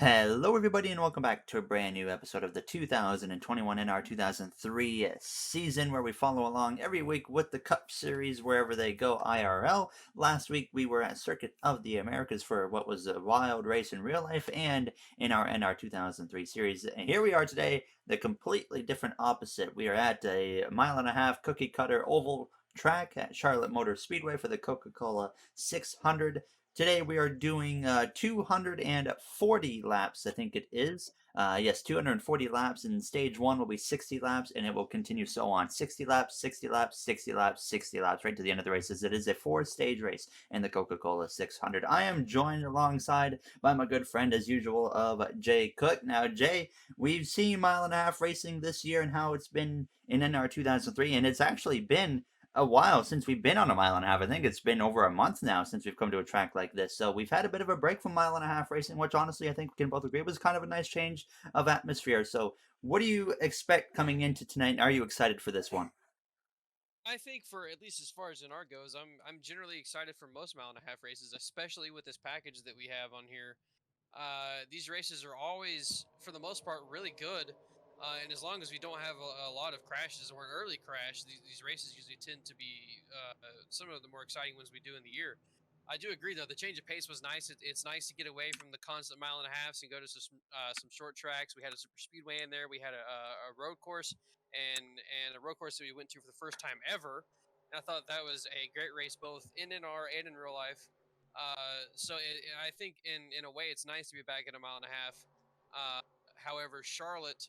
Hello, everybody, and welcome back to a brand new episode of the 2021 NR 2003 season, where we follow along every week with the Cup Series wherever they go IRL. Last week, we were at Circuit of the Americas for what was a wild race in real life and in our NR 2003 series. And here we are today, the completely different opposite. We are at a mile-and-a-half cookie cutter oval track at Charlotte Motor Speedway for the Coca Cola 600. Today we are doing 240 laps, I think it is. Yes, 240 laps, and stage one will be 60 laps, and it will continue so on. 60 laps, 60 laps, 60 laps, 60 laps, right to the end of the race, as it is a four-stage race in the Coca-Cola 600. I am joined alongside by my good friend, as usual, of Jay Cook. Now, Jay, we've seen mile-and-a-half racing this year and how it's been in NR 2003, and it's actually been a while since we've been on a mile and a half. I think it's been over a month now since we've come to a track like this. So we've had a bit of a break from mile and a half racing, which honestly I think we can both agree was kind of a nice change of atmosphere. So what do you expect coming into tonight? Are you excited for this one? I think for at least as far as NR goes, I'm generally excited for most mile and a half races, especially with this package that we have on here. These races are always, for the most part, really good. And as long as we don't have a lot of crashes or an early crash, these races usually tend to be some of the more exciting ones we do in the year. I do agree, though. The change of pace was nice. It's nice to get away from the constant mile and a halves and go to some short tracks. We had a super speedway in there. We had a road course and a road course that we went to for the first time ever. And I thought that was a great race, both in NR and in real life. I think in a way it's nice to be back at a mile and a half. However, Charlotte,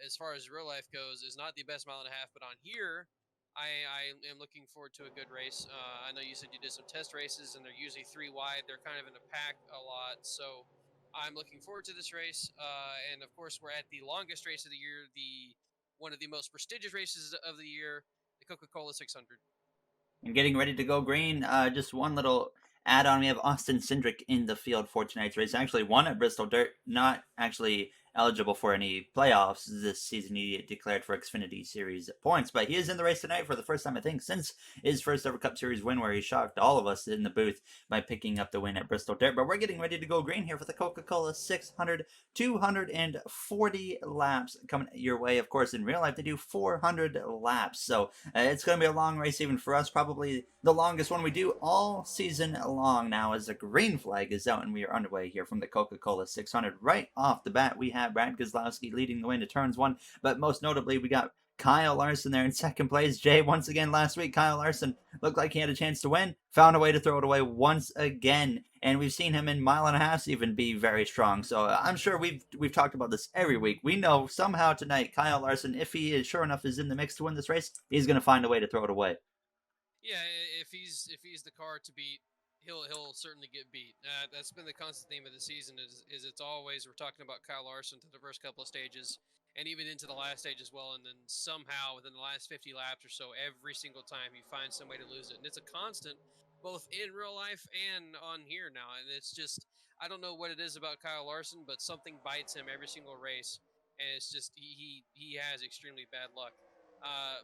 as far as real life goes, is not the best mile and a half. But on here, I am looking forward to a good race. I know you said you did some test races, and they're usually three wide. They're kind of in a pack a lot, so I'm looking forward to this race. And of course, we're at the longest race of the year, the one of the most prestigious races of the year, the Coca Cola 600. And getting ready to go green. Just one little add on. We have Austin Cindric in the field for tonight's race. Actually won at Bristol Dirt, not actually eligible for any playoffs this season. He declared for Xfinity Series points, but he is in the race tonight for the first time, I think, since his first ever Cup Series win, where he shocked all of us in the booth by picking up the win at Bristol Dirt. But we're getting ready to go green here for the Coca Cola 600. 240 laps coming your way. Of course, in real life, they do 400 laps. So it's going to be a long race, even for us. Probably the longest one we do all season long now, as the green flag is out and we are underway here from the Coca Cola 600. Right off the bat, we have Brad Keselowski leading the way into turns one, but most notably, we got Kyle Larson there in second place. Jay, once again last week, Kyle Larson looked like he had a chance to win, found a way to throw it away once again, and we've seen him in mile and a half even be very strong. So I'm sure we've talked about this every week. We know somehow tonight Kyle Larson, if he is sure enough is in the mix to win this race, he's going to find a way to throw it away. Yeah, if he's the car to beat, he'll certainly get beat. That's been the constant theme of the season. Is it's always we're talking about Kyle Larson to the first couple of stages, and even into the last stage as well. And then somehow within the last 50 laps or so, every single time he finds some way to lose it, and it's a constant, both in real life and on here now. And it's just I don't know what it is about Kyle Larson, but something bites him every single race, and it's just he has extremely bad luck.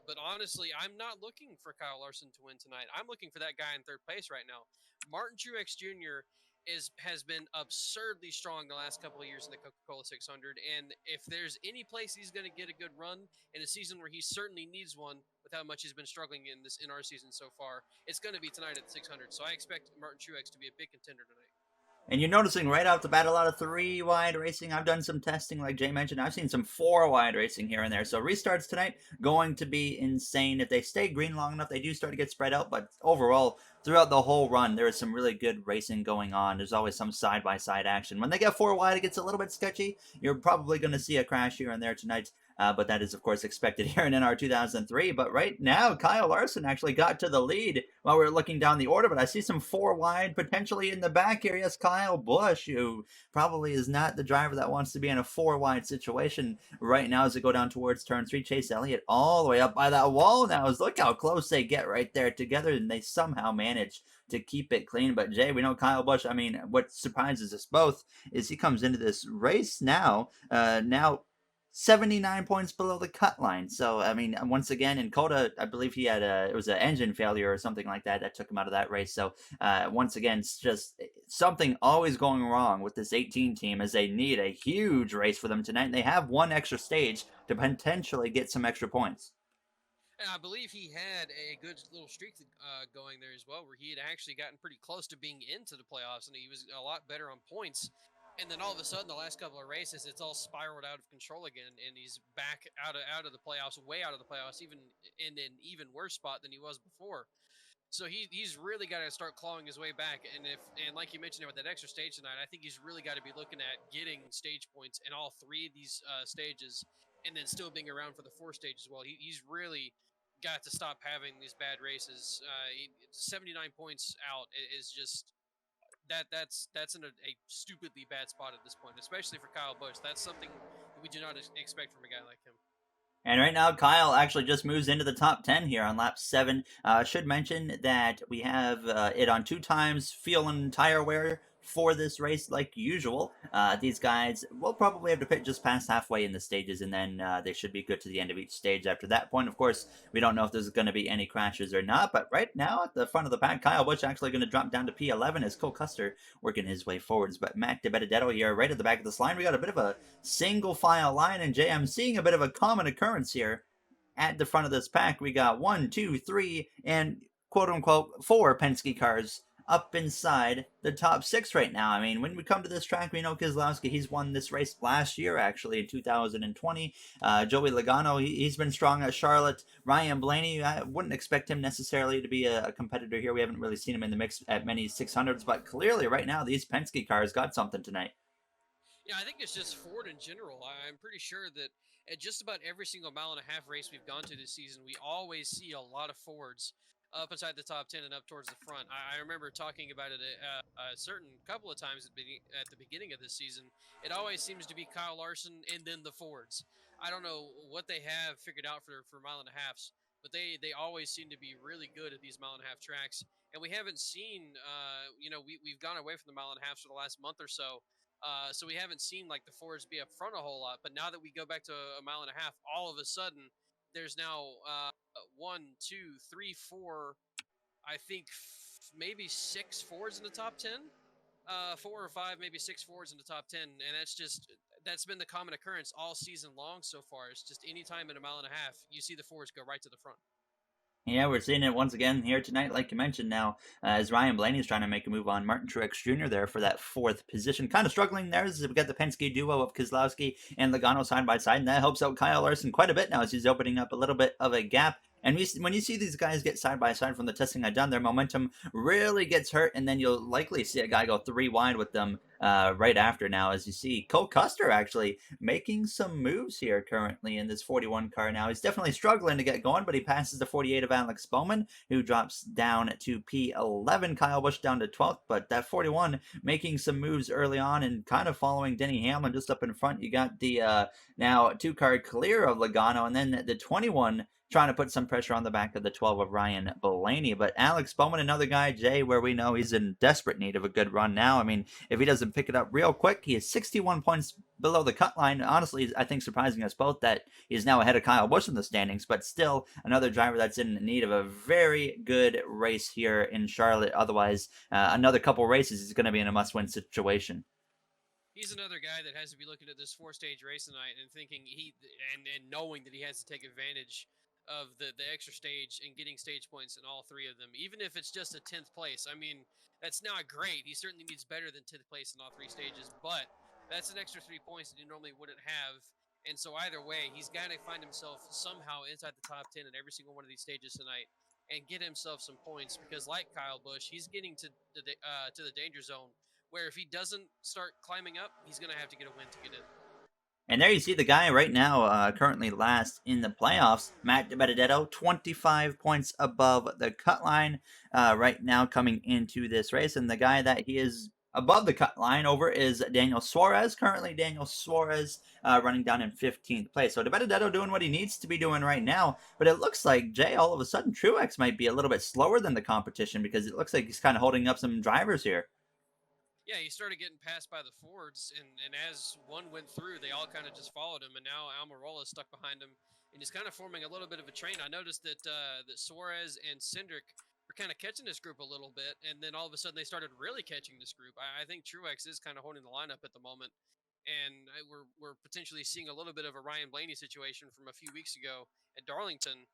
But honestly, I'm not looking for Kyle Larson to win tonight. I'm looking for that guy in third place right now. Martin Truex Jr. has been absurdly strong the last couple of years in the Coca Cola 600, and if there's any place he's going to get a good run in a season where he certainly needs one with how much he's been struggling in our season so far, it's going to be tonight at the 600. So I expect Martin Truex to be a big contender tonight. And you're noticing right off the bat a lot of three wide racing. I've done some testing, like Jay mentioned. I've seen some four wide racing here and there. So restarts tonight going to be insane. If they stay green long enough, they do start to get spread out. But overall, throughout the whole run, there is some really good racing going on. There's always some side by side action. When they get four wide, it gets a little bit sketchy. You're probably going to see a crash here and there tonight. But that is, of course, expected here in NR 2003. But right now, Kyle Larson actually got to the lead while we were looking down the order. But I see some four wide potentially in the back here. Yes, Kyle Busch, who probably is not the driver that wants to be in a four wide situation right now as they go down towards turn three. Chase Elliott all the way up by that wall now. Look how close they get right there together, and they somehow manage to keep it clean. But Jay, we know Kyle Busch. I mean, what surprises us both is he comes into this race now. Now 79 points below the cut line. So, I mean, once again, in Coda, I believe he had it was an engine failure or something like that that took him out of that race. So, once again, it's just something always going wrong with this 18 team as they need a huge race for them tonight. And they have one extra stage to potentially get some extra points. And I believe he had a good little streak going there as well, where he had actually gotten pretty close to being into the playoffs, and he was a lot better on points. And then all of a sudden, the last couple of races, it's all spiraled out of control again, and he's back out of the playoffs, way out of the playoffs, even in an even worse spot than he was before. So he's really got to start clawing his way back. And like you mentioned with that extra stage tonight, I think he's really got to be looking at getting stage points in all three of these stages, and then still being around for the fourth stage as well. He's really got to stop having these bad races. 79 points out is just that's in a stupidly bad spot at this point, especially for Kyle Busch. That's something that we do not expect from a guy like him. And right now, Kyle actually just moves into the top 10 here on lap 7. Should mention that we have it on 2 times fuel and tire wear for this race, like usual. These guys will probably have to pit just past halfway in the stages, and then they should be good to the end of each stage after that point. Of course, we don't know if there's going to be any crashes or not, but right now at the front of the pack, Kyle Busch actually going to drop down to P11 as Cole Custer working his way forwards. But Matt DiBenedetto here, right at the back of this line, we got a bit of a single file line, and Jay, I'm seeing a bit of a common occurrence here at the front of this pack. We got 1, 2, 3, and quote unquote 4 Penske cars up inside the top 6 right now. I mean, when we come to this track, we know Keselowski, he's won this race last year, actually, in 2020. Joey Logano, he's been strong at Charlotte. Ryan Blaney, I wouldn't expect him necessarily to be a competitor here. We haven't really seen him in the mix at many 600s, but clearly right now, these Penske cars got something tonight. Yeah, I think it's just Ford in general. I'm pretty sure that at just about every single mile and a half race we've gone to this season, we always see a lot of Fords up inside the top 10 and up towards the front. I remember talking about it a certain couple of times at the beginning of this season. It always seems to be Kyle Larson and then the Fords. I don't know what they have figured out for mile and a halfs, but they always seem to be really good at these mile and a half tracks. And we haven't seen, we've gone away from the mile and a half for the last month or so. So we haven't seen like the Fords be up front a whole lot. But now that we go back to a mile and a half, all of a sudden there's now one, two, three, four, I think maybe 6 Fords in the top 10. 4 or 5, maybe 6 Fords in the top 10. And that's been the common occurrence all season long so far. It's just any time in a mile and a half, you see the Fords go right to the front. Yeah, we're seeing it once again here tonight, like you mentioned now, as Ryan Blaney's trying to make a move on Martin Truex Jr. there for that 4th position. Kind of struggling there as we've got the Penske duo of Keselowski and Logano side by side, and that helps out Kyle Larson quite a bit now as he's opening up a little bit of a gap. And when you see these guys get side by side from the testing I've done, their momentum really gets hurt, and then you'll likely see a guy go 3 wide with them right after now, as you see Cole Custer actually making some moves here currently in this 41 car now. He's definitely struggling to get going, but he passes the 48 of Alex Bowman, who drops down to P11. Kyle Busch down to 12th, but that 41 making some moves early on and kind of following Denny Hamlin just up in front. You got the now 2-car clear of Logano, and then the 21 trying to put some pressure on the back of the 12 of Ryan Blaney. But Alex Bowman, another guy, Jay, where we know he's in desperate need of a good run now. I mean, if he doesn't pick it up real quick, he is 61 points below the cut line. Honestly, I think surprising us both that he's now ahead of Kyle Busch in the standings, but still another driver that's in need of a very good race here in Charlotte. Otherwise, another couple races is going to be in a must-win situation. He's another guy that has to be looking at this 4-stage race tonight and thinking and knowing that he has to take advantage of the extra stage and getting stage points in all 3 of them, even if it's just a 10th place. I mean, that's not great. He certainly needs better than 10th place in all 3 stages, but that's an extra 3 points that he normally wouldn't have. And so either way, he's got to find himself somehow inside the top 10 in every single one of these stages tonight and get himself some points, because like Kyle Busch, he's getting to the danger zone where if he doesn't start climbing up, he's going to have to get a win to get in. And there you see the guy right now, currently last in the playoffs, Matt DiBenedetto, 25 points above the cut line right now coming into this race. And the guy that he is above the cut line over is Daniel Suarez. Currently, Daniel Suarez running down in 15th place. So DiBenedetto doing what he needs to be doing right now. But it looks like, Jay, all of a sudden, Truex might be a little bit slower than the competition, because it looks like he's kind of holding up some drivers here. Yeah, he started getting passed by the Fords, and as one went through, they all kind of just followed him, and now Almirola is stuck behind him, and he's kind of forming a little bit of a train. I noticed that Suarez and Cindric were kind of catching this group a little bit, and then all of a sudden they started really catching this group. I think Truex is kind of holding the lineup at the moment, and we're potentially seeing a little bit of a Ryan Blaney situation from a few weeks ago at Darlington.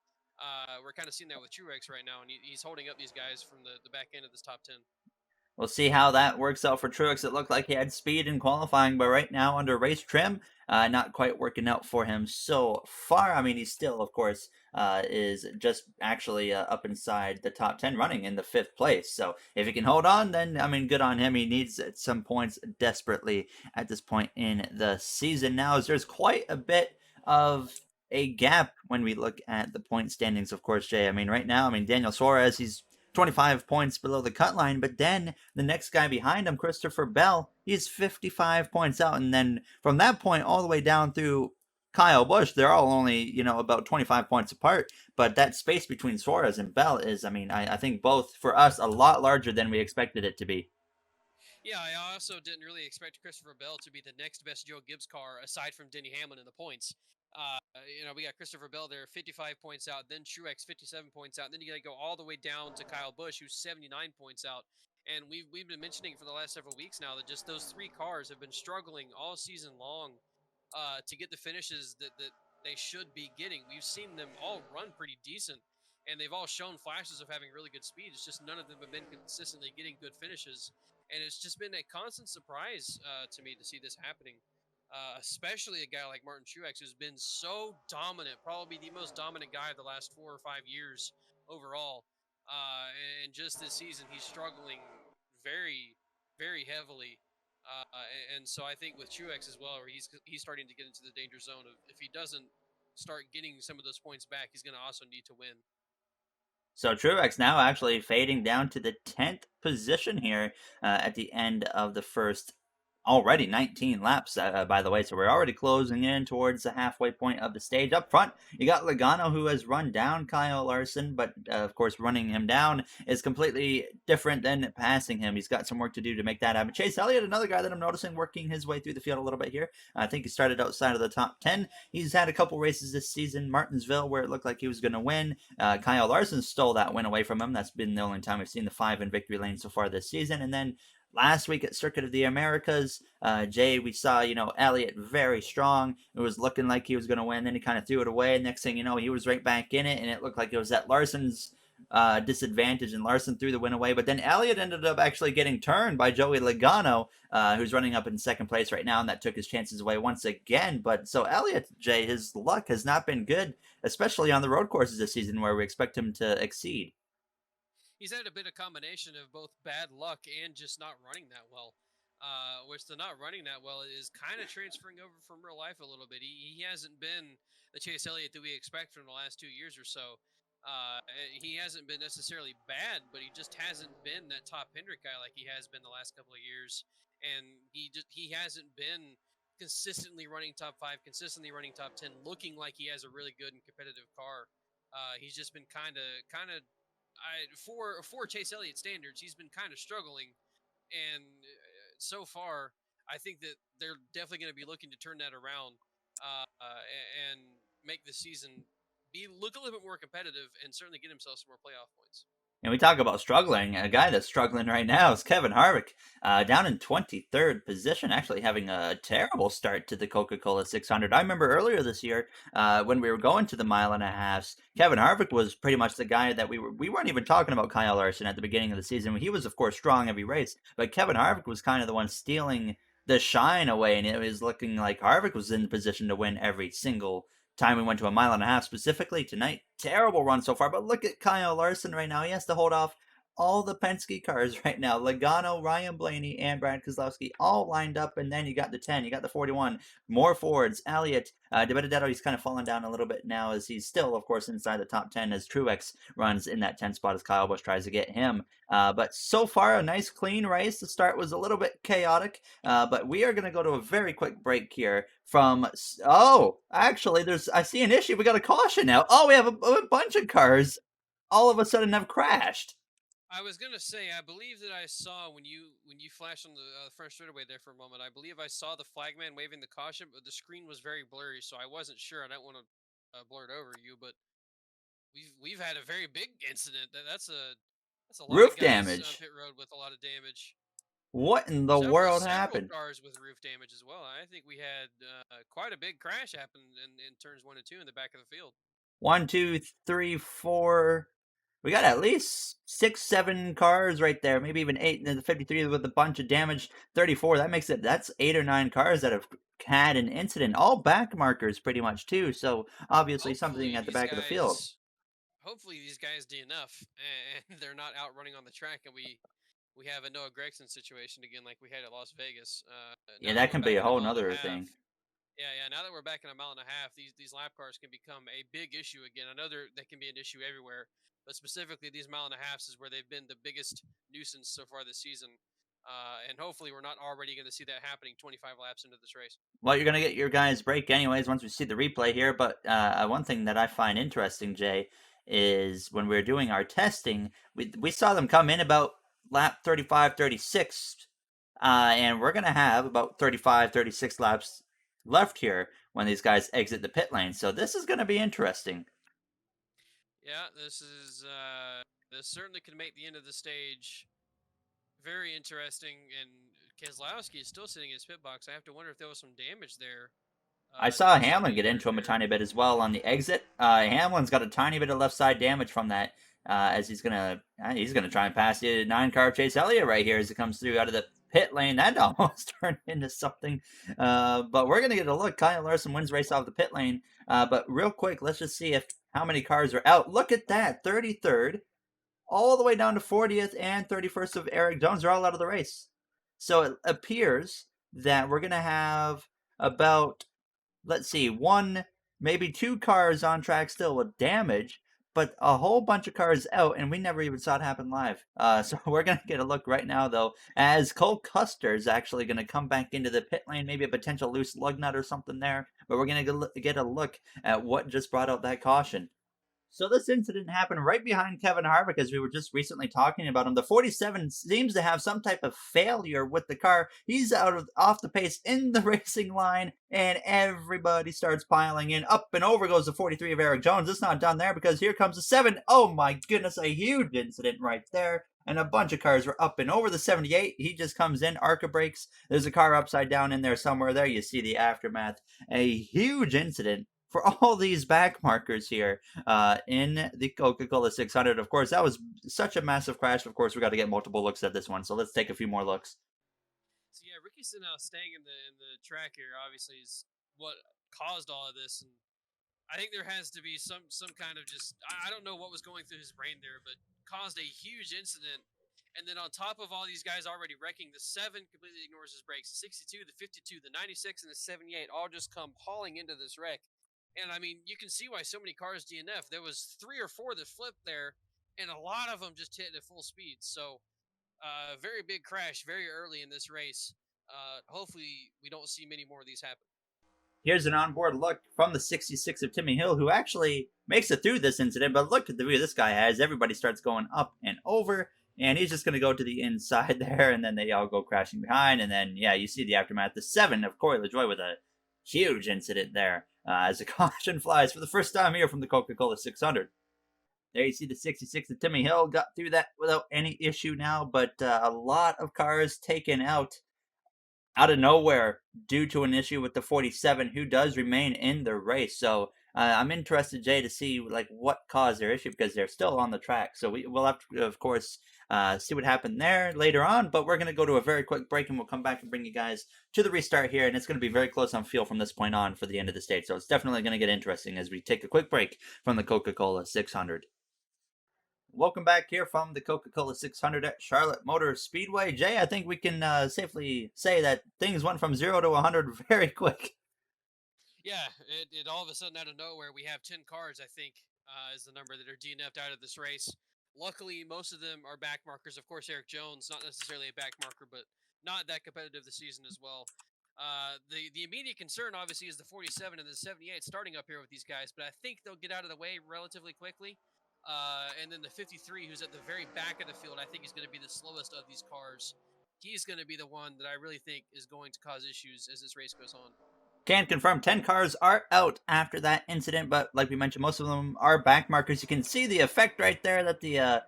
We're kind of seeing that with Truex right now, and he's holding up these guys from the back end of this top 10. We'll see how that works out for Truex. It looked like he had speed in qualifying, but right now under race trim, not quite working out for him so far. I mean, he still, of course, is just actually up inside the top 10, running in the fifth place. So if he can hold on, then, I mean, good on him. He needs some points desperately at this point in the season. Now, as there's quite a bit of a gap when we look at the point standings, of course, Jay. I mean, right now, I mean, Daniel Suarez, he's 25 points below the cut line, but then the next guy behind him, Christopher Bell, he's 55 points out. And then from that point all the way down through Kyle Busch, they're all only, about 25 points apart. But that space between Suarez and Bell is, I mean, I think both for us a lot larger than we expected it to be. Yeah, I also didn't really expect Christopher Bell to be the next best Joe Gibbs car aside from Denny Hamlin in the points. We got Christopher Bell there, 55 points out, then Truex, 57 points out, then you got to go all the way down to Kyle Busch, who's 79 points out. And we've been mentioning for the last several weeks now that just those three cars have been struggling all season long to get the finishes that they should be getting. We've seen them all run pretty decent, and they've all shown flashes of having really good speed. It's just none of them have been consistently getting good finishes, and it's just been a constant surprise to me to see this happening. Especially a guy like Martin Truex, who's been so dominant, probably the most dominant guy of the last 4 or 5 years overall. And just this season, he's struggling very, very heavily. And so I think with Truex as well, where he's starting to get into the danger zone of if he doesn't start getting some of those points back, he's going to also need to win. So Truex now actually fading down to the 10th position here at the end of the first already 19 laps, by the way. So we're already closing in towards the halfway point of the stage. Up front, you got Logano, who has run down Kyle Larson, but of course, running him down is completely different than passing him. He's got some work to do to make that happen. Chase Elliott, another guy that I'm noticing working his way through the field a little bit here. I think he started outside of the top 10. He's had a couple races this season. Martinsville, where it looked like he was going to win. Kyle Larson stole that win away from him. That's been the only time we've seen the 5 in victory lane so far this season. And then last week at Circuit of the Americas, Jay, we saw, Elliot very strong. It was looking like he was going to win. Then he kind of threw it away. Next thing you know, he was right back in it, and it looked like it was at Larson's disadvantage, and Larson threw the win away. But then Elliot ended up actually getting turned by Joey Logano, who's running up in second place right now, and that took his chances away once again. But so Elliot, Jay, his luck has not been good, especially on the road courses this season where we expect him to exceed. He's had a bit of combination of both bad luck and just not running that well. Which the not running that well is kind of transferring over from real life a little bit. He hasn't been the Chase Elliott that we expect from the last 2 years or so. He hasn't been necessarily bad, but he just hasn't been that top Hendrick guy like he has been the last couple of years. And he hasn't been consistently running top 5, consistently running top 10, looking like he has a really good and competitive car. He's just been kind of for Chase Elliott standards, he's been kind of struggling, and so far, I think that they're definitely going to be looking to turn that around and make the season be look a little bit more competitive and certainly get himself some more playoff points. And we talk about struggling. A guy that's struggling right now is Kevin Harvick, down in 23rd position, actually having a terrible start to the Coca Cola 600. I remember earlier this year when we were going to the mile and a half, Kevin Harvick was pretty much the guy that we weren't even talking about Kyle Larson at the beginning of the season. He was, of course, strong every race, but Kevin Harvick was kind of the one stealing the shine away, and it was looking like Harvick was in the position to win every single time we went to a mile and a half specifically tonight. Terrible run so far, but look at Kyle Larson right now. He has to hold off all the Penske cars right now. Logano, Ryan Blaney, and Brad Keselowski all lined up, and then you got the 10, you got the 41, more Fords, Elliot, DeBenedetto, he's kind of fallen down a little bit now as he's still, of course, inside the top 10 as Truex runs in that 10 spot as Kyle Busch tries to get him. But so far, a nice clean race. The start was a little bit chaotic, but we are going to go to a very quick break here from, oh, actually, I see an issue. We got a caution now. Oh, we have a bunch of cars all of a sudden have crashed. I was gonna say, I believe that I saw when you flashed on the front straightaway there for a moment. I believe I saw the flagman waving the caution, but the screen was very blurry, so I wasn't sure. I don't want to blur it over you, but we've had a very big incident. That's a lot of Roof guys on damage. pit road with a lot of damage. What in the Several world several happened? cars with roof damage as well. I think we had quite a big crash happen in turns 1 and 2 in the back of the field. One, two, three, four. We got at least 6, 7 cars right there, maybe even 8. And then the 53 with a bunch of damage. 34. That's 8 or 9 cars that have had an incident. All back markers, pretty much too. So obviously something Hopefully at the these back of the field. guys hopefully these guys do enough and they're not out running on the track and we have a Noah Gregson situation again like we had at Las Vegas. Yeah, Now that that we're can be back a in a whole mile and a nother half, thing. yeah. Now that we're back in a mile and a half, these lap cars can become a big issue again. I know that can be an issue everywhere, but specifically these mile and a halfs is where they've been the biggest nuisance so far this season. And hopefully we're not already going to see that happening 25 laps into this race. Well, you're gonna get your guys' break anyways once we see the replay here. But one thing that I find interesting, Jay, is when we were doing our testing, we saw them come in about lap 35, 36, and we're gonna have about 35, 36 laps left here when these guys exit the pit lane. So this is gonna be interesting. Yeah, this certainly could make the end of the stage very interesting. And Keselowski is still sitting in his pit box. I have to wonder if there was some damage there I that saw was Hamlin get incurred into him a there. tiny bit as well on the exit. Hamlin's got a tiny bit of left side damage from that, as he's gonna try and pass the 9 car Chase Elliott right here as it comes through out of the pit lane. That almost turned into something. But we're gonna get a look. Kyle Larson wins race off the pit lane. But real quick, let's just see if how many cars are out. Look at that, 33rd, all the way down to 40th and 31st of Eric Jones are all out of the race. So it appears that we're gonna have about, let's see, one, maybe 2 cars on track still with damage, but a whole bunch of cars out, and we never even saw it happen live. So we're gonna get a look right now, though, as Cole Custer is actually gonna come back into the pit lane, maybe a potential loose lug nut or something there. But we're gonna get a look at what just brought out that caution. So this incident happened right behind Kevin Harvick, as we were just recently talking about him. The 47 seems to have some type of failure with the car. He's off the pace in the racing line, and everybody starts piling in. Up and over goes the 43 of Eric Jones. It's not done there because here comes the 7. Oh my goodness, a huge incident right there. And a bunch of cars were up and over the 78. He just comes in, ARCA brakes. There's a car upside down in there somewhere. There you see the aftermath. A huge incident for all these back markers here in the Coca Cola 600. Of course, that was such a massive crash. Of course, we got to get multiple looks at this one. So let's take a few more looks. So yeah, Ricky Stenhouse staying in the track here obviously is what caused all of this, and I think there has to be some kind of just I don't know what was going through his brain there, but caused a huge incident. And then on top of all these guys already wrecking, the 7 completely ignores his brakes. The 62, the 52, the 96, and the 78 all just come hauling into this wreck. And I mean, you can see why so many cars DNF. There was 3 or 4 that flipped there, and a lot of them just hit at full speed. So, very big crash very early in this race. Hopefully, we don't see many more of these happen. Here's an onboard look from the 66 of Timmy Hill, who actually makes it through this incident. But look at the view this guy has. Everybody starts going up and over, and he's just going to go to the inside there, and then they all go crashing behind. And then, yeah, you see the aftermath. The 7 of Corey LaJoy with a huge incident there as a caution flies for the first time here from the Coca Cola 600. There you see the 66 of Timmy Hill got through that without any issue now, but a lot of cars taken out of nowhere due to an issue with the 47, who does remain in the race. So I'm interested, Jay, to see like what caused their issue because they're still on the track. So we'll have to, of course, see what happened there later on. But we're going to go to a very quick break, and we'll come back and bring you guys to the restart here. And it's going to be very close on feel from this point on for the end of the stage. So it's definitely going to get interesting as we take a quick break from the Coca-Cola 600. Welcome back here from the Coca Cola 600 at Charlotte Motor Speedway. Jay, I think we can safely say that things went from 0 to 100 very quick. Yeah, it all of a sudden out of nowhere we have 10 cars. I think is the number that are DNF'd out of this race. Luckily, most of them are back markers. Of course, Eric Jones, not necessarily a back marker, but not that competitive this season as well. The immediate concern obviously is the 47 and the 78 starting up here with these guys, but I think they'll get out of the way relatively quickly. And then the 53, who's at the very back of the field, I think is going to be the slowest of these cars. He's going to be the one that I really think is going to cause issues as this race goes on. Can confirm 10 cars are out after that incident, but like we mentioned, most of them are back markers. You can see the effect right there that the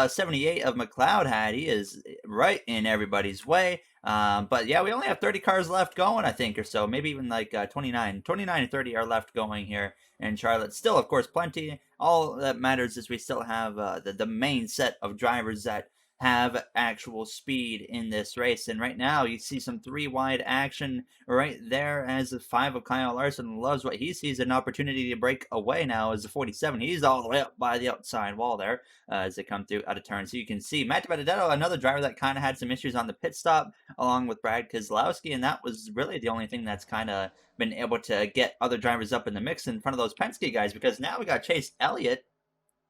78 of McLeod had. He is right in everybody's way. But yeah, we only have 30 cars left going, I think, or so. Maybe even like 29 and 30 are left going here in Charlotte. Still, of course, plenty. All that matters is we still have the main set of drivers that have actual speed in this race. And right now, you see some three wide action right there as the 5 of Kyle Larson loves what he sees an opportunity to break away now as the 47. He's all the way up by the outside wall there as they come through out of turn. So you can see Matt Benedetto, another driver that kind of had some issues on the pit stop along with Brad Keselowski. And that was really the only thing that's kind of been able to get other drivers up in the mix in front of those Penske guys, because now we got Chase Elliott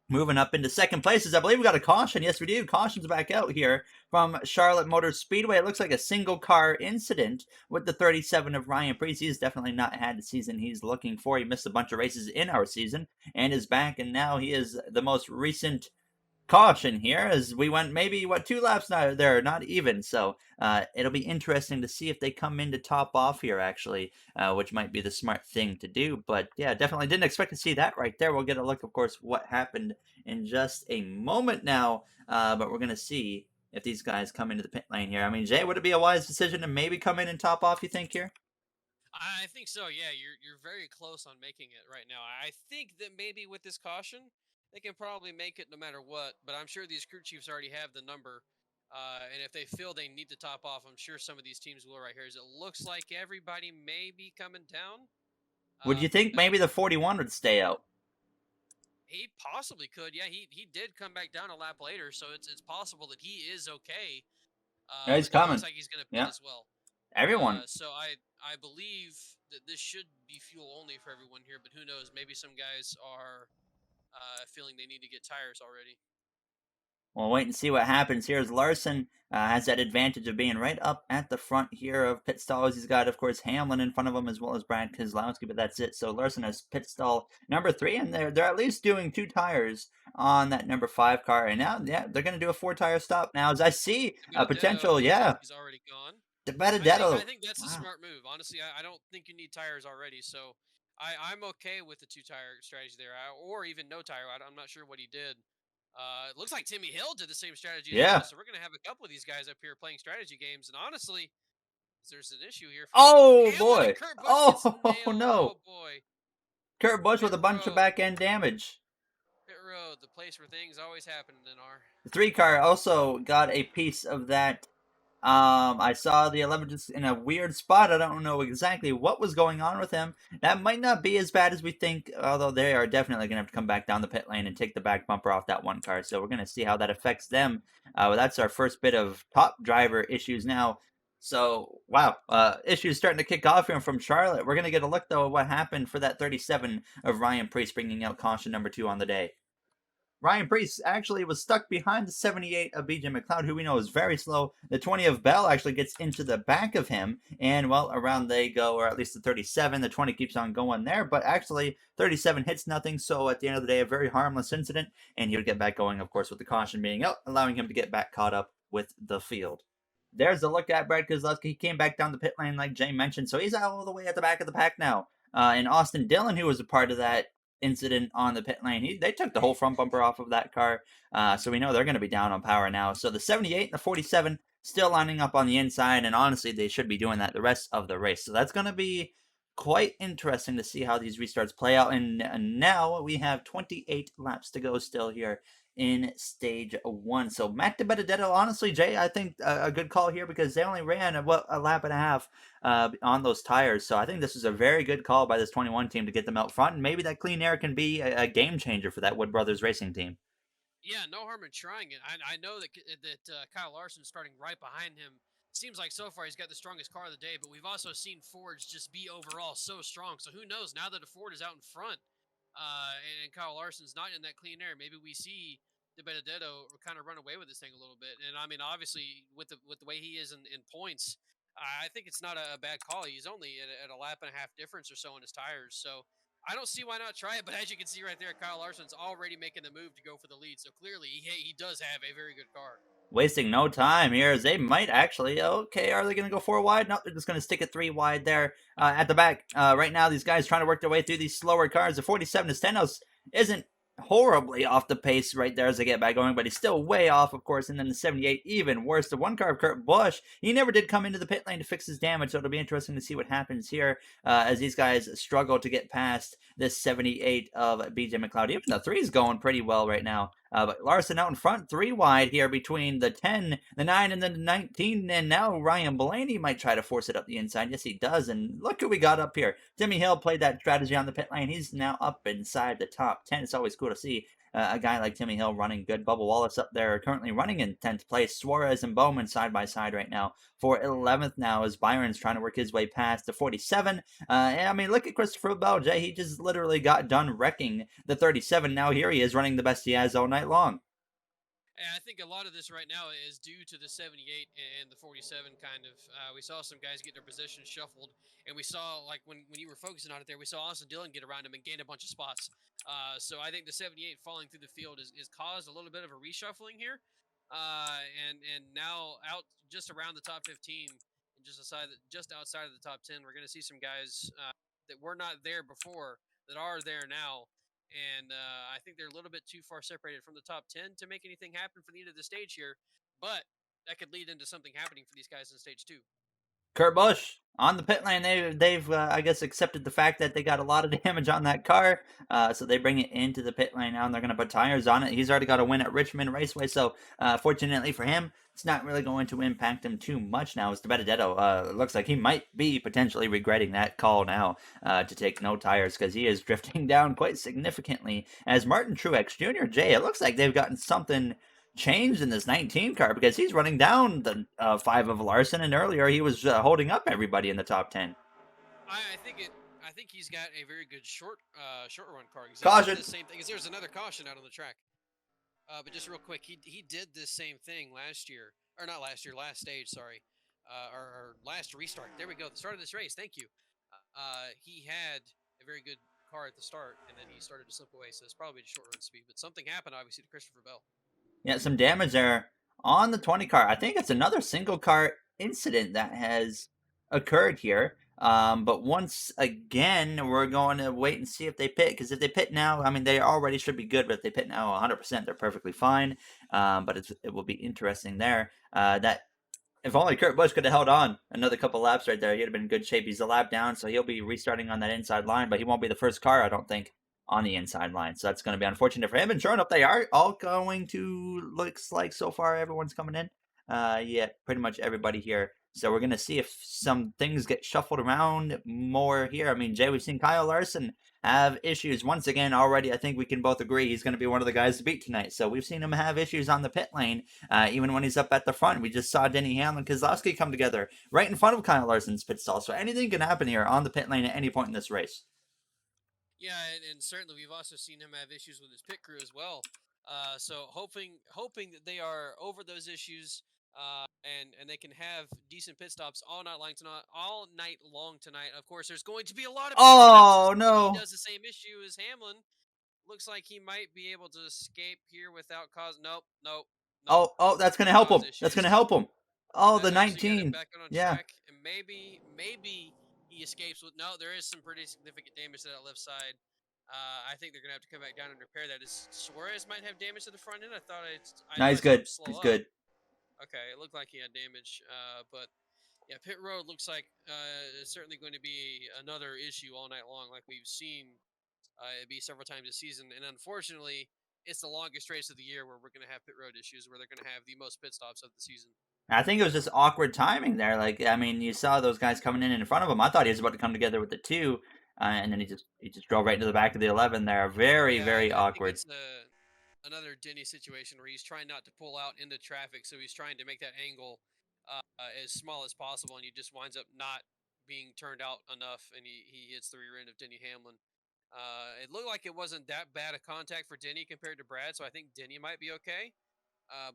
moving up into second places. I believe we got a caution. Yes, we do. Caution's back out here from Charlotte Motor Speedway. It looks like a single car incident with the 37 of Ryan Preece. He's definitely not had the season he's looking for. He missed a bunch of races in our season and is back, and now he is the most recent caution here as we went maybe 2 laps now there, not even. So it'll be interesting to see if they come in to top off here actually, which might be the smart thing to do. But yeah, definitely didn't expect to see that right there. We'll get a look, of course, what happened in just a moment now, but we're gonna see if these guys come into the pit lane here. I mean, Jay, would it be a wise decision to maybe come in and top off, you think, here? I think so. Yeah, you're very close on making it right now. I think that maybe with this caution, they can probably make it no matter what. But I'm sure these crew chiefs already have the number, and if they feel they need to top off, I'm sure some of these teams will right here. As it looks like everybody may be coming down. Would you think Now maybe the 41 would stay out? he possibly could. Yeah, he did come back down a lap later, so it's possible that he is okay. Yeah, he's But he looks coming. like he's going to pit Yeah, as well. everyone. So I believe that this should be fuel only for everyone here, but who knows? Maybe some guys are feeling they need to get tires already. We'll wait and see what happens here as Larson has that advantage of being right up at the front here of pit stalls. He's got, of course, Hamlin in front of him as well as Brad Keselowski, but that's it. So Larson has pit stall number 3, and they're at least doing 2 tires on that number 5 car. And now, yeah, they're going to do a 4-tire stop now as I see a Benedetto potential, looks like yeah, he's already gone. the I Benedetto. think that's a Wow. smart move. Honestly, I don't think you need tires already, so I'm okay with the 2 tire strategy there, or even no tire. I'm not sure what he did. It looks like Timmy Hill did the same strategy as well, Yeah. so we're gonna have a couple of these guys up here playing strategy games. And honestly, there's an issue here for Oh, Hamlin, and boy. Kurt Busch gets Oh, nailed. no. Oh boy, Kurt Busch with pit a bunch of road, back end damage. pit road, the place where things always happen in our. The 3 car also got a piece of that. I saw the 11 just in a weird spot. I don't know exactly what was going on with him. That might not be as bad as we think, although they are definitely going to have to come back down the pit lane and take the back bumper off that one car. So we're going to see how that affects them. Well, that's our first bit of top driver issues now. So, wow, issues starting to kick off here from Charlotte. We're going to get a look, though, at what happened for that 37 of Ryan Preece bringing out caution number 2 on the day. Ryan Preece actually was stuck behind the 78 of BJ McLeod, who we know is very slow. The 20 of Bell actually gets into the back of him, and well, around they go, or at least the 37. The 20 keeps on going there, but actually 37 hits nothing. So at the end of the day, a very harmless incident, and he would get back going, of course, with the caution being out, allowing him to get back caught up with the field. There's a look at Brad Keselowski. He came back down the pit lane, like Jay mentioned, so he's all the way at the back of the pack now. And Austin Dillon, who was a part of that incident on the pit lane, they took the whole front bumper off of that car. So we know they're going to be down on power now. So the 78 and the 47 still lining up on the inside, and honestly, they should be doing that the rest of the race. So that's going to be quite interesting to see how these restarts play out. And now we have 28 laps to go still here in stage 1. So Matt Benedetto, honestly, Jay, I think a good call here because they only ran a lap and a half on those tires. So I think this is a very good call by this 21 team to get them out front. And maybe that clean air can be a game changer for that Wood Brothers racing team. Yeah, no harm in trying it. I know that Kyle Larson's starting right behind him. Seems like so far he's got the strongest car of the day, but we've also seen Fords just be overall so strong. So who knows? Now that a Ford is out in front, and Kyle Larson's not in that clean air, maybe we see the Benedetto kind of run away with this thing a little bit. And I mean, obviously, with the way he is in points, I think it's not a bad call. He's only at a lap and a half difference or so in his tires. So I don't see why not try it, but as you can see right there, Kyle Larson's already making the move to go for the lead. So clearly, he does have a very good car. Wasting no time here as they might actually. Okay, are they going to go 4 wide? No, they're just going to stick it 3 wide there at the back. Right now, these guys trying to work their way through these slower cars. The 47 to Stenhouse isn't horribly off the pace right there as they get back going, but he's still way off, of course. And then the 78, even worse. The one car of Kurt Busch, he never did come into the pit lane to fix his damage, so it'll be interesting to see what happens here as these guys struggle to get past this 78 of BJ McLeod. Even the 3 is going pretty well right now. But Larson out in front, 3 wide here between the 10, the 9, and then the 19. And now Ryan Blaney might try to force it up the inside. Yes, he does. And look who we got up here. Timmy Hill played that strategy on the pit lane. He's now up inside the top 10. It's always cool to see a guy like Timmy Hill running good. Bubba Wallace up there currently running in 10th place. Suarez and Bowman side by side right now for 11th now as Byron's trying to work his way past the 47. I mean, look at Christopher Bell, Jay. He just literally got done wrecking the 37. Now here he is running the best he has all night long. And I think a lot of this right now is due to the 78 and the 47 kind of. We saw some guys get their positions shuffled, and we saw, like, when you were focusing on it there, we saw Austin Dillon get around him and gain a bunch of spots. So I think the 78 falling through the field is caused a little bit of a reshuffling here. And now out just around the top 15 and just outside of the top 10, we're going to see some guys that were not there before that are there now. And I think they're a little bit too far separated from the top 10 to make anything happen for the end of the stage here. But that could lead into something happening for these guys in stage 2. Kurt Busch on the pit lane. They've I guess accepted the fact that they got a lot of damage on that car, so they bring it into the pit lane now, and they're going to put tires on it. He's already got a win at Richmond Raceway, so fortunately for him, it's not really going to impact him too much now. As to Benedetto, looks like he might be potentially regretting that call now to take no tires because he is drifting down quite significantly. As Martin Truex Jr. Jay, it looks like they've gotten something changed in this 19 car because he's running down the 5 of Larson, and earlier he was holding up everybody in the top 10. I think it. I think he's got a very good short run car. He did Caution! the same thing. There's another caution out on the track. But just real quick, he did this same thing last year, or not last year, last stage, sorry, or last restart. There we go. The start of this race. Thank you. He had a very good car at the start, and then he started to slip away. So it's probably just short run speed. But something happened, obviously, to Christopher Bell. Yeah, some damage there on the 20 car. I think it's another single car incident that has occurred here. But once again, we're going to wait and see if they pit. Because if they pit now, I mean, they already should be good. But if they pit now 100%, they're perfectly fine. But it will be interesting there. That if only Kurt Busch could have held on another couple laps right there, he'd have been in good shape. He's a lap down, so he'll be restarting on that inside line, but he won't be the first car, I don't think, on the inside line. So that's going to be unfortunate for him. And sure enough, they are all going to, looks like so far everyone's coming in. Yeah, pretty much everybody here. So we're going to see if some things get shuffled around more here. I mean, Jay, we've seen Kyle Larson have issues once again already. I think we can both agree he's going to be one of the guys to beat tonight. So we've seen him have issues on the pit lane, even when he's up at the front. We just saw Denny Hamlin and Kozlowski come together right in front of Kyle Larson's pit stall. So anything can happen here on the pit lane at any point in this race. Yeah, and certainly we've also seen him have issues with his pit crew as well. So hoping that they are over those issues, and they can have decent pit stops all night long tonight. Of course, there's going to be a lot of pit stops. Oh, no. He does the same issue as Hamlin. Looks like he might be able to escape here without cause. Nope. Oh, that's going to help him. That's going to help him. Oh, the That's actually got 19. him back on Yeah. track, and maybe he escapes with. No, there is some pretty significant damage to that left side. I think they're gonna have to come back down and repair that. Suarez might have damage to the front end. I thought No, he's good. He's good. Okay, it looked like he had damage, but yeah, pit road looks like it's certainly going to be another issue all night long, like we've seen it be several times this season. And unfortunately, it's the longest race of the year where we're going to have pit road issues, where they're going to have the most pit stops of the season. I think it was just awkward timing there. Like, I mean, you saw those guys coming in front of him. I thought he was about to come together with the 2, and then he just drove right into the back of the 11 there. Very, very awkward. I think it's another Denny situation where he's trying not to pull out into traffic, so he's trying to make that angle as small as possible, and he just winds up not being turned out enough, and he hits the rear end of Denny Hamlin. It looked like it wasn't that bad a contact for Denny compared to Brad, so I think Denny might be okay.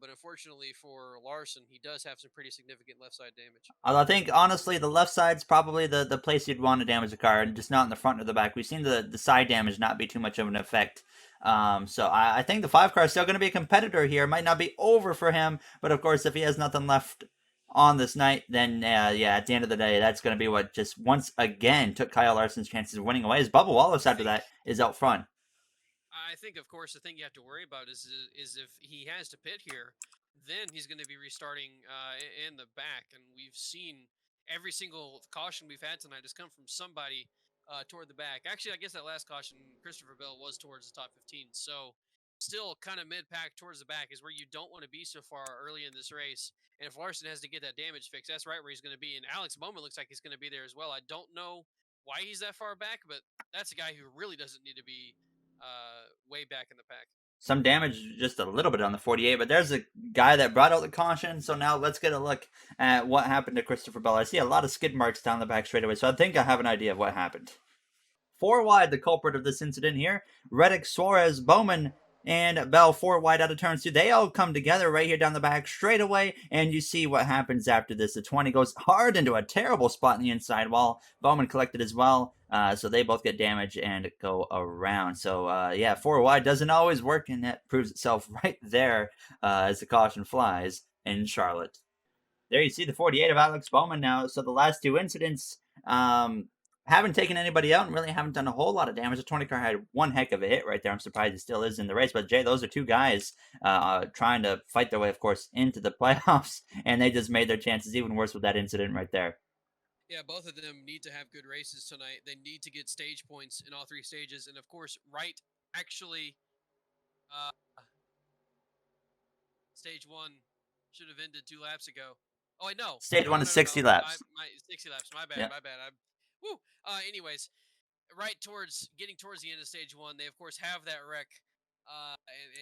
But unfortunately for Larson, he does have some pretty significant left side damage. I think honestly, the left side's probably the place you'd want to damage the car, and just not in the front or the back. We've seen the side damage not be too much of an effect. So I think the 5 car is still going to be a competitor here. It might not be over for him, but of course, if he has nothing left on this night, then yeah, at the end of the day, that's going to be what just once again took Kyle Larson's chances of winning away. As Bubba Wallace I after think that is out front. I think, of course, the thing you have to worry about is if he has to pit here, then he's going to be restarting in the back, and we've seen every single caution we've had tonight has come from somebody toward the back. Actually, I guess that last caution, Christopher Bell, was towards the top 15, so still kind of mid-pack towards the back is where you don't want to be so far early in this race. And if Larson has to get that damage fixed, that's right where he's going to be. And Alex Bowman looks like he's going to be there as well. I don't know why he's that far back, but that's a guy who really doesn't need to be way back in the pack. Some damage just a little bit on the 48, but there's a guy that brought out the caution. So now let's get a look at what happened to Christopher Bell. I see a lot of skid marks down the back straightaway, so I think I have an idea of what happened. 4 wide, the culprit of this incident here. Reddick, Suarez, Bowman, and Bell 4 wide out of turns 2. They all come together right here down the back straightaway, and you see what happens after this. The 20 goes hard into a terrible spot in the inside wall. Bowman collected as well, so they both get damage and go around. So yeah, 4 wide doesn't always work, and that proves itself right there as the caution flies in Charlotte. There you see the 48 of Alex Bowman now. So the last 2 incidents haven't taken anybody out and really haven't done a whole lot of damage. The 20 car had one heck of a hit right there. I'm surprised he still is in the race. But Jay, those are 2 guys trying to fight their way, of course, into the playoffs, and they just made their chances even worse with that incident right there. Yeah, both of them need to have good races tonight. They need to get stage points in all 3 stages. And of course, Wright actually, stage 1 should have ended 2 laps ago. Oh, I know. Stage 1 is 60 laps. My 60 laps. My bad. Yeah. My bad. Woo. Anyways, right getting towards the end of stage 1, they of course have that wreck.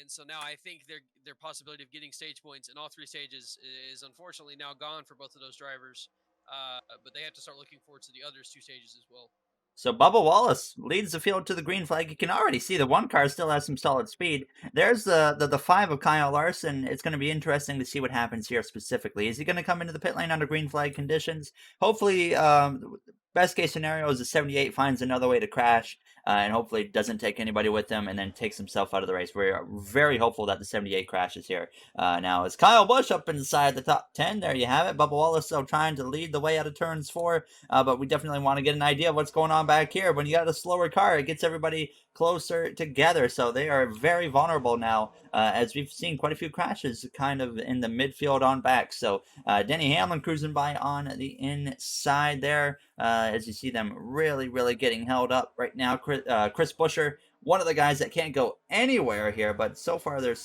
And so now I think their possibility of getting stage points in all 3 stages is unfortunately now gone for both of those drivers. But they have to start looking forward to the other 2 stages as well. So Bubba Wallace leads the field to the green flag. You can already see the 1 car still has some solid speed. There's the 5 of Kyle Larson. It's going to be interesting to see what happens here specifically. Is he going to come into the pit lane under green flag conditions? Hopefully, best case scenario is the 78 finds another way to crash and hopefully doesn't take anybody with him and then takes himself out of the race. We're very hopeful that the 78 crashes here. Now, is Kyle Busch up inside the top 10? There you have it. Bubba Wallace still trying to lead the way out of turns 4, but we definitely want to get an idea of what's going on back here. When you got a slower car, it gets everybody closer together, so they are very vulnerable now, as we've seen quite a few crashes kind of in the midfield on back. So Denny Hamlin cruising by on the inside there, as you see them really getting held up right now. Chris Buescher, one of the guys that can't go anywhere here, but so far they're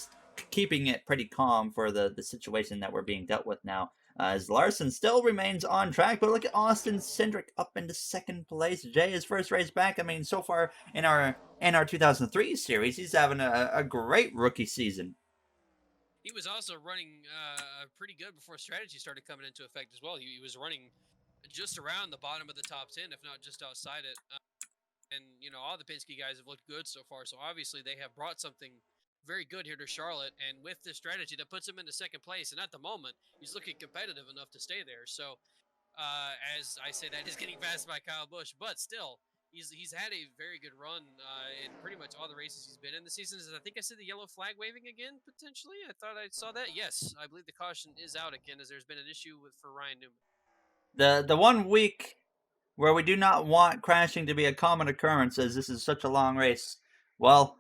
keeping it pretty calm for the situation that we're being dealt with now. As Larson still remains on track, but look at Austin Cindric up into 2nd place. Jay, his first race back. I mean, so far in our NR2003 series, he's having a great rookie season. He was also running pretty good before strategy started coming into effect as well. He was running just around the bottom of the top 10, if not just outside it. And, all the Penske guys have looked good so far. So obviously they have brought something very good here to Charlotte. And with this strategy, that puts him into 2nd place. And at the moment, he's looking competitive enough to stay there. So as I say that, he's getting passed by Kyle Busch. But still, he's had a very good run in pretty much all the races he's been in this season. I think I see the yellow flag waving again, potentially. I thought I saw that. Yes, I believe the caution is out again, as there's been an issue for Ryan Newman. The 1 week where we do not want crashing to be a common occurrence, as this is such a long race, well,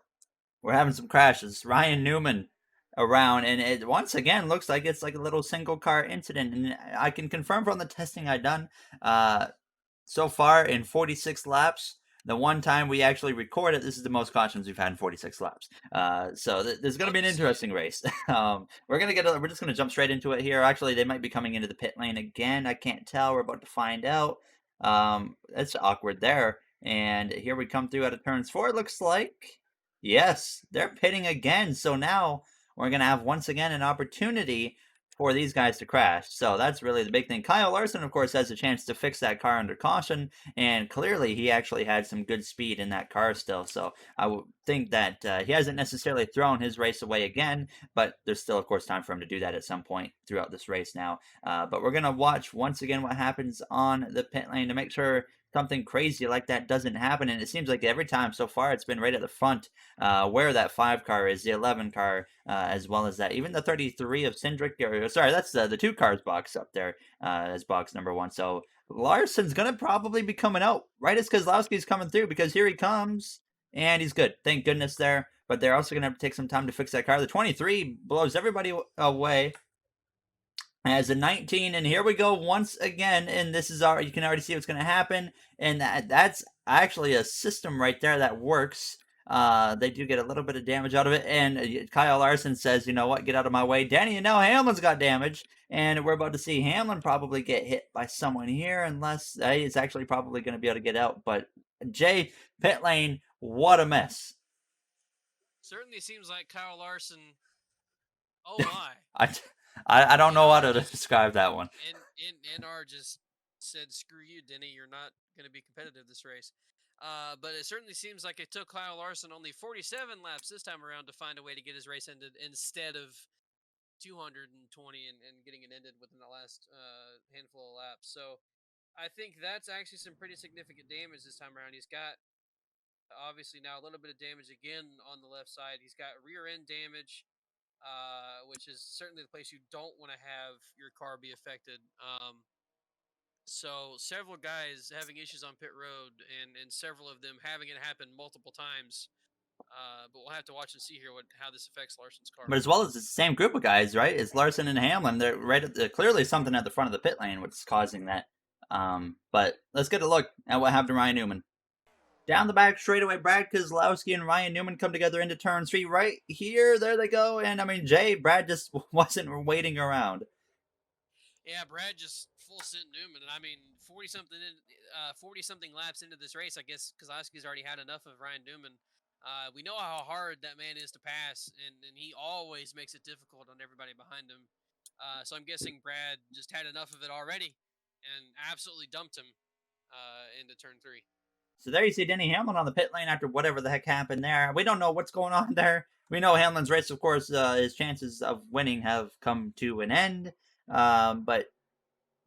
we're having some crashes. Ryan Newman around, and it once again looks like it's like a little single car incident. And I can confirm from the testing I've done so far in 46 laps, the one time we actually recorded, this is the most cautions we've had in 46 laps. So there's going to be an interesting race. We're just going to jump straight into it here. Actually, they might be coming into the pit lane again. I can't tell. We're about to find out. It's awkward there. And here we come through out of turns 4, it looks like. Yes, they're pitting again. So now we're going to have once again an opportunity for these guys to crash. So that's really the big thing. Kyle Larson, of course, has a chance to fix that car under caution, and clearly he actually had some good speed in that car still. So I would think that he hasn't necessarily thrown his race away again, but there's still, of course, time for him to do that at some point throughout this race now. But we're going to watch once again what happens on the pit lane to make sure something crazy like that doesn't happen. And it seems like every time so far it's been right at the front where that 5 car is, the 11 car, as well as that. Even the 33 of Cindric, or sorry, that's the 2 cars box up there as box number 1. So Larson's going to probably be coming out right as Kozlowski's coming through, because here he comes and he's good. Thank goodness there. But they're also going to have to take some time to fix that car. The 23 blows everybody away as a 19, and here we go once again, and this is you can already see what's going to happen, and that's actually a system right there that works. They do get a little bit of damage out of it, and Kyle Larson says, you know what, get out of my way, Danny, and now Hamlin's got damage, and we're about to see Hamlin probably get hit by someone here, unless he's actually probably going to be able to get out. But Jay, pit lane, what a mess. Certainly seems like Kyle Larson. Oh my! I don't know how NR to describe that one. NR just said, "Screw you, Denny. You're not going to be competitive this race." But it certainly seems like it took Kyle Larson only 47 laps this time around to find a way to get his race ended instead of 220 and getting it ended within the last handful of laps. So I think that's actually some pretty significant damage this time around. He's got obviously now a little bit of damage again on the left side. He's got rear end damage, which is certainly the place you don't want to have your car be affected. So several guys having issues on pit road, and several of them having it happen multiple times. But we'll have to watch and see here how this affects Larson's car. But as well as the same group of guys, right? It's Larson and Hamlin. They're right at clearly something at the front of the pit lane, what's causing that. But let's get a look at what happened to Ryan Newman. Down the back straightaway, Brad Keselowski and Ryan Newman come together into turn 3 right here. There they go. And I mean, Brad just wasn't waiting around. Yeah, Brad just full sent Newman, and I mean 40 something laps into this race, I guess Keselowski's already had enough of Ryan Newman. We know how hard that man is to pass, and he always makes it difficult on everybody behind him. So I'm guessing Brad just had enough of it already and absolutely dumped him into turn 3. So there you see Denny Hamlin on the pit lane after whatever the heck happened there. We don't know what's going on there. We know Hamlin's race, of course, his chances of winning have come to an end. But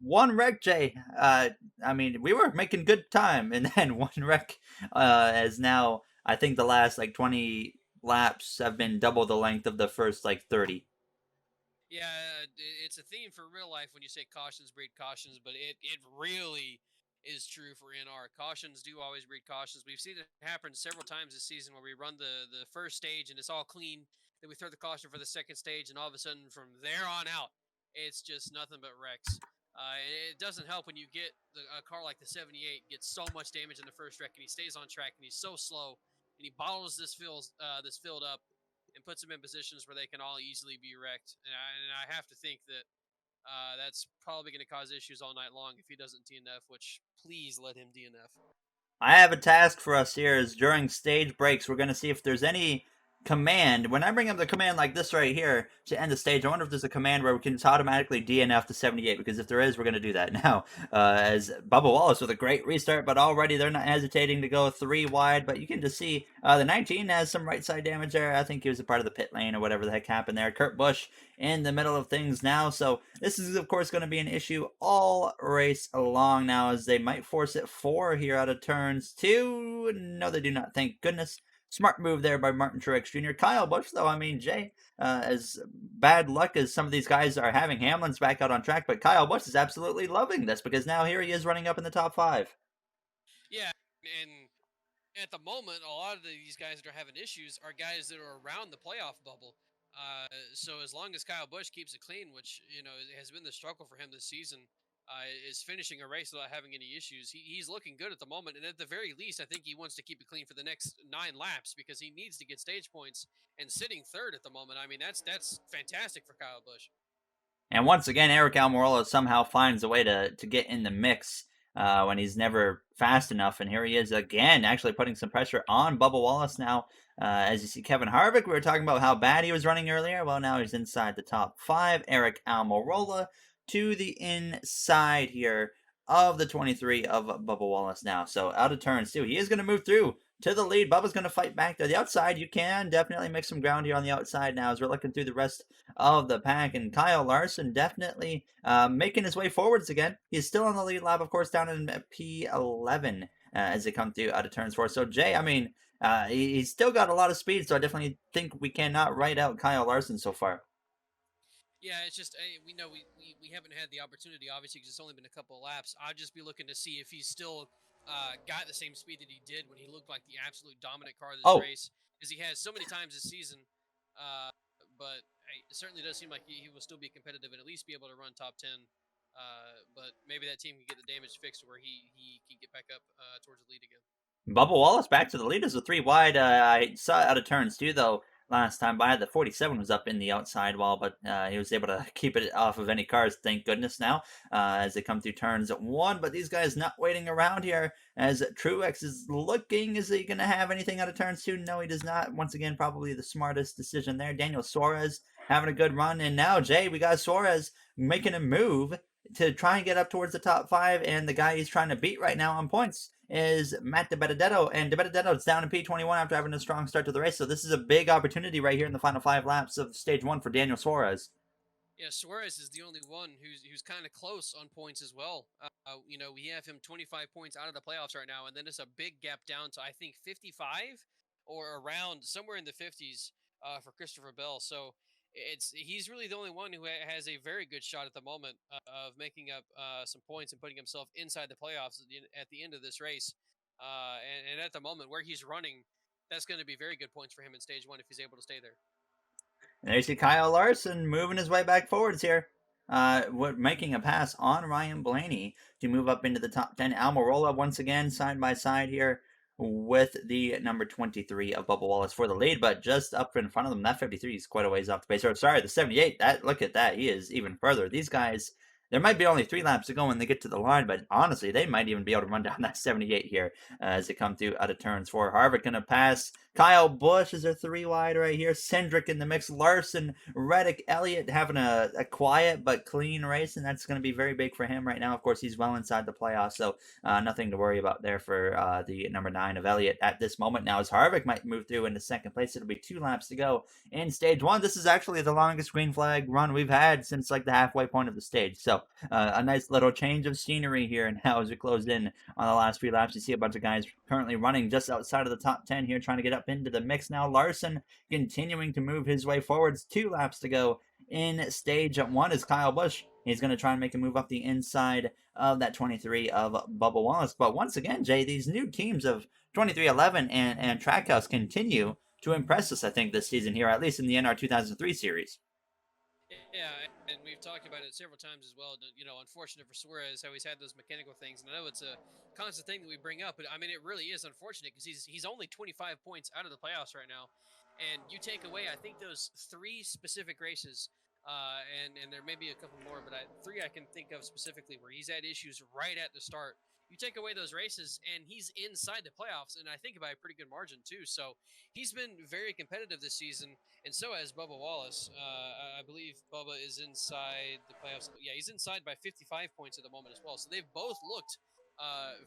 one wreck, Jay. I mean, we were making good time, and then one wreck has now, I think the last like 20 laps have been double the length of the first like 30. Yeah, it's a theme for real life when you say cautions breed cautions, but it really is true for NR. Cautions do always breed cautions. We've seen it happen several times this season where we run the first stage and it's all clean. Then we throw the caution for the second stage, and all of a sudden from there on out, it's just nothing but wrecks. It doesn't help when you get a car like the 78 gets so much damage in the first wreck, and he stays on track, and he's so slow, and he bottles this field up and puts them in positions where they can all easily be wrecked. And I have to think that that's probably going to cause issues all night long if he doesn't DNF, which please let him DNF. I have a task for us here is during stage breaks, we're going to see if there's any command. When I bring up the command like this right here to end the stage, I wonder if there's a command where we can just automatically DNF to 78, because if there is, we're going to do that now. As Bubba Wallace with a great restart, but already they're not hesitating to go 3 wide, but you can just see the 19 has some right side damage there. I think he was a part of the pit lane or whatever the heck happened there. Kurt Busch in the middle of things now, so this is of course going to be an issue all race along now, as they might force it 4 here out of turns 2. No, they do not, thank goodness. Smart move there by Martin Truex Jr. Kyle Busch, though, I mean, Jay, as bad luck as some of these guys are having, Hamlin's back out on track, but Kyle Busch is absolutely loving this, because now here he is running up in the top 5. Yeah, and at the moment, a lot of these guys that are having issues are guys that are around the playoff bubble. So as long as Kyle Busch keeps it clean, which has been the struggle for him this season, is finishing a race without having any issues. He's looking good at the moment, and at the very least, I think he wants to keep it clean for the next 9 laps because he needs to get stage points. And sitting third at the moment, I mean, that's fantastic for Kyle Busch. And once again, Eric Almirola somehow finds a way to get in the mix. when he's never fast enough. And here he is again, actually putting some pressure on Bubba Wallace now. As you see, Kevin Harvick, we were talking about how bad he was running earlier. Well, now he's inside the top five. Eric Almirola to the inside here of the 23 of Bubba Wallace now. So out of turns, too. He is going to move through to the lead. Bubba's going to fight back to the outside. You can definitely make some ground here on the outside now as we're looking through the rest of the pack. And Kyle Larson definitely making his way forwards again. He's still on the lead lap, of course, down in P11 as they come through out of turns four. So, Jay, I mean, he's still got a lot of speed, so I definitely think we cannot write out Kyle Larson so far. Yeah, it's just we know we haven't had the opportunity, obviously, because it's only been a couple of laps. I'd just be looking to see if he's still got the same speed that he did when he looked like the absolute dominant car of this Oh, race, because he has so many times this season. Uh, but it certainly does seem like he will still be competitive and at least be able to run top 10. But maybe that team can get the damage fixed where he can get back up towards the lead again. Bubba Wallace back to the lead as a three wide. I saw it out of turns too, though. Last time by, the 47 was up in the outside wall, but he was able to keep it off of any cars. Thank goodness now as they come through turns one. But these guys not waiting around here as Truex is looking. Is he going to have anything out of turns two? No, he does not. Once again, probably the smartest decision there. Daniel Suarez having a good run, and now Jay, we got Suarez making a move to try and get up towards the top five, and the guy he's trying to beat right now on points is Matt DiBenedetto, and DiBenedetto's down in P21 after having a strong start to the race. So this is a big opportunity right here in the final five laps of stage one for Daniel Suarez. Yeah, Suarez is the only one who's kind of close on points as well. We have him 25 points out of the playoffs right now, and then it's a big gap down to I think 55 or around somewhere in the 50s for Christopher Bell. So he's really the only one who has a very good shot at the moment of making up some points and putting himself inside the playoffs at the end of this race. And at the moment where he's running, that's going to be very good points for him in stage one if he's able to stay there. And there you see Kyle Larson moving his way back forwards here. Making a pass on Ryan Blaney to move up into the top 10. Almirola once again side by side here with the number 23 of Bubba Wallace for the lead, but just up in front of them, that 53 is quite a ways off the pace. Or sorry, the 78. Look at that, he is even further. These guys, there might be only 3 laps to go when they get to the line, but honestly, they might even be able to run down that 78 here as they come through out of turns four. Harvick gonna pass Kyle Busch is a three wide right here. Cindric in the mix. Larson, Reddick, Elliot having a quiet but clean race, and that's going to be very big for him right now. Of course, he's well inside the playoffs, so nothing to worry about there for the number 9 of Elliot at this moment. Now, as Harvick might move through into second place, it'll be 2 laps to go in stage one. This is actually the longest green flag run we've had since like the halfway point of the stage. So a nice little change of scenery here. And now as we close in on the last few laps, you see a bunch of guys currently running just outside of the top 10 here, trying to get up into the mix now. Larson continuing to move his way forwards. 2 laps to go in stage one is Kyle Busch. He's going to try and make a move up the inside of that 23 of Bubba Wallace. But once again, Jay, these new teams of 2311 and Trackhouse continue to impress us, I think, this season here, at least in the NR2003 series. Yeah, and we've talked about it several times as well. Unfortunate for Suarez how he's had those mechanical things, and I know it's a constant thing that we bring up, but I mean it really is unfortunate because he's only 25 points out of the playoffs right now, and you take away I think those 3 specific races, and there may be a couple more, but 3 I can think of specifically where he's had issues right at the start. You take away those races, and he's inside the playoffs, and I think by a pretty good margin too. So he's been very competitive this season, and so has Bubba Wallace. I believe Bubba is inside the playoffs. Yeah, he's inside by 55 points at the moment as well. So they've both looked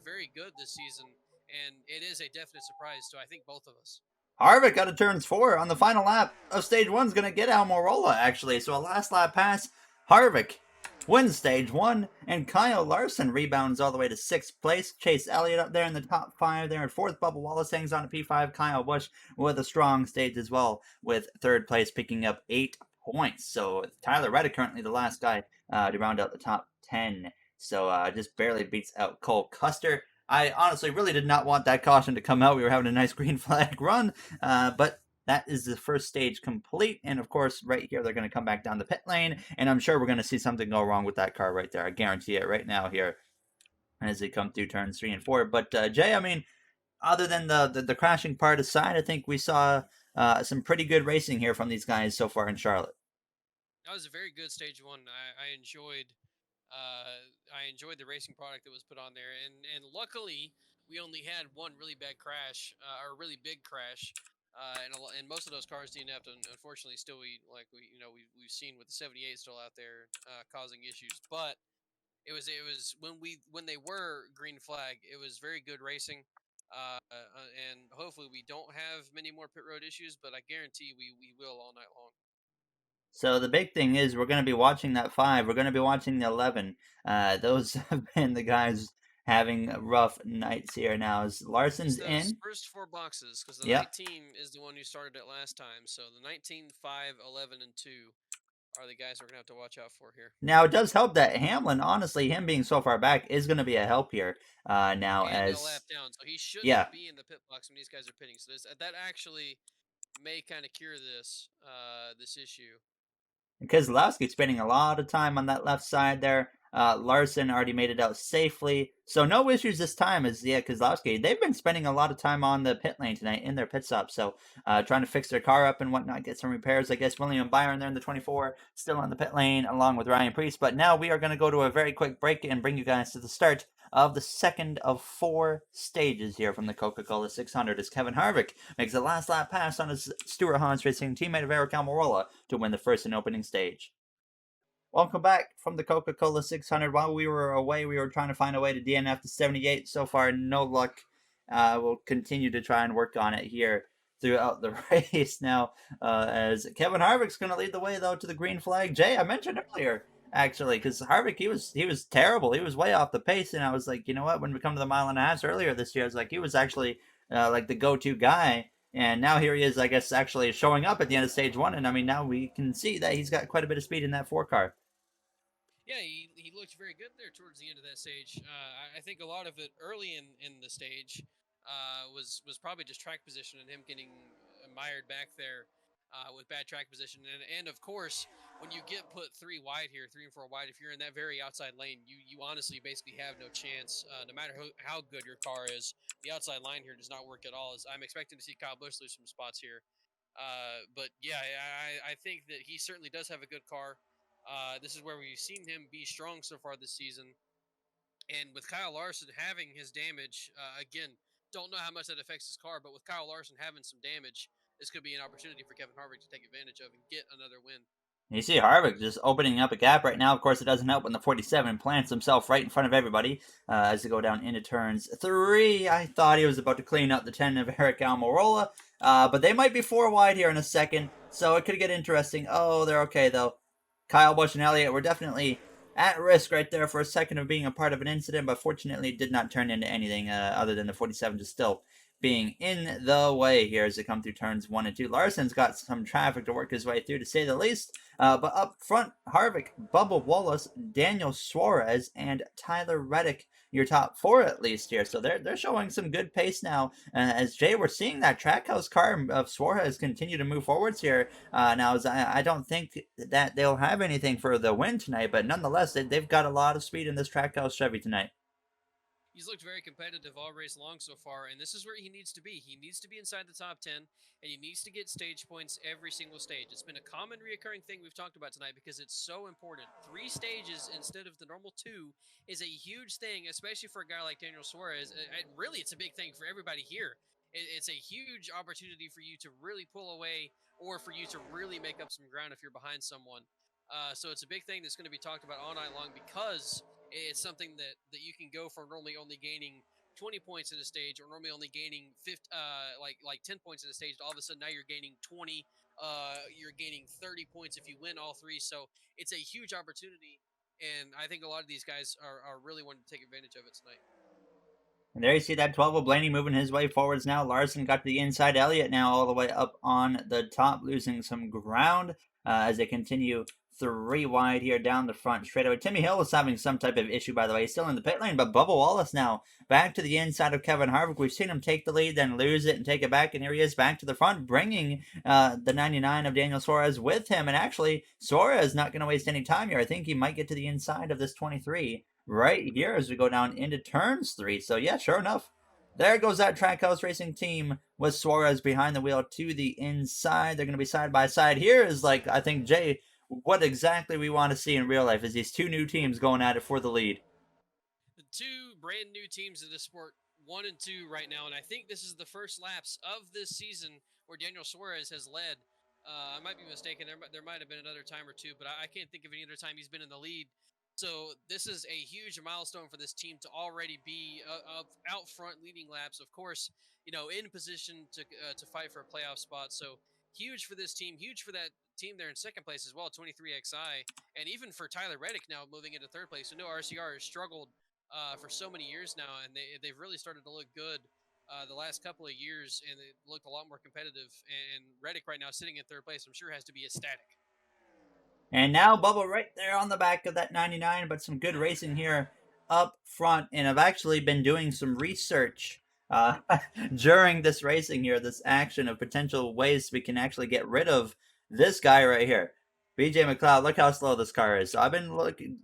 very good this season, and it is a definite surprise to I think both of us. Harvick out of turns 4 on the final lap of stage 1 is going to get Almirola, actually. So a last lap pass. Harvick wins stage 1, and Kyle Larson rebounds all the way to 6th place. Chase Elliott up there in the top 5 there in 4th. Bubba Wallace hangs on to P5. Kyle Busch with a strong stage as well, with 3rd place picking up 8 points. So Tyler Reddick currently the last guy to round out the top 10. So just barely beats out Cole Custer. I honestly really did not want that caution to come out. We were having a nice green flag run, but that is the first stage complete. And of course, right here, they're going to come back down the pit lane. And I'm sure we're going to see something go wrong with that car right there. I guarantee it right now here as they come through turns 3 and 4. But Jay, I mean, other than the crashing part aside, I think we saw some pretty good racing here from these guys so far in Charlotte. That was a very good stage one. I enjoyed I enjoyed the racing product that was put on there, and luckily we only had one really bad crash, or really big crash. And most of those cars didn't have to. Unfortunately, still we've seen with the 78 still out there causing issues. But it was when they were green flag, it was very good racing. And hopefully we don't have many more pit road issues, but I guarantee we will all night long. So the big thing is we're going to be watching that 5. We're going to be watching the 11. Those have been the guys having rough nights here now. As It's Larson's those in. first four boxes because the Yep. 19 is the one who started it last time. So the 19, 5, 11, and 2 are the guys we're gonna have to watch out for here. Now it does help that Hamlin, honestly, him being so far back is going to be a help here. Now And a lap as down, so he yeah, shouldn't be in the pit box when these guys are pitting. So that actually may kind of cure this issue. Keselowski spending a lot of time on that left side there. Larson already made it out safely, so no issues this time. As yeah, Keselowski, they've been spending a lot of time on the pit lane tonight in their pit stop, so trying to fix their car up and whatnot, get some repairs. I guess William Byron there in the 24 still on the pit lane along with Ryan Preece. But now we are going to go to a very quick break and bring you guys to the start of the second of 4 stages here from the Coca Cola 600 as Kevin Harvick makes the last lap pass on his Stewart-Haas Racing teammate of Eric Almirola to win the first and opening stage. Welcome back from the Coca Cola 600. While we were away, we were trying to find a way to DNF the 78. So far, no luck. We'll continue to try and work on it here throughout the race now. As Kevin Harvick's going to lead the way though to the green flag. Jay, I mentioned earlier actually because Harvick he was terrible. He was way off the pace, and I was like, you know what? When we come to the mile and a half earlier this year, I was like, he was actually like the go-to guy. And now here he is, I guess, actually showing up at the end of stage 1. And I mean, now we can see that he's got quite a bit of speed in that 4 car. Yeah, he looked very good there towards the end of that stage. I think a lot of it early in the stage was probably just track position and him getting mired back there with bad track position. And of course, when you get put three wide here, 3 and 4 wide, if you're in that very outside lane, you honestly basically have no chance. No matter how good your car is, the outside line here does not work at all. As I'm expecting to see Kyle Busch lose some spots here. But yeah, I think that he certainly does have a good car. This is where we've seen him be strong so far this season. And with Kyle Larson having his damage, again, don't know how much that affects his car, but with Kyle Larson having some damage, this could be an opportunity for Kevin Harvick to take advantage of and get another win. You see Harvick just opening up a gap right now. Of course, it doesn't help when the 47 plants himself right in front of everybody as they go down into turns 3. I thought he was about to clean up the 10 of Eric Almirola, but they might be 4 wide here in a second, so it could get interesting. Oh, they're okay, though. Kyle Busch and Elliot were definitely at risk right there for a second of being a part of an incident, but fortunately it did not turn into anything other than the 47 just still being in the way here as they come through turns 1 and 2. Larson's got some traffic to work his way through, to say the least. But up front, Harvick, Bubba Wallace, Daniel Suarez, and Tyler Reddick, your top 4 at least here. So they're showing some good pace now. As Jay, we're seeing that Trackhouse car of Suarez continue to move forwards here. Now, as I don't think that they'll have anything for the win tonight, but nonetheless, they've got a lot of speed in this Trackhouse Chevy tonight. He's looked very competitive all race long so far, and this is where he needs to be. He needs to be inside the top 10, and he needs to get stage points every single stage. It's been a common reoccurring thing we've talked about tonight because it's so important. 3 stages instead of the normal 2 is a huge thing, especially for a guy like Daniel Suarez. Really, it's a big thing for everybody here. It's a huge opportunity for you to really pull away or for you to really make up some ground if you're behind someone. So it's a big thing that's going to be talked about all night long because it's something that you can go from normally only gaining 20 points in a stage or normally only gaining 10 points in a stage. All of a sudden now you're gaining 20. You're gaining 30 points if you win all 3. So it's a huge opportunity, and I think a lot of these guys are really wanting to take advantage of it tonight. And there you see that 12 of Blaney moving his way forwards now. Larson got to the inside. Elliott now all the way up on the top, losing some ground as they continue 3 wide here down the front straightaway. Timmy Hill was having some type of issue, by the way. He's still in the pit lane, but Bubba Wallace now back to the inside of Kevin Harvick. We've seen him take the lead, then lose it and take it back, and here he is back to the front, bringing the 99 of Daniel Suarez with him. And actually, Suarez not going to waste any time here. I think he might get to the inside of this 23 right here as we go down into turns 3. So yeah, sure enough, there goes that Trackhouse Racing team with Suarez behind the wheel to the inside. They're going to be side by side. Here is, like, I think Jay, what exactly we want to see in real life is these two new teams going at it for the lead. The two brand new teams in the sport, 1 and 2 right now, and I think this is the first laps of this season where Daniel Suarez has led. I might be mistaken. There might have been another time or two, but I can't think of any other time he's been in the lead. So this is a huge milestone for this team to already be out front leading laps. Of course, in position to fight for a playoff spot. So huge for this team, huge for that team there in second place as well, 23XI, and even for Tyler Reddick now moving into third place. So no, RCR has struggled for so many years now, and they've really started to look good the last couple of years, and they look a lot more competitive. And Reddick right now sitting in third place, I'm sure has to be ecstatic. And now Bubble right there on the back of that 99, but some good racing here up front. And I've actually been doing some research uh, during this racing here, this action of potential ways we can actually get rid of this guy right here. BJ McLeod, look how slow this car is. So I've been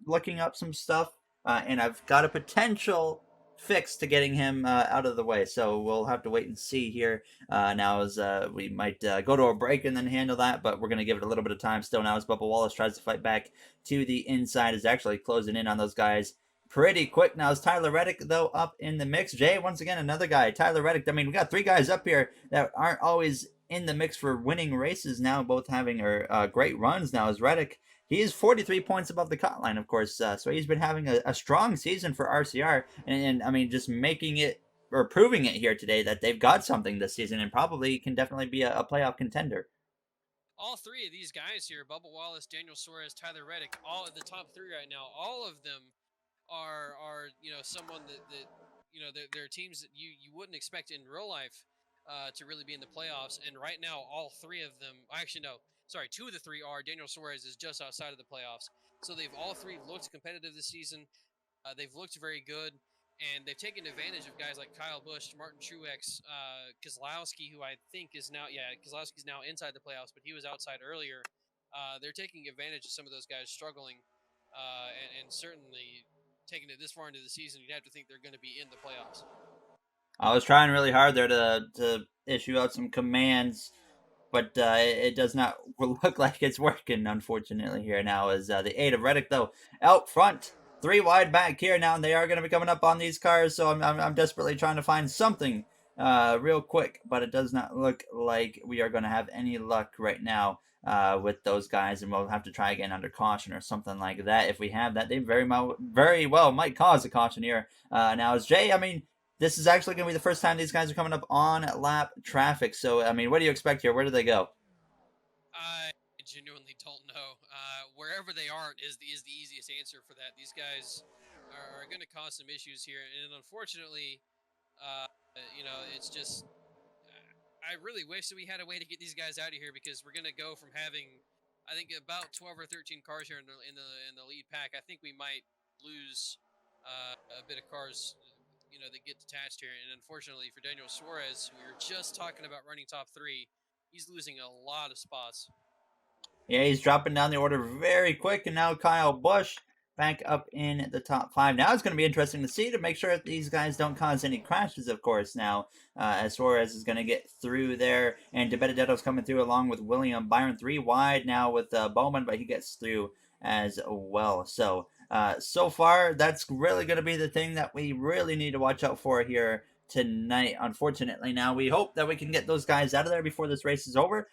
looking up some stuff, and I've got a potential fix to getting him out of the way. So we'll have to wait and see here now as we might go to a break and then handle that, but we're going to give it a little bit of time still now as Bubba Wallace tries to fight back to the inside, is actually closing in on those guys pretty quick. Now is Tyler Reddick, though, up in the mix. Jay, once again, another guy. Tyler Reddick, I mean, we got three guys up here that aren't always in the mix for winning races now, both having great runs now as Reddick. He is 43 points above the cut line, of course, so he's been having a strong season for RCR, and I mean, just making it or proving it here today that they've got something this season and probably can definitely be a playoff contender. All three of these guys here, Bubba Wallace, Daniel Suarez, Tyler Reddick, all at the top three right now. All of them are someone that they're teams that you wouldn't expect in real life to really be in the playoffs. And right now, all three of them, actually no, sorry, two of the three are. Daniel Suarez is just outside of the playoffs, so they've all three looked competitive this season. They've looked very good, and they've taken advantage of guys like Kyle Busch, Martin Truex, Kozlowski, who I think is now, Kozlowski's now inside the playoffs, but he was outside earlier. They're taking advantage of some of those guys struggling, and certainly taking it this far into the season, you'd have to think they're going to be in the playoffs. I was trying really hard there to issue out some commands, but it does not look like it's working, unfortunately, here now. As the 8 of Reddick, though, out front. Three wide back here now, and they are going to be coming up on these cars, so I'm desperately trying to find something real quick, but it does not look like we are going to have any luck right now with those guys, and we'll have to try again under caution or something like that. If we have that, they very well might cause a caution here. Now, as Jay, I mean, this is actually going to be the first time these guys are coming up on lap traffic. So, I mean, what do you expect here? Where do they go? I genuinely don't know. Wherever they aren't is the easiest answer for that. These guys are going to cause some issues here, and unfortunately, uh, it's just. I really wish that we had a way to get these guys out of here, because we're going to go from having, I think, about 12 or 13 cars here in the lead pack. I think we might lose a bit of cars, that get detached here. And unfortunately for Daniel Suarez, who we were just talking about running top three, he's losing a lot of spots. Yeah, he's dropping down the order very quick, and now Kyle Busch back up in the top five. Now it's going to be interesting to see to make sure that these guys don't cause any crashes, of course. Now, as Suarez is going to get through there, and DeBenedetto's coming through along with William Byron, three wide now with Bowman, but he gets through as well. So, so far, that's really going to be the thing that we really need to watch out for here tonight. Unfortunately, now we hope that we can get those guys out of there before this race is over,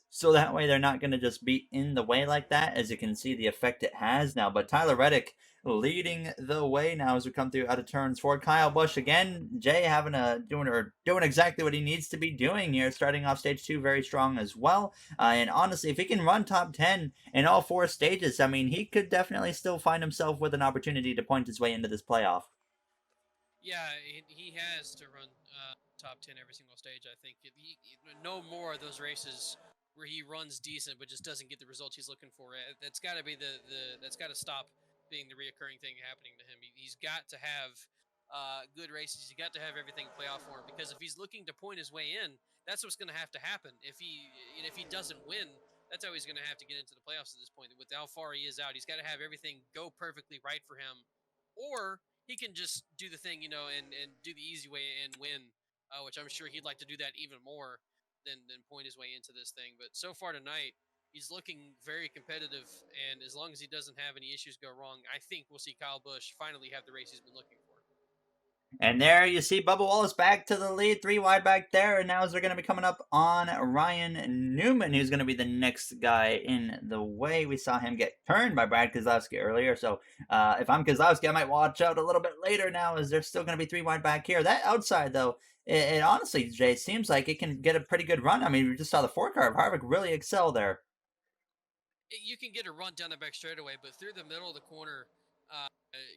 so that way they're not going to just be in the way like that. As you can see, the effect it has now. But Tyler Reddick leading the way now as we come through out of turns four. Kyle Busch again. Jay having doing exactly what he needs to be doing here, starting off stage two very strong as well. And honestly, if he can run top 10 in all four stages, I mean, he could definitely still find himself with an opportunity to point his way into this playoff. Yeah, he has to run top 10 every single stage. I think no more of those races where he runs decent but just doesn't get the results he's looking for. That's got to be that's got to stop being the reoccurring thing happening to him. He's got to have good races. He's got to have everything play off for him, because if he's looking to point his way in, that's what's going to have to happen. If he doesn't win, that's how he's going to have to get into the playoffs at this point. With how far he is out, he's got to have everything go perfectly right for him, or he can just do the thing, and do the easy way and win, which I'm sure he'd like to do that even more than point his way into this thing. But so far tonight, He's looking very competitive, and as long as he doesn't have any issues go wrong, I think we'll see Kyle Busch finally have the race he's been looking for. And there you see Bubba Wallace back to the lead, 3 wide back there, and now they're going to be coming up on Ryan Newman, who's going to be the next guy in the way. We saw him get turned by Brad Keselowski earlier, so if I'm Keselowski, I might watch out a little bit later now, as there's still going to be 3 wide back here. That outside, though, it honestly, Jay, seems like it can get a pretty good run. I mean, we just saw the 4 car of Harvick really excel there. You can get a run down the back straightaway, but through the middle of the corner,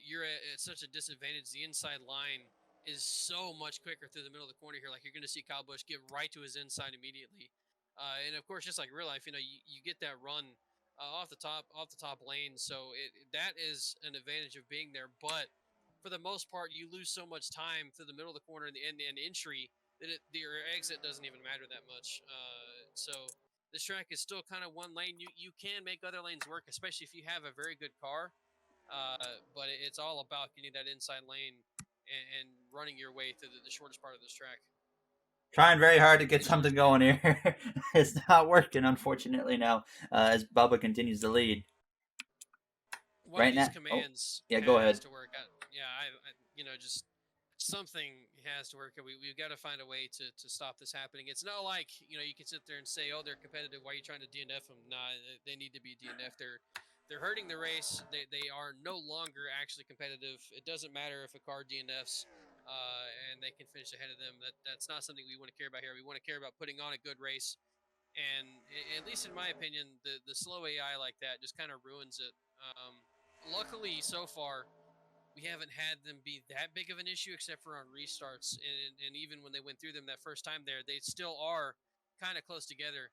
you're at such a disadvantage. The inside line is so much quicker through the middle of the corner here. Like, you're going to see Kyle Busch get right to his inside immediately. And of course, just like real life, you get that run off the top lane. So that is an advantage of being there. But for the most part, you lose so much time through the middle of the corner and entry that your exit doesn't even matter that much. So this track is still kind of one lane. You can make other lanes work, especially if you have a very good car. But it's all about getting that inside lane and running your way through the shortest part of this track. Trying very hard to get something going here. It's not working, unfortunately, now, as Bubba continues to lead. One right of these now, commands go has ahead. to work. Just something has to work. We've got to find a way to stop this happening. It's not like, you can sit there and say, oh, they're competitive. Why are you trying to DNF them? Nah, they need to be DNF. They're hurting the race. They are no longer actually competitive. It doesn't matter if a car DNFs and they can finish ahead of them. That's not something we want to care about here. We want to care about putting on a good race. And at least in my opinion, the slow AI like that just kind of ruins it. Luckily, so far, we haven't had them be that big of an issue, except for on restarts. And even when they went through them that first time there, they still are kind of close together.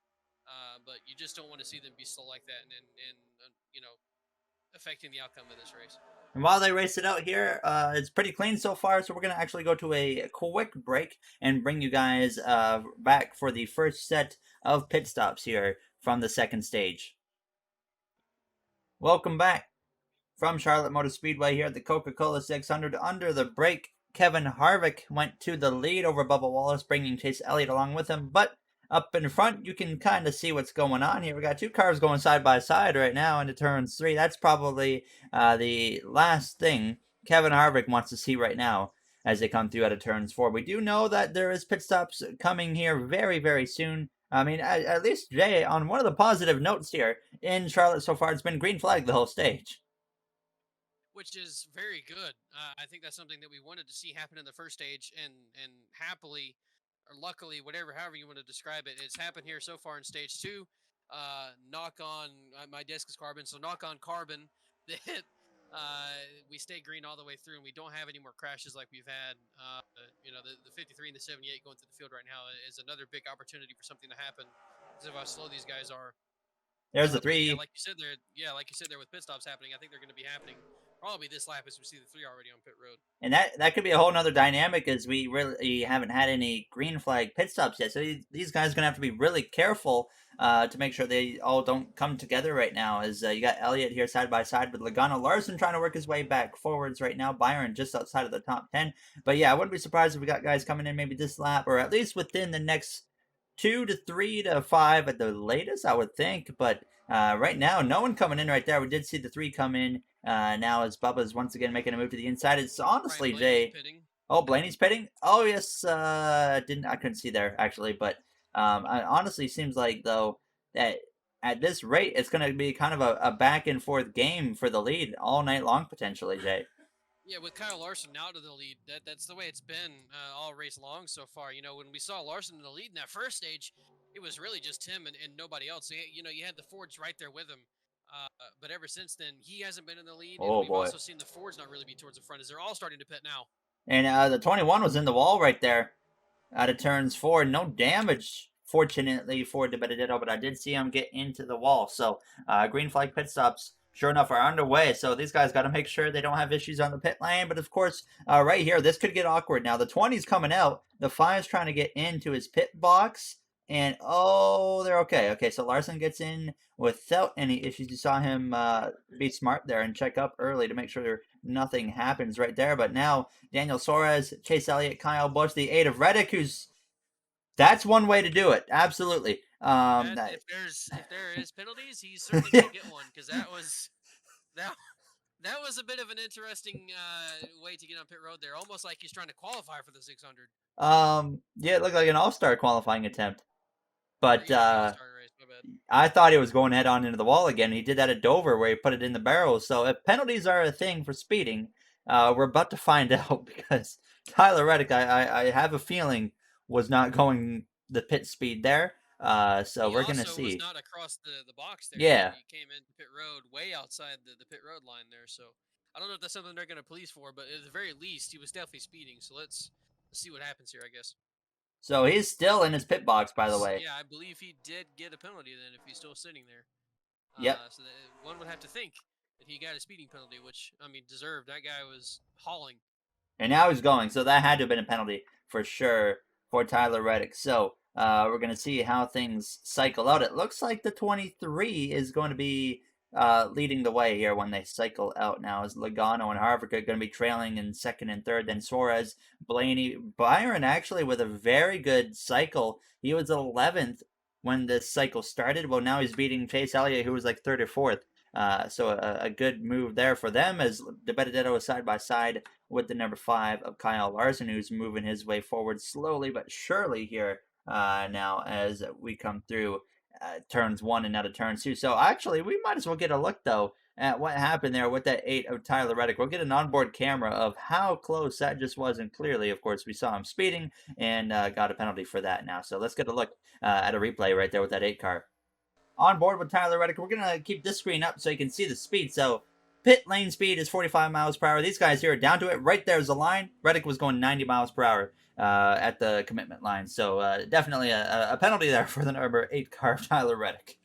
But you just don't want to see them be slow like that and affecting the outcome of this race. And while they race it out here, it's pretty clean so far, so we're going to actually go to a quick break and bring you guys back for the first set of pit stops here from the second stage. Welcome back from Charlotte Motor Speedway here at the Coca Cola 600. Under the break, Kevin Harvick went to the lead over Bubba Wallace, bringing Chase Elliott along with him, but up in front, you can kind of see what's going on here. We got 2 cars going side by side right now into turns 3. That's probably the last thing Kevin Harvick wants to see right now as they come through out of turns 4. We do know that there is pit stops coming here very, very soon. I mean, at least, Jay, on one of the positive notes here in Charlotte so far, it's been green flag the whole stage. Which is very good. I think that's something that we wanted to see happen in the first stage, and happily, or luckily, however you want to describe it, it's happened here so far in stage 2. Knock on my desk is carbon, so knock on carbon that we stay green all the way through, and we don't have any more crashes like we've had. The 53 and the 78 going through the field right now is another big opportunity for something to happen, because of how slow these guys are. There's the 3. Yeah, like you said there with pit stops happening, I think they're going to be happening probably this lap as we see the 3 already on pit road. And that could be a whole nother dynamic, as we really haven't had any green flag pit stops yet. So these guys are going to have to be really careful to make sure they all don't come together right now. As you got Elliot here side by side with Logano Larson trying to work his way back forwards right now. Byron just outside of the top 10. But yeah, I wouldn't be surprised if we got guys coming in maybe this lap, or at least within the next 2 to 3 to 5 at the latest, I would think. But right now, no one coming in right there. We did see the 3 come in. Now as Bubba's once again making a move to the inside. It's honestly, Jay. Oh, Blaney's pitting? Oh, yes. I couldn't see there, actually. But it honestly seems like, though, that at this rate, it's going to be kind of a back and forth game for the lead all night long, potentially, Jay. Yeah, with Kyle Larson now to the lead, that's the way it's been all race long so far. When we saw Larson in the lead in that first stage, it was really just him and nobody else. So, you had the Fords right there with him. But ever since then, he hasn't been in the lead. Oh, and we've boy. also seen the Fords not really be towards the front, as they're all starting to pit now. And the 21 was in the wall right there out of turns 4. No damage, fortunately, for De Benedetto, but I did see him get into the wall. So green flag pit stops, sure enough, are underway. So these guys got to make sure they don't have issues on the pit lane. But, of course, right here, this could get awkward. Now, the 20's coming out. The 5's trying to get into his pit box. And, oh, they're okay. Okay, so Larson gets in without any issues. You saw him be smart there and check up early to make sure nothing happens right there. But now, Daniel Suarez, Chase Elliott, Kyle Busch, the 8 of Reddick, who's That's one way to do it. Absolutely. That if there is penalties, he's certainly Yeah. going to get one because that that was a bit of an interesting way to get on pit road there, almost like he's trying to qualify for the 600. Yeah, it looked like an all-star qualifying attempt. Or But yeah, the All Star race. My bad. I thought he was going head on into the wall again. He did that at Dover where he put it in the barrel. So if penalties are a thing for speeding, we're about to find out because Tyler Reddick, I have a feeling, was not going the pit speed there. So He we're gonna also was see. not across the box there. Yeah. He came into pit road way outside the pit road line there. So I don't know if that's something they're going to police for, but at the very least, he was definitely speeding. So let's see what happens here. I guess. So he's still in his pit box, by the way. Yeah, I believe he did get a penalty then if he's still sitting there. Yep. So that one would have to think that he got a speeding penalty, which I mean deserved. That guy was hauling. And now he's going. So that had to have been a penalty for sure for Tyler Reddick. So we're going to see how things cycle out. It looks like the 23 is going to be leading the way here when they cycle out now, as Logano and Harvick are going to be trailing in second and third. Then Suarez, Blaney, Byron actually with a very good cycle. He was 11th when this cycle started. Well, now he's beating Chase Elliott, who was like third or fourth. So a good move there for them as De Benedetto is side by side with the number 5 of Kyle Larson, who's moving his way forward slowly but surely here now as we come through turns 1 and out of turn 2. So actually, we might as well get a look, though, at what happened there with that 8 of Tyler Reddick. We'll get an onboard camera of how close that just was, and clearly, of course, we saw him speeding and got a penalty for that now. So let's get a look at a replay right there with that 8 car. On board with Tyler Reddick, we're going to keep this screen up so you can see the speed. So pit lane speed is 45 miles per hour. These guys here are down to it. Right there's the line. Reddick was going 90 miles per hour at the commitment line. So definitely a penalty there for the number 8 car, Tyler Reddick.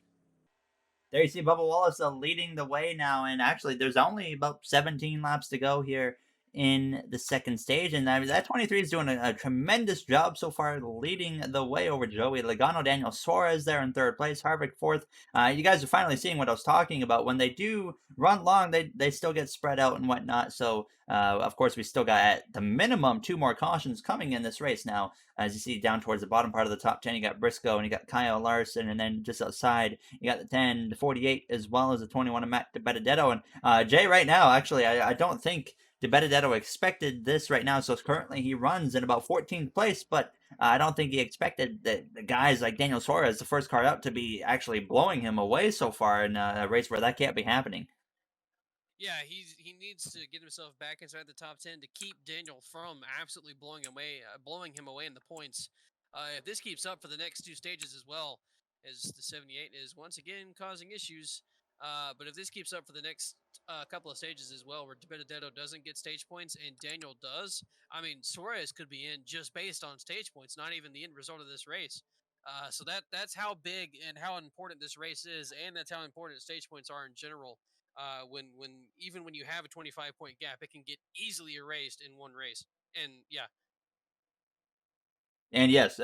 There you see Bubba Wallace leading the way now. And actually, there's only about 17 laps to go here in the second stage. And that 23 is doing a tremendous job so far, leading the way over Joey Logano. Daniel Suarez there in third place, Harvick fourth. You guys are finally seeing what I was talking about. When they do run long, they still get spread out and whatnot. So, of course, we still got at the minimum 2 more cautions coming in this race now. As you see down towards the bottom part of the top 10, you got Briscoe and you got Kyle Larson, and then just outside you got the 10, the 48, as well as the 21 of Matt De Benedetto. And Jay, right now, actually, I don't think De Benedetto expected this right now, so currently he runs in about 14th place, but I don't think he expected that the guys like Daniel Suarez, the first car out, to be actually blowing him away so far in a race where that can't be happening. Yeah, he needs to get himself back inside the top 10 to keep Daniel from absolutely blowing him away in the points. If this keeps up for the next 2 stages as well, as the 78 is once again causing issues. But if this keeps up for the next couple of stages as well, where De Benedetto doesn't get stage points and Daniel does, I mean, Suarez could be in just based on stage points, not even the end result of this race. So that's how big and how important this race is, and that's how important stage points are in general. When even when you have a 25-point gap, it can get easily erased in one race. And yeah, And yes,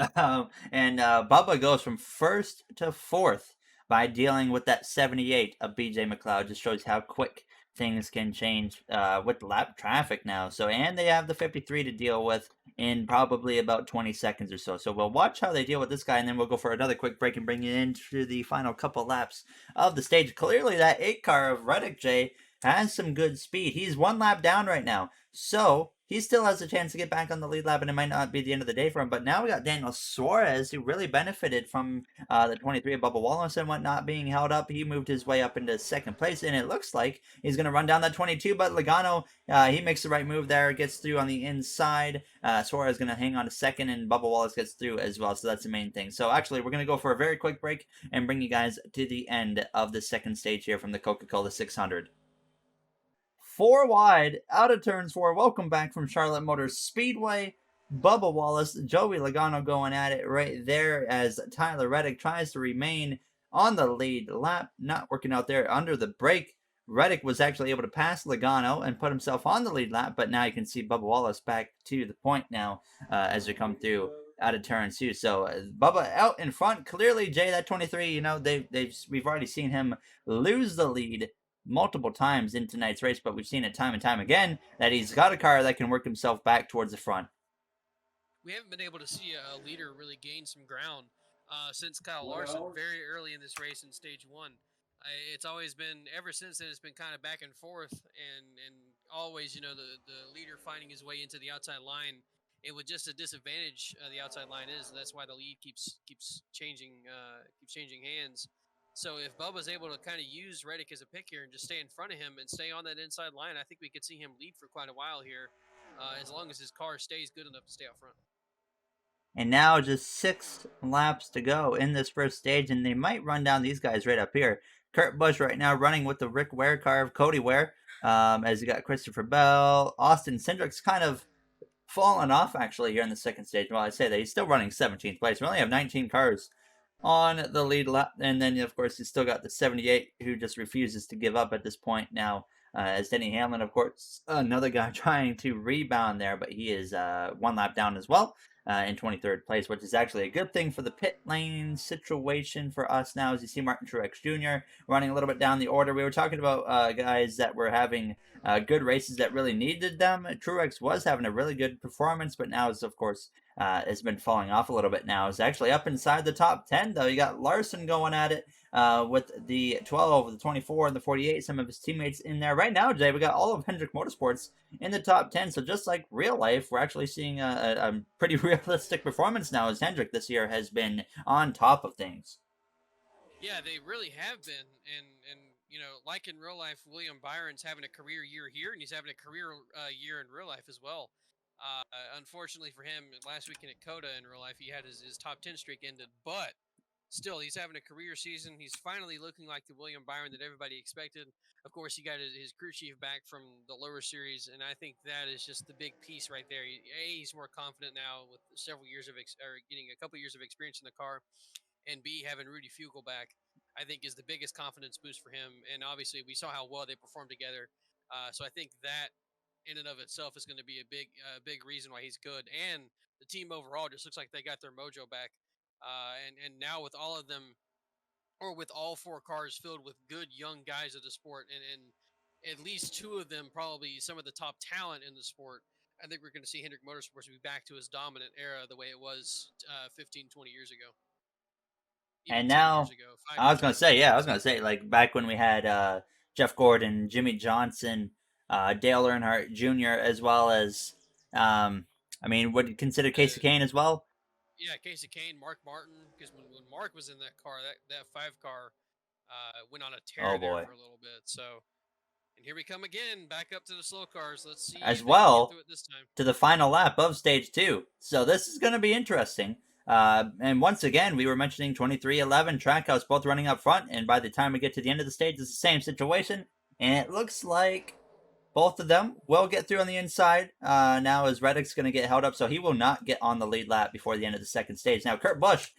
and Bubba goes from first to fourth by dealing with that 78 of BJ McLeod. Just shows how quick things can change with lap traffic now. So, and they have the 53 to deal with in probably about 20 seconds or so. So we'll watch how they deal with this guy, and then we'll go for another quick break and bring you into the final couple laps of the stage. Clearly, that 8 car of Reddick, Jay, has some good speed. He's 1 lap down right now. So he still has a chance to get back on the lead lap, and it might not be the end of the day for him. But now we got Daniel Suarez, who really benefited from the 23 of Bubba Wallace and whatnot being held up. He moved his way up into second place, and it looks like he's going to run down that 22. But Logano, he makes the right move there, gets through on the inside. Suarez is going to hang on to second, and Bubba Wallace gets through as well. So that's the main thing. So actually, we're going to go for a very quick break and bring you guys to the end of the second stage here from the Coca Cola 600. 4 wide, out of turns 4. Welcome back from Charlotte Motor Speedway. Bubba Wallace, Joey Logano going at it right there as Tyler Reddick tries to remain on the lead lap. Not working out there under the brake. Reddick was actually able to pass Logano and put himself on the lead lap, but now you can see Bubba Wallace back to the point now as we come through out of turn 2. So Bubba out in front. Clearly, Jay, that 23, you know, we've already seen him lose the lead multiple times in tonight's race, but we've seen it time and time again that he's got a car that can work himself back towards the front. we haven't been able to see a leader really gain some ground since Kyle Larson very early in this race in stage one. It's always been ever since then. It's been kind of back and forth, and always the leader finding his way into the outside line. It was just a disadvantage the outside line is. And that's why the lead keeps changing hands. So if Bubba's able to kind of use Reddick as a pick here and just stay in front of him and stay on that inside line, I think we could see him lead for quite a while here, as long as his car stays good enough to stay out front. And now just 6 laps to go in this first stage, and they might run down these guys right up here. Kurt Busch right now running with the Rick Ware car of Cody Ware, as you got Christopher Bell. Austin Cindric's kind of fallen off actually here in the second stage. Well, I say that he's still running 17th place. We only have 19 cars on the lead lap, and then of course you still got the 78 who just refuses to give up at this point now. As Denny Hamlin, of course, another guy trying to rebound there, but he is 1 lap down as well in 23rd place, which is actually a good thing for the pit lane situation for us now. As you see, Martin Truex Jr. running a little bit down the order. We were talking about guys that were having good races that really needed them. Truex was having a really good performance, but now is, of course, has been falling off a little bit now. Is actually up inside the top 10, though. You got Larson going at it with the 12, the 24, and the 48. Some of his teammates in there. Right now, Jay, we got all of Hendrick Motorsports in the top 10. So just like real life, we're actually seeing a pretty realistic performance now as Hendrick this year has been on top of things. Yeah, they really have been, and like in real life, William Byron's having a career year here, and he's having a career year in real life as well. Unfortunately for him, last weekend at Coda in real life, he had his top 10 streak ended, but still, he's having a career season. He's finally looking like the William Byron that everybody expected. Of course, he got his crew chief back from the lower series, and I think that is just the big piece right there. He's more confident now with several years of or getting a couple years of experience in the car, and B, having Rudy Fugle back, I think is the biggest confidence boost for him. And obviously, we saw how well they performed together. So I think that in and of itself is going to be a big reason why he's good. And the team overall just looks like they got their mojo back. And now with all of them, or with all four cars filled with good young guys of the sport, and at least two of them probably some of the top talent in the sport, I think we're going to see Hendrick Motorsports be back to his dominant era the way it was 15, 20 years ago, even And 10 years now, ago, 5 I was years gonna ago. say, yeah, I was gonna say, like back when we had Jeff Gordon, Jimmy Johnson, Dale Earnhardt Jr., as well as, I mean, would you consider Casey Uh, Kane as well? yeah, Casey Kane, Mark Martin, because when Mark was in that car, that five car went on a tear Oh there boy, for a little bit. So, and here we come again, back up to the slow cars. Let's see as if they can get well through it this time. to the final lap of stage two. So this is gonna be interesting. And once again, we were mentioning 2311 Trackhouse both running up front, and by the time we get to the end of the stage, it's the same situation. And it looks like both of them will get through on the inside. Now, as Reddick's going to get held up, so he will not get on the lead lap before the end of the second stage. Now, Kurt Busch,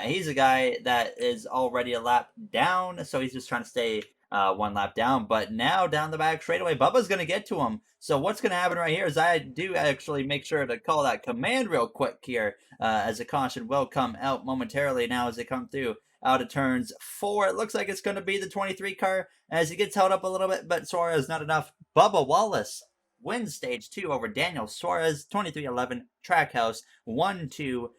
he's a guy that is already a lap down, so he's just trying to stay 1 lap down. But now, down the back straightaway, Bubba's going to get to him. So what's going to happen right here is I do actually make sure to call that command real quick here, as a caution will come out momentarily now as they come through out of turns 4. It looks like it's going to be the 23 car as he gets held up a little bit, but Suarez not enough. Bubba Wallace wins stage 2 over Daniel Suarez, 2311 Trackhouse, 1-2.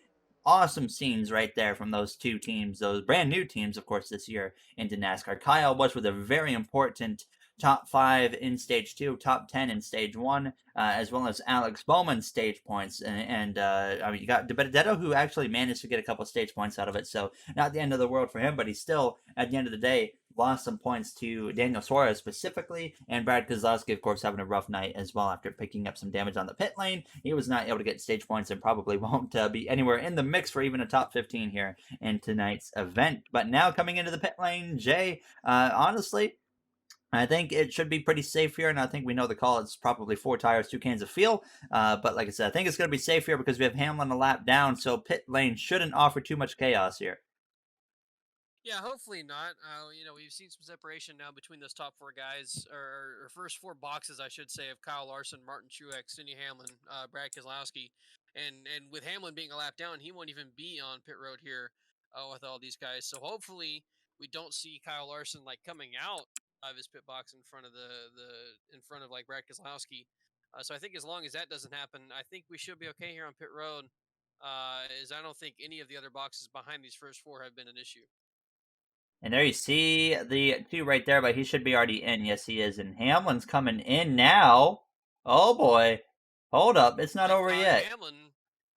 Awesome scenes right there from those two teams, those brand new teams, of course, this year into NASCAR. Kyle Busch with a very important top 5 in stage 2, top 10 in stage 1, as well as Alex Bowman stage points. And I mean, you got DiBenedetto, who actually managed to get a couple stage points out of it. So not the end of the world for him, but he's still, at the end of the day, lost some points to Daniel Suarez specifically, and Brad Keselowski, of course, having a rough night as well after picking up some damage on the pit lane. He was not able to get stage points and probably won't be anywhere in the mix for even a top 15 here in tonight's event. But now coming into the pit lane, Jay, honestly, I think it should be pretty safe here, and I think we know the call. It's probably 4 tires, 2 cans of fuel. But like I said, I think it's going to be safe here because we have Hamlin a lap down, so pit lane shouldn't offer too much chaos here. Yeah, hopefully not. We've seen some separation now between those top four guys, or first four boxes, I should say, of Kyle Larson, Martin Truex, Denny Hamlin, Brad Keselowski, and with Hamlin being a lap down, he won't even be on pit road here with all these guys. So hopefully we don't see Kyle Larson like coming out of his pit box in front of in front of like Brad Keselowski. So I think as long as that doesn't happen, I think we should be okay here on pit road. is I don't think any of the other boxes behind these first four have been an issue. And there you see the two right there, but he should be already in. Yes, he is. And Hamlin's coming in now. Oh boy. Hold up. It's not I over thought yet. Hamlin,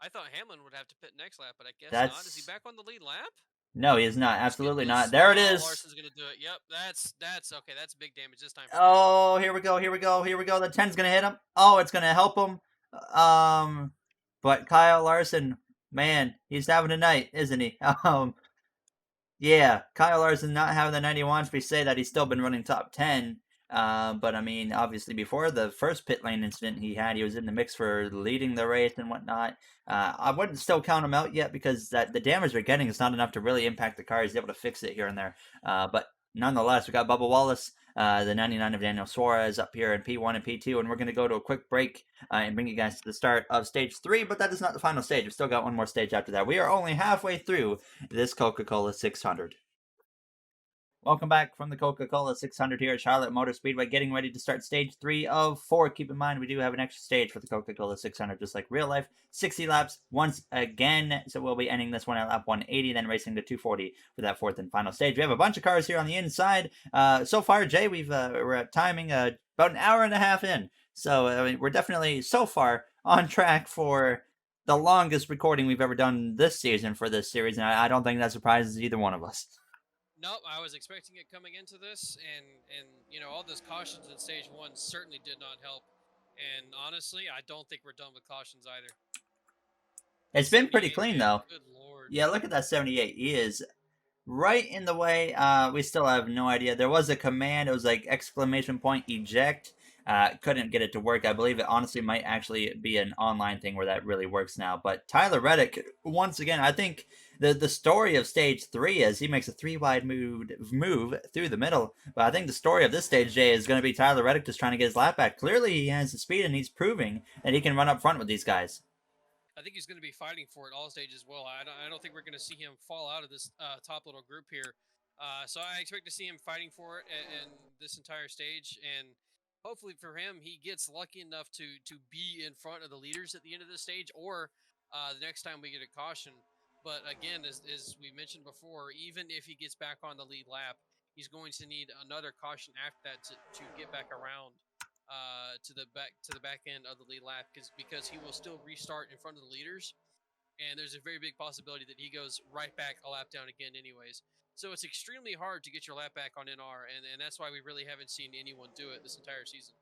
I thought Hamlin would have to pit next lap, but I guess not. Is he That's back on the lead lap? no, he is not. Let's get Absolutely not. this. There it Oh, is. Larson's gonna do it. Yep, that's okay. That's big damage this time for him. Oh, here we go. Here we go. Here we go. The 10's gonna hit him. Oh, it's gonna help him. Um, but Kyle Larson, man, he's having a night, isn't he? Yeah, Kyle Larson not having the night he wants. We say that he's still been running top 10. But I mean, obviously, before the first pit lane incident he was in the mix for leading the race and whatnot. I wouldn't still count him out yet because the damage they're getting is not enough to really impact the car. He's able to fix it here and there. But nonetheless, we got Bubba Wallace, the 99 of Daniel Suarez up here in P1 and P2, and we're going to go to a quick break and bring you guys to the start of stage 3. But that is not the final stage. We've still got one more stage after that. We are only halfway through this Coca Cola 600. Welcome back from the Coca Cola 600 here at Charlotte Motor Speedway, getting ready to start stage 3 of 4. Keep in mind, we do have an extra stage for the Coca Cola 600, just like real life. 60 laps once again, so we'll be ending this one at lap 180, then racing to 240 for that fourth and final stage. We have a bunch of cars here on the inside. So far, Jay, we're at timing about an hour and a half in, so I mean, we're definitely so far on track for the longest recording we've ever done this season for this series, and I don't think that surprises either one of us. Nope, I was expecting it coming into this, and all those cautions in stage one certainly did not help. And honestly, I don't think we're done with cautions either. It's been pretty 78 clean man, though. good lord. Yeah, look at that 78. He is right in the way. We still have no idea. There was a command. It was like exclamation point eject. Couldn't get it to work. I believe it honestly might actually be an online thing where that really works now. But Tyler Reddick, once again, I think the story of stage 3 is he makes a 3 wide move through the middle. But I think the story of this stage, Jay, is going to be Tyler Reddick just trying to get his lap back. Clearly, he has the speed and he's proving that he can run up front with these guys. I think he's going to be fighting for it all stages as well. I don't think we're going to see him fall out of this top little group here. So I expect to see him fighting for it in this entire stage, and hopefully for him, he gets lucky enough to be in front of the leaders at the end of this stage, or the next time we get a caution. But again, as we mentioned before, even if he gets back on the lead lap, he's going to need another caution after that to get back around to the back end of the lead lap because he will still restart in front of the leaders, and there's a very big possibility that he goes right back a lap down again anyways. So it's extremely hard to get your lap back on NR, and that's why we really haven't seen anyone do it this entire season.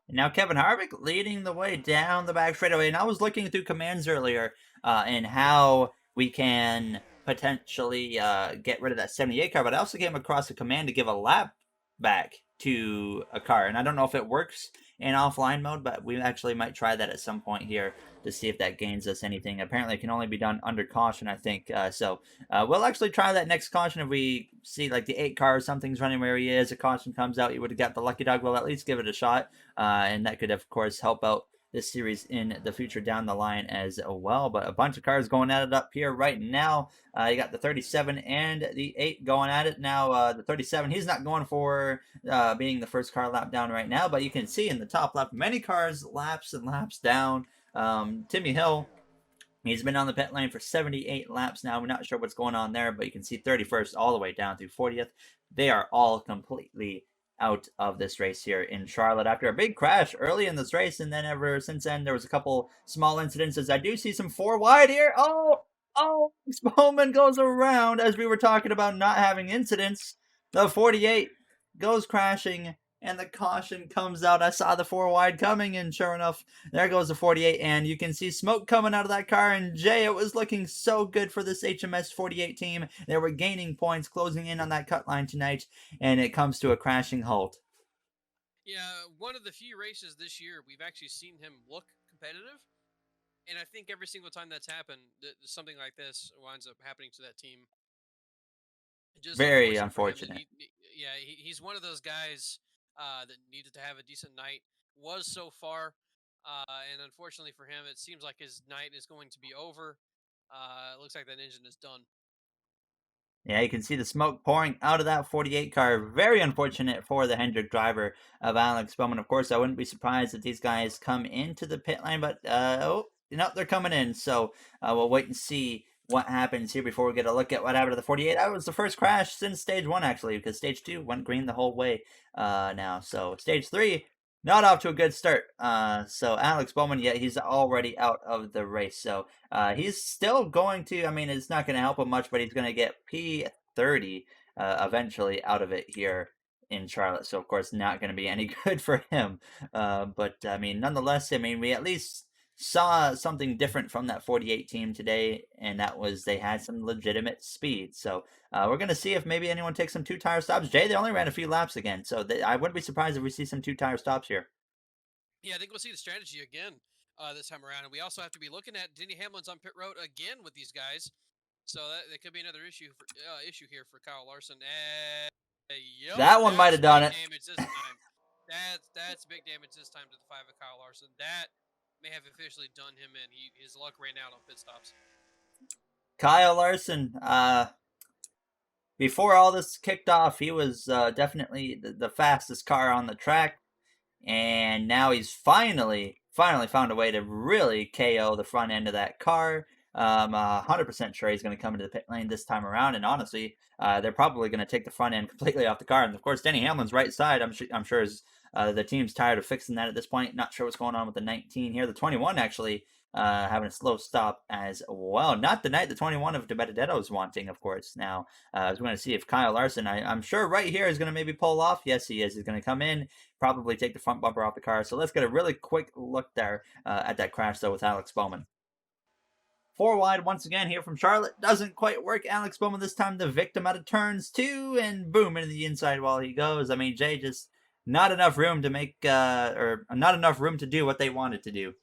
Now Kevin Harvick leading the way down the back straightaway, and I was looking through commands earlier and how we can potentially get rid of that 78 car, but I also came across a command to give a lap back to a car, and I don't know if it works in offline mode, but we actually might try that at some point here to see if that gains us anything. Apparently, it can only be done under caution, I think. We'll actually try that next caution if we see like the 8 car or something's running where he is. A caution comes out, you would have got the lucky dog. We'll at least give it a shot, and that could, of course, help out this series in the future down the line as well. But a bunch of cars going at it up here right now. You got the 37 and the 8 going at it now. The 37, he's not going for being the first car lap down right now, but you can see in the top left, many cars laps and laps down. Timmy Hill, he's been on the pit lane for 78 laps now. We're not sure what's going on there, but you can see 31st all the way down through 40th. They are all completely out of this race here in Charlotte after a big crash early in this race, and then ever since then there was a couple small incidences. I do see some 4 wide here. Oh, Bowman goes around as we were talking about not having incidents. The 48 goes crashing and the caution comes out. I saw the 4 wide coming, and sure enough, there goes the 48, and you can see smoke coming out of that car. And Jay, it was looking so good for this HMS 48 team. They were gaining points, closing in on that cut line tonight, and it comes to a crashing halt. Yeah, one of the few races this year we've actually seen him look competitive, and I think every single time that's happened, something like this winds up happening to that team. Just Very unfortunate for him that unfortunate. he's one of those guys that needed to have a decent night. Was so far, and unfortunately for him, it seems like his night is going to be over. It looks like that engine is done. Yeah, you can see the smoke pouring out of that 48 car. Very unfortunate for the Hendrick driver of Alex Bowman. Of course, I wouldn't be surprised if these guys come into the pit lane, but no, they're coming in. So we'll wait and see what happens here before we get a look at what happened to the 48. That was the first crash since stage 1, actually, because stage 2 went green the whole way now. So stage 3, not off to a good start. So Alex Bowman, yeah, he's already out of the race. So he's still going to, I mean, it's not going to help him much, but he's going to get P30 eventually out of it here in Charlotte. So, of course, not going to be any good for him. But, I mean, nonetheless, I mean, we at least saw something different from that 48 team today, and that was they had some legitimate speed. So we're going to see if maybe anyone takes some two-tire stops. Jay, they only ran a few laps again, so I wouldn't be surprised if we see some two-tire stops here. Yeah, I think we'll see the strategy again this time around, and we also have to be looking at Denny Hamlin's on pit road again with these guys. So that could be another issue here for Kyle Larson. Yep, That one might that's have done big it. damage this time. That's big damage this time to the 5 of Kyle Larson. That may have officially done him in. His luck ran out on pit stops. Kyle Larson, before all this kicked off, he was definitely the fastest car on the track. And now he's finally found a way to really KO the front end of that car. 100% sure he's going to come into the pit lane this time around, and honestly, they're probably going to take the front end completely off the car. And of course, Denny Hamlin's right side, I'm sure is the team's tired of fixing that at this point. Not sure what's going on with the 19 here. The 21 actually having a slow stop as well. Not the night the 21 of DiBenedetto is wanting, of course. Now, I was going to see if Kyle Larson, I'm sure right here is going to maybe pull off. Yes, he is. He's going to come in, probably take the front bumper off the car. So let's get a really quick look there at that crash, though, with Alex Bowman. 4 wide once again here from Charlotte. Doesn't quite work. Alex Bowman this time the victim out of turns 2, and boom, into the inside while he goes. I mean, Jay, just not enough room to make, or not enough room to do what they wanted to do.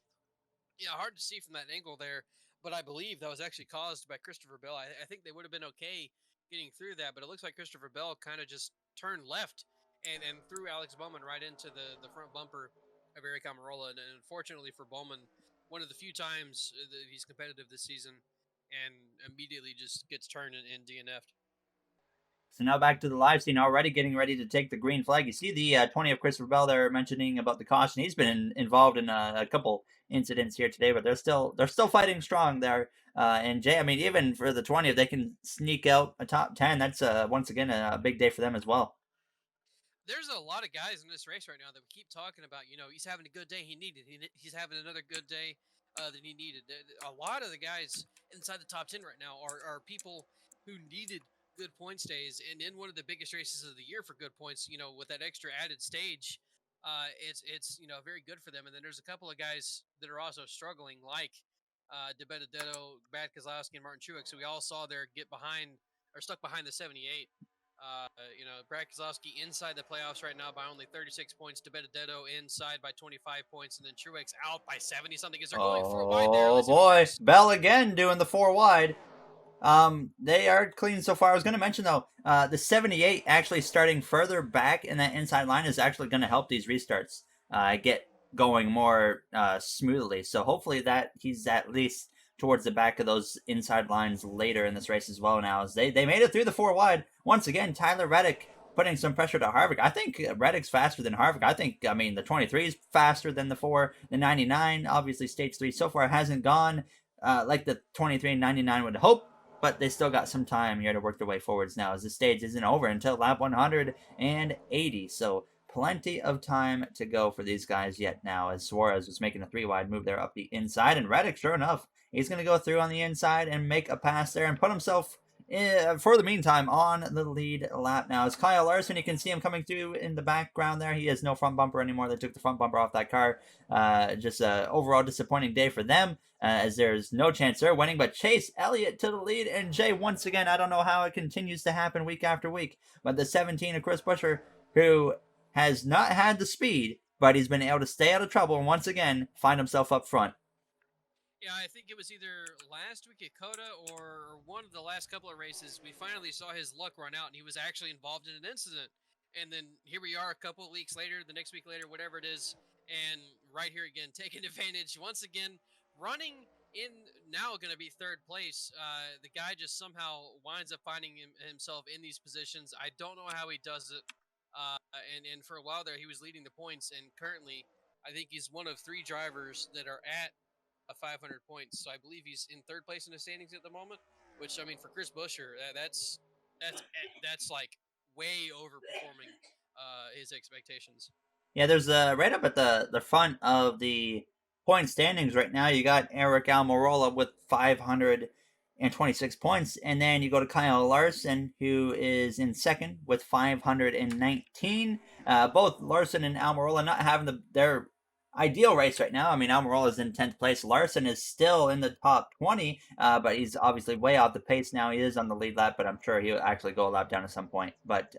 Yeah, hard to see from that angle there, but I believe that was actually caused by Christopher Bell. I think they would have been okay getting through that, but it looks like Christopher Bell kind of just turned left and threw Alex Bowman right into the front bumper of Eric Almirola. And unfortunately for Bowman, one of the few times that he's competitive this season, and immediately just gets turned and DNF'd. So now back to the live scene, already getting ready to take the green flag. You see the 20 of Christopher Bell there mentioning about the caution. He's been involved in a couple incidents here today, but they're still fighting strong there. And Jay, I mean, even for the 20, if they can sneak out a top 10, that's once again a big day for them as well. There's a lot of guys in this race right now that we keep talking about. You know, he's having a good day. He's having another good day than he needed. A lot of the guys inside the top 10 right now are people who needed good points days, and in one of the biggest races of the year for good points, you know, with that extra added stage, it's you know very good for them. And then there's a couple of guys that are also struggling, like DiBenedetto, Brad Keselowski, and Martin Truex. So we all saw there get behind or stuck behind the 78. You know, Brad Keselowski inside the playoffs right now by only 36 points. DiBenedetto inside by 25 points, and then Truex out by 70 something. Is they're going 4 wide there? Oh boy, Bell again doing the 4 wide. They are clean so far. I was going to mention though, the 78 actually starting further back in that inside line is actually going to help these restarts get going more smoothly. So hopefully that he's at least towards the back of those inside lines later in this race as well. Now, as they made it through the 4 wide once again, Tyler Reddick putting some pressure to Harvick. I think Reddick's faster than Harvick. I mean, the 23 is faster than the 4. The 99, obviously, stage 3 so far hasn't gone like the 23 and 99 would hope, but they still got some time here to work their way forwards now, as the stage isn't over until lap 180. So plenty of time to go for these guys yet now, as Suarez was making a 3 wide move there up the inside, and Reddick, sure enough, he's going to go through on the inside and make a pass there and put himself for the meantime on the lead lap now. As Kyle Larson, you can see him coming through in the background there. He has no front bumper anymore. They took the front bumper off that car. Just an overall disappointing day for them, as there's no chance they're winning. But Chase Elliott to the lead, and Jay, once again, I don't know how it continues to happen week after week, but the 17 of Chris Buescher, who has not had the speed, but he's been able to stay out of trouble and once again find himself up front. Yeah, I think it was either last week at Coda or one of the last couple of races. We finally saw his luck run out, and he was actually involved in an incident. And then here we are a couple of weeks later, the next week later, whatever it is, and right here again, taking advantage once again, running in now going to be third place. The guy just somehow winds up finding himself in these positions. I don't know how he does it. And for a while there, he was leading the points, and currently, I think he's one of 3 drivers that are at 500 points. So I believe he's in third place in the standings at the moment. Which I mean, for Chris Buescher, that's like way overperforming his expectations. Yeah, there's right up at the front of the point standings right now. You got Eric Almirola with 526 points, and then you go to Kyle Larson, who is in second with 519. Both Larson and Almirola not having their ideal race right now. I mean, Almirola is in 10th place. Larson is still in the top 20, but he's obviously way off the pace now. He is on the lead lap, but I'm sure he'll actually go a lap down at some point. But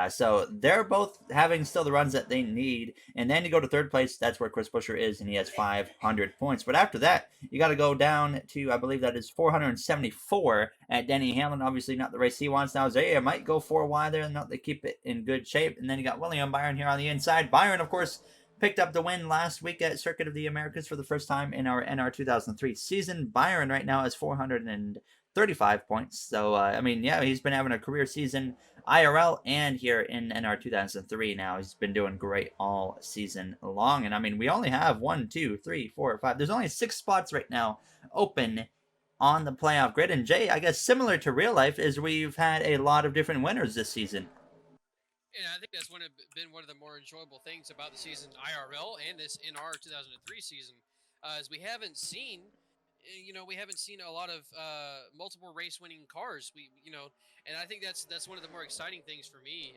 so they're both having still the runs that they need. And then you go to third place. That's where Chris Buescher is, and he has 500 points. But after that, you got to go down to, I believe that is 474 at Denny Hamlin. Obviously, not the race he wants now. Zaya might go 4 wide there, and they keep it in good shape. And then you got William Byron here on the inside. Byron, of course, picked up the win last week at Circuit of the Americas for the first time in our NR2003 season. Byron right now has 435 points. So, I mean, yeah, he's been having a career season IRL and here in NR 2003 now. He's been doing great all season long. And I mean, we only have 1, 2, 3, 4, 5. There's only 6 spots right now open on the playoff grid. And Jay, I guess similar to real life, is we've had a lot of different winners this season. And I think that's been one of the more enjoyable things about the season IRL and this NR 2003 season, is we haven't seen, we haven't seen a lot of multiple race winning cars. And I think that's one of the more exciting things for me.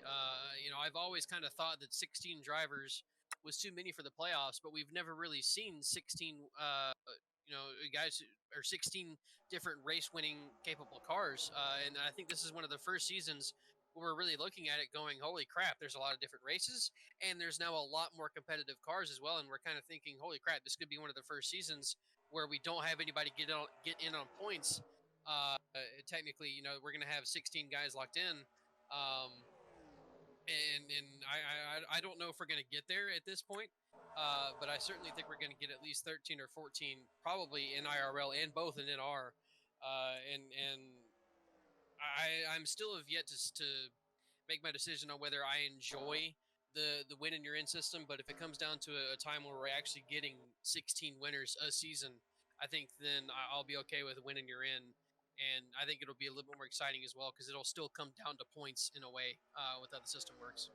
I've always kind of thought that 16 drivers was too many for the playoffs, but we've never really seen 16, guys or 16 different race winning capable cars. And I think this is one of the first seasons we're really looking at it going, holy crap, there's a lot of different races and there's now a lot more competitive cars as well. And we're kind of thinking, holy crap, this could be one of the first seasons where we don't have anybody get in on points. Technically, we're going to have 16 guys locked in. And I don't know if we're going to get there at this point. But I certainly think we're going to get at least 13 or 14, probably in IRL and both in NR. And I'm still have yet to make my decision on whether I enjoy the win in your in system. But if it comes down to a time where we're actually getting 16 winners a season, I think then I'll be okay with win in your in. And I think it'll be a little bit more exciting as well because it'll still come down to points in a way with how the system works.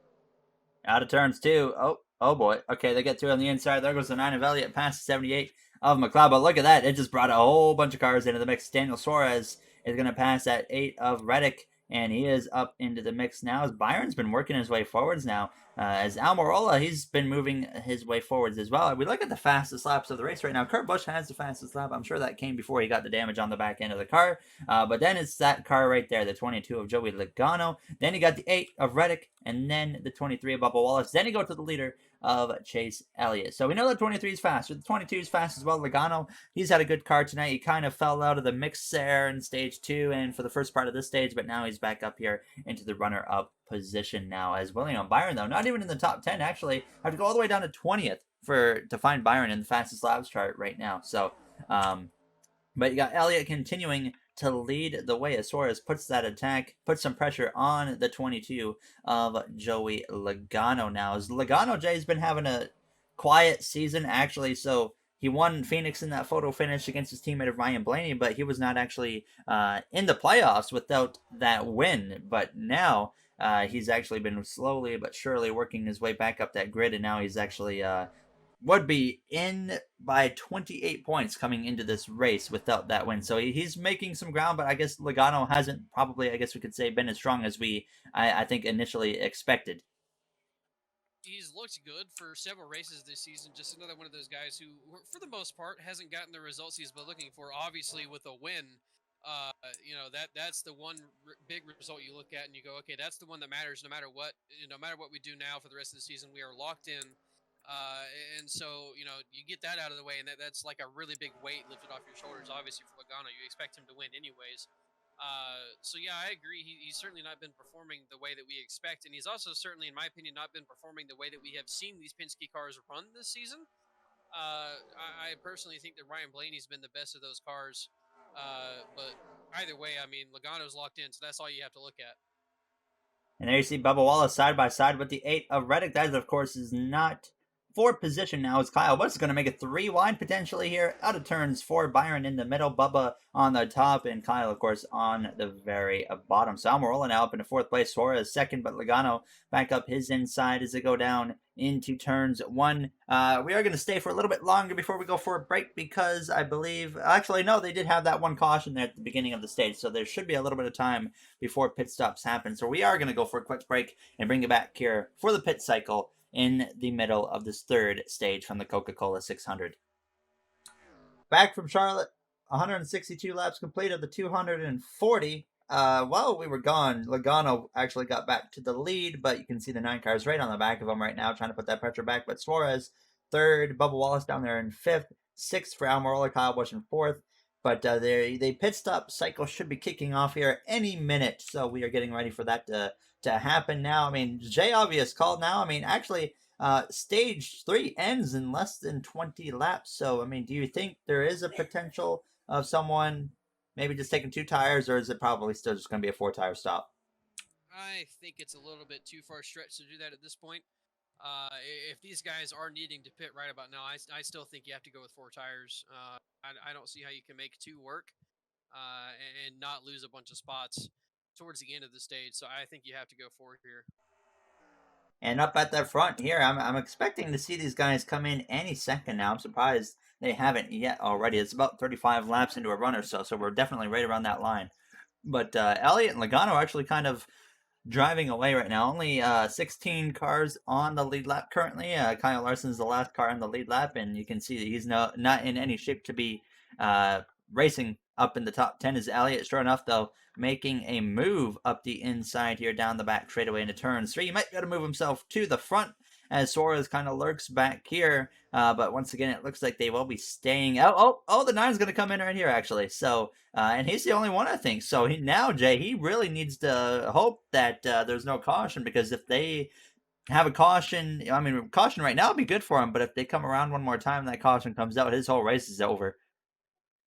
Out of turns two. Oh boy. Okay, they get 2 on the inside. There goes the 9 of Elliot past 78 of McLeod. But look at that. It just brought a whole bunch of cars into the mix. Daniel Suarez is going to pass at 8 of Reddick, and he is up into the mix now as Byron's been working his way forwards now. As Almirola, he's been moving his way forwards as well. We look at the fastest laps of the race right now. Kurt Busch has the fastest lap. I'm sure that came before he got the damage on the back end of the car. But then it's that car right there, the 22 of Joey Logano. Then you got the 8 of Reddick, and then the 23 of Bubba Wallace. Then you go to the leader of Chase Elliott. So we know that 23 is faster. The 22 is fast as well. Logano, he's had a good car tonight. He kind of fell out of the mix there in stage 2 and for the first part of this stage, but now he's back up here into the runner-up position now as William Byron, though, not even in the top 10, actually. I have to go all the way down to 20th to find Byron in the fastest laps chart right now. So, but you got Elliott continuing to lead the way as Suarez puts that attack, puts some pressure on the 22 of Joey Logano now. As Logano, Jay's been having a quiet season, actually, so he won Phoenix in that photo finish against his teammate of Ryan Blaney, but he was not actually in the playoffs without that win. But now he's actually been slowly but surely working his way back up that grid, and now he's actually would be in by 28 points coming into this race without that win. So he's making some ground, but I guess Logano hasn't probably, I guess we could say, been as strong as I think, initially expected. He's looked good for several races this season. Just another one of those guys who, for the most part, hasn't gotten the results he's been looking for. Obviously, with a win, that's the one big result you look at and you go, okay, that's the one that matters. No matter what, no matter what we do now for the rest of the season, we are locked in. And so you get that out of the way, and that's like a really big weight lifted off your shoulders. Obviously, for Logano, you expect him to win anyways. So yeah, I agree. He's certainly not been performing the way that we expect, and he's also certainly, in my opinion, not been performing the way that we have seen these Penske cars run this season. I personally think that Ryan Blaney's been the best of those cars, but either way, I mean, Logano's locked in, so that's all you have to look at. And there you see Bubba Wallace side by side with the 8 of Reddick. That, of course, is not for position now is Kyle Busch is going to make it 3 wide potentially here. Out of turns 4, Byron in the middle, Bubba on the top, and Kyle, of course, on the very bottom. So Almirola now up into 4th place. Suarez second, but Logano back up his inside as they go down into turns 1. We are going to stay for a little bit longer before we go for a break because I believe, actually, no, they did have that one caution there at the beginning of the stage. So there should be a little bit of time before pit stops happen. So we are going to go for a quick break and bring it back here for the pit cycle in the middle of this third stage from the Coca Cola 600. Back from Charlotte, 162 laps complete of the 240. While we were gone, Logano actually got back to the lead, but you can see the 9 cars right on the back of him right now, trying to put that pressure back. But Suarez, third, Bubba Wallace down there in fifth, sixth for Almirola, Kyle Busch in fourth. But the pit stop cycle should be kicking off here any minute, so we are getting ready for that to happen now. I mean, J Obvious called now. I mean, actually, stage 3 ends in less than 20 laps. So, I mean, do you think there is a potential of someone maybe just taking 2 tires, or is it probably still just going to be a 4-tire stop? I think it's a little bit too far stretched to do that at this point. If these guys are needing to pit right about now, I still think you have to go with 4 tires. I don't see how you can make 2 work and not lose a bunch of spots towards the end of the stage. So I think you have to go 4 here. And up at the front here, I'm expecting to see these guys come in any second now. I'm surprised they haven't yet already. It's about 35 laps into a run or so, so we're definitely right around that line. But Elliot and Logano are actually kind of driving away right now. Only 16 cars on the lead lap currently. Kyle Larson's the last car on the lead lap, and you can see that he's not in any shape to be racing up in the top 10 is Elliot. Sure enough, though, making a move up the inside here down the back straightaway into turn 3. He might be able to move himself to the front as Suarez kind of lurks back here. But once again, it looks like they will be staying out. Oh, the 9's going to come in right here, actually. So, and he's the only one, I think. So now, Jay, he really needs to hope that there's no caution, because if they have a caution, I mean, caution right now would be good for him. But if they come around one more time and that caution comes out, his whole race is over.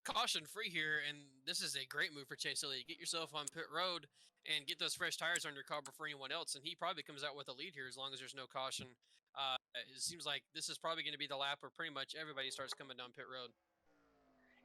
Caution free here, and this is a great move for Chase Elliott. Get yourself on pit road and get those fresh tires on your car before anyone else, and he probably comes out with a lead here as long as there's no caution. It seems like this is probably going to be the lap where pretty much everybody starts coming down pit road.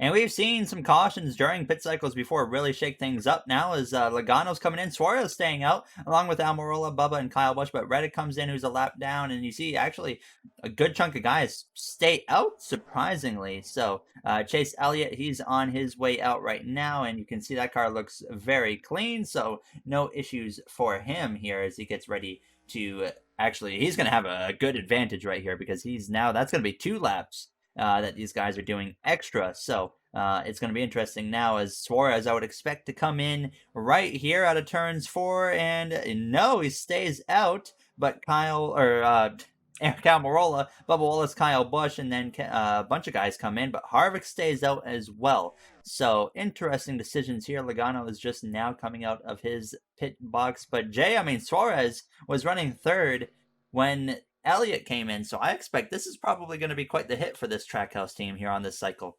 And we've seen some cautions during pit cycles before really shake things up now as Logano's coming in. Suarez staying out along with Almirola, Bubba, and Kyle Busch. But Reddick comes in, who's a lap down. And you see actually a good chunk of guys stay out, surprisingly. So Chase Elliott, he's on his way out right now. And you can see that car looks very clean. So no issues for him here as he gets ready to actually, he's going to have a good advantage right here, because that's going to be 2 laps that these guys are doing extra. So it's going to be interesting now as Suarez, I would expect to come in right here out of turns 4, and no, he stays out. But Eric Almirola, Bubba Wallace, Kyle Busch, and then a bunch of guys come in, but Harvick stays out as well. So interesting decisions here. Logano is just now coming out of his pit box. But Jay, I mean, Suarez was running third when Elliot came in, so I expect this is probably going to be quite the hit for this Trackhouse team here on this cycle.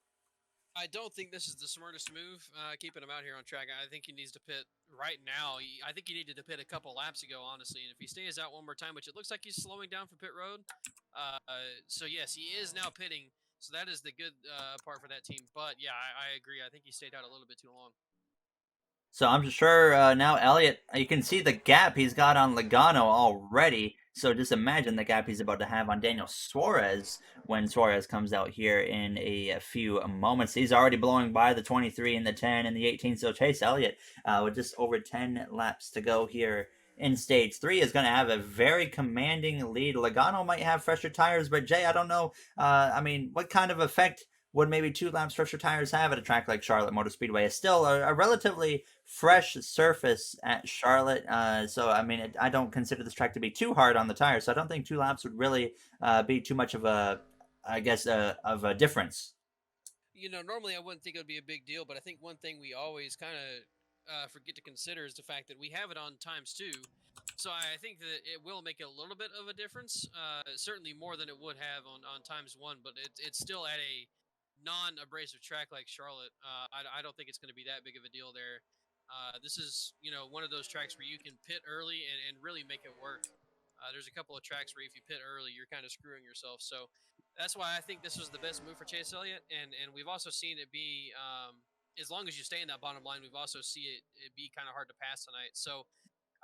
I don't think this is the smartest move, keeping him out here on track. I think he needs to pit right now. I think he needed to pit a couple laps ago, honestly. And if he stays out one more time, which it looks like he's slowing down for pit road. So, yes, he is now pitting. So that is the good part for that team. But, yeah, I agree. I think he stayed out a little bit too long. So I'm sure now Elliot, you can see the gap he's got on Logano already. So just imagine the gap he's about to have on Daniel Suarez when Suarez comes out here in a few moments. He's already blowing by the 23 and the 10 and the 18. So Chase Elliott, with just over 10 laps to go here in stage 3, is going to have a very commanding lead. Logano might have fresher tires, but Jay, I don't know. I mean, what kind of effect would maybe 2 laps fresher tires have at a track like Charlotte Motor Speedway? It's still a relatively fresh surface at Charlotte. So, I mean, I don't consider this track to be too hard on the tires. So I don't think 2 laps would really be too much of of a difference. Normally I wouldn't think it would be a big deal, but I think one thing we always kind of forget to consider is the fact that we have it on times 2. So I think that it will make a little bit of a difference, certainly more than it would have on times 1, but it's still at a non-abrasive track like Charlotte. I don't think it's going to be that big of a deal there. This is one of those tracks where you can pit early and really make it work. There's a couple of tracks where if you pit early, you're kind of screwing yourself. So that's why I think this was the best move for Chase Elliott. And we've also seen it be, as long as you stay in that bottom line, we've also seen it be kind of hard to pass tonight. So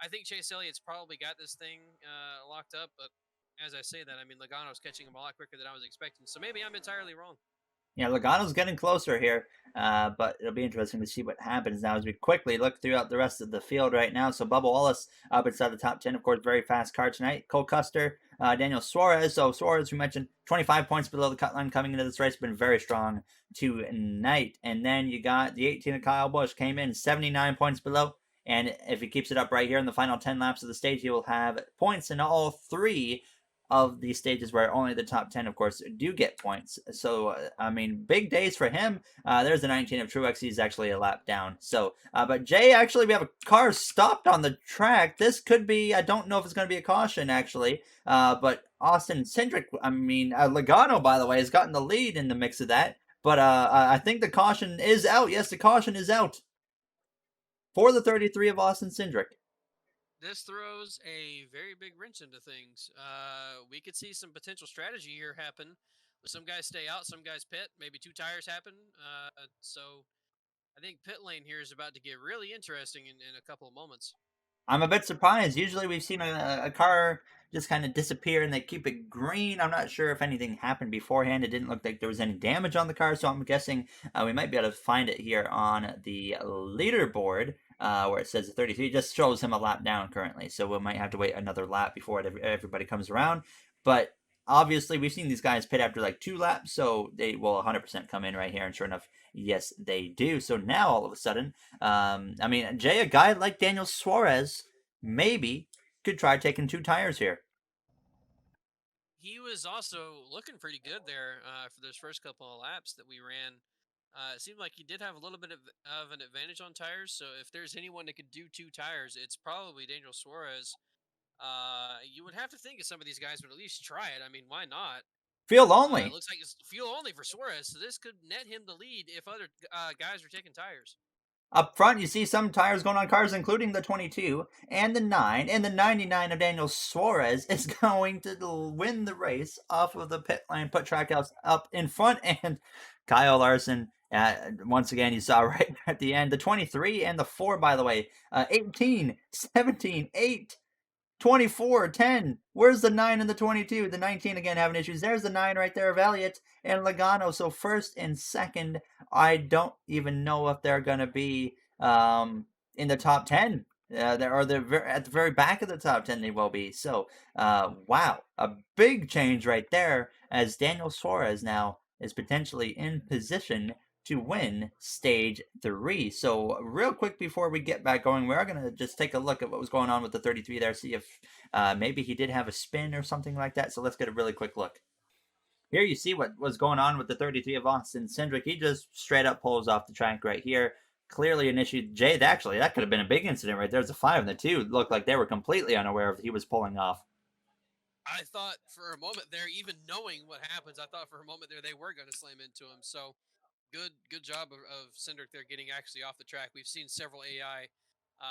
I think Chase Elliott's probably got this thing locked up. But as I say that, I mean, Logano's catching him a lot quicker than I was expecting. So maybe I'm entirely wrong. Yeah, Logano's getting closer here, but it'll be interesting to see what happens now as we quickly look throughout the rest of the field right now. So Bubba Wallace up inside the top 10, of course, very fast car tonight. Cole Custer, Daniel Suarez. So Suarez, we mentioned, 25 points below the cut line coming into this race, been very strong tonight. And then you got the 18 of Kyle Busch, came in 79 points below. And if he keeps it up right here in the final 10 laps of the stage, he will have points in all three of these stages where only the top 10, of course, do get points. So, I mean, big days for him. There's the 19 of Truex. He's actually a lap down. So, but Jay, actually, we have a car stopped on the track. This could be, I don't know if it's going to be a caution, actually. But Austin Cindric, I mean, Logano, by the way, has gotten the lead in the mix of that. But I think the caution is out. Yes, the caution is out for the 33 of Austin Cindric. This throws a very big wrench into things. We could see some potential strategy here happen. Some guys stay out, some guys pit. Maybe two tires happen. So I think pit lane here is about to get really interesting in a couple of moments. I'm a bit surprised. Usually we've seen a car just kind of disappear and they keep it green. I'm not sure if anything happened beforehand. It didn't look like there was any damage on the car, so I'm guessing we might be able to find it here on the leaderboard where it says 33. It just shows him a lap down currently, so we might have to wait another lap before everybody comes around. But obviously, we've seen these guys pit after like 2 laps, so they will 100% come in right here, and sure enough, yes, they do. So now all of a sudden, I mean, Jay, a guy like Daniel Suarez maybe could try taking 2 tires here. He was also looking pretty good there for those first couple of laps that we ran. It seemed like he did have a little bit of an advantage on tires. So if there's anyone that could do 2 tires, it's probably Daniel Suarez. You would have to think that some of these guys would at least try it. I mean, why not? Field It only. looks like it's fuel only for Suarez, so this could net him the lead if other guys are taking tires. Up front, you see some tires going on cars, including the 22 and the 9, and the 99 of Daniel Suarez is going to win the race off of the pit lane, put Trackhouse up in front, and Kyle Larson, once again, you saw right at the end, the 23 and the 4, by the way, 18, 17, 8, 24, 10. Where's the 9 and the 22? The 19 again having issues. There's the 9 right there of Elliot and Logano. So first and second, I don't even know if they're going to be in the top 10. They're at the very back of the top 10, they will be. So, wow, a big change right there as Daniel Suarez now is potentially in position to win stage 3. So real quick before we get back going, we are going to just take a look at what was going on with the 33 there, see if maybe he did have a spin or something like that. So let's get a really quick look. Here you see what was going on with the 33 of Austin Cindric. He just straight up pulls off the track right here. Clearly an issue. Jay, actually, that could have been a big incident right there. There's a 5 and the 2. It looked like they were completely unaware of he was pulling off. I thought for a moment there, even knowing what happens, I thought for a moment there they were going to slam into him. So good job of Cindric there getting actually off the track. We've seen several AI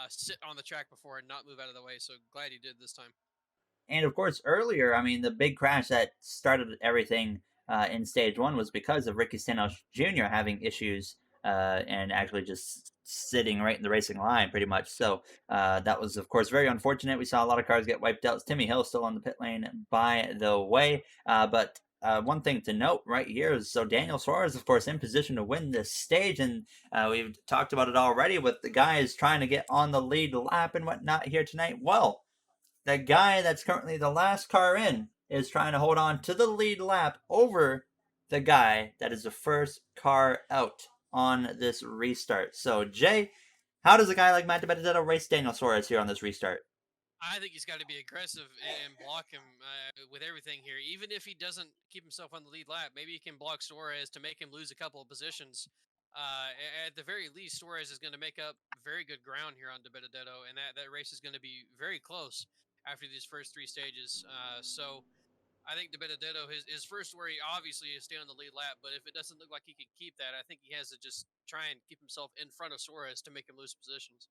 sit on the track before and not move out of the way. So glad he did this time. And of course, earlier, I mean, the big crash that started everything in stage 1 was because of Ricky Stenhouse Jr. having issues and actually just sitting right in the racing line, pretty much. So that was, of course, very unfortunate. We saw a lot of cars get wiped out. Timmy Hill still on the pit lane, by the way. But one thing to note right here is so Daniel Suarez, of course, in position to win this stage. And we've talked about it already with the guys trying to get on the lead lap and whatnot here tonight. Well, the guy that's currently the last car in is trying to hold on to the lead lap over the guy that is the first car out on this restart. So, Jay, how does a guy like Matt DiBenedetto race Daniel Suarez here on this restart? I think he's got to be aggressive and block him with everything here. Even if he doesn't keep himself on the lead lap, maybe he can block Suarez to make him lose a couple of positions. At the very least, Suarez is going to make up very good ground here on DiBenedetto, and that race is going to be very close after these first 3 stages. So I think DiBenedetto, his first worry obviously is stay on the lead lap, but if it doesn't look like he can keep that, I think he has to just try and keep himself in front of Suarez to make him lose positions.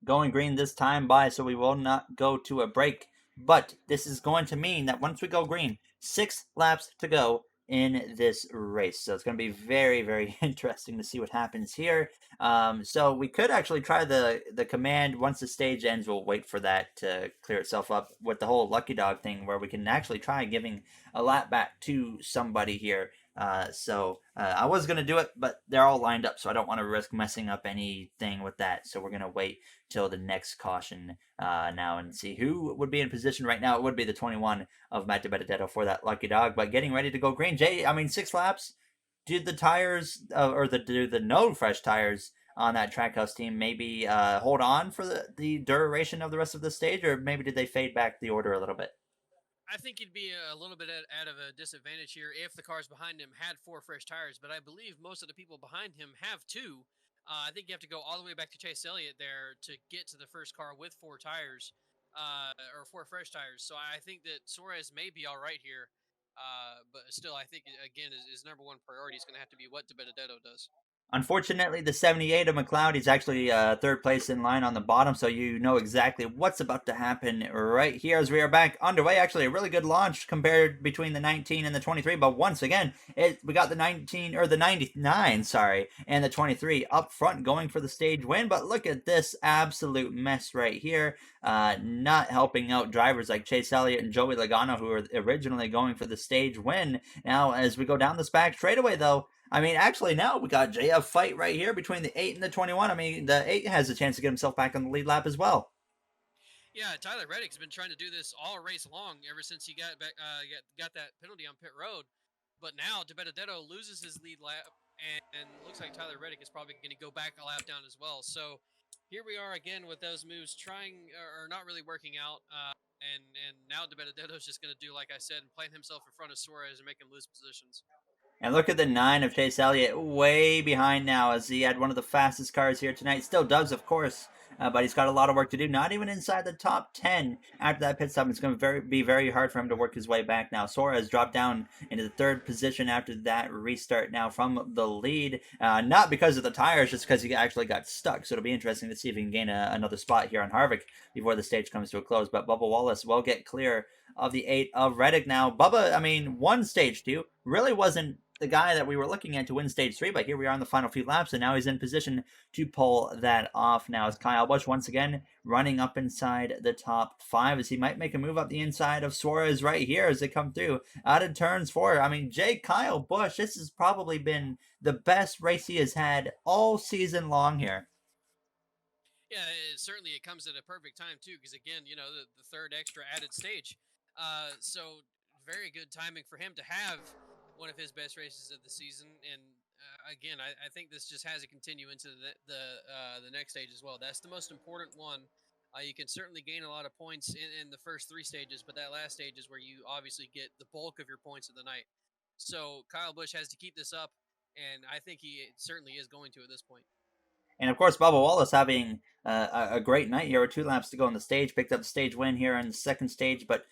Going green this time by, so we will not go to a break But this is going to mean that once we go green, 6 laps to go in this race. So it's going to be very, very interesting to see what happens here. So we could actually try the command once the stage ends. We'll wait for that to clear itself up with the whole lucky dog thing, where we can actually try giving a lap back to somebody here. I was gonna do it, but they're all lined up, so I don't want to risk messing up anything with that. So we're gonna wait till the next caution now and see who would be in position right now. It would be the 21 of Matt DiBenedetto for that lucky dog, but getting ready to go green. Jay, I mean, 6 laps. Did the tires or the no fresh tires on that Trackhouse team maybe hold on for the duration of the rest of the stage, or maybe did they fade back the order a little bit? I think he'd be a little bit out of a disadvantage here if the cars behind him had four fresh tires, but I believe most of the people behind him have two. I think you have to go all the way back to Chase Elliott there to get to the first car with four tires, or four fresh tires. So I think that Suarez may be all right here, but still, I think again his number one priority is going to have to be what DiBenedetto does. Unfortunately, the 78 of McLeod, he's actually third place in line on the bottom, so you know exactly what's about to happen right here as we are back underway. Actually, a really good launch compared between the 19 and the 23, but once again, we got the 19, or the 99, sorry, and the 23 up front going for the stage win, but look at this absolute mess right here. Not helping out drivers like Chase Elliott and Joey Logano, who were originally going for the stage win. Now, as we go down this back straightaway, though, I mean, actually, now we got JF fight right here between the 8 and the 21. I mean, the 8 has a chance to get himself back on the lead lap as well. Yeah, Tyler Reddick's been trying to do this all race long ever since he got back, got that penalty on pit road. But now DiBenedetto loses his lead lap, and looks like Tyler Reddick is probably going to go back a lap down as well. So here we are again with those moves trying or not really working out. And now DiBenedetto's just going to do like I said and plant himself in front of Suarez and make him lose positions. And look at the 9 of Chase Elliott, way behind now, as he had one of the fastest cars here tonight. Still does, of course, but he's got a lot of work to do. Not even inside the top 10 after that pit stop. It's going to be very hard for him to work his way back now. Suarez dropped down into the third position after that restart now from the lead. Not because of the tires, just because he actually got stuck. So it'll be interesting to see if he can gain another spot here on Harvick before the stage comes to a close. But Bubba Wallace will get clear of the 8 of Reddick now. Bubba, I mean, won stage 2. Really wasn't the guy that we were looking at to win stage 3, but here we are in the final few laps, and now he's in position to pull that off. Now is Kyle Busch once again running up inside the top 5, as he might make a move up the inside of Suarez right here as they come through out of turns 4. I mean, Kyle Busch, this has probably been the best race he has had all season long here. Yeah, certainly it comes at a perfect time too, because again, the third extra added stage. So very good timing for him to have one of his best races of the season. And again, I think this just has to continue into the next stage as well. That's the most important one. You can certainly gain a lot of points in the first 3 stages, but that last stage is where you obviously get the bulk of your points of the night. So Kyle Busch has to keep this up, and I think he certainly is going to at this point. And of course, Bubba Wallace having a great night here with 2 laps to go on the stage, picked up the stage win here in the second stage, but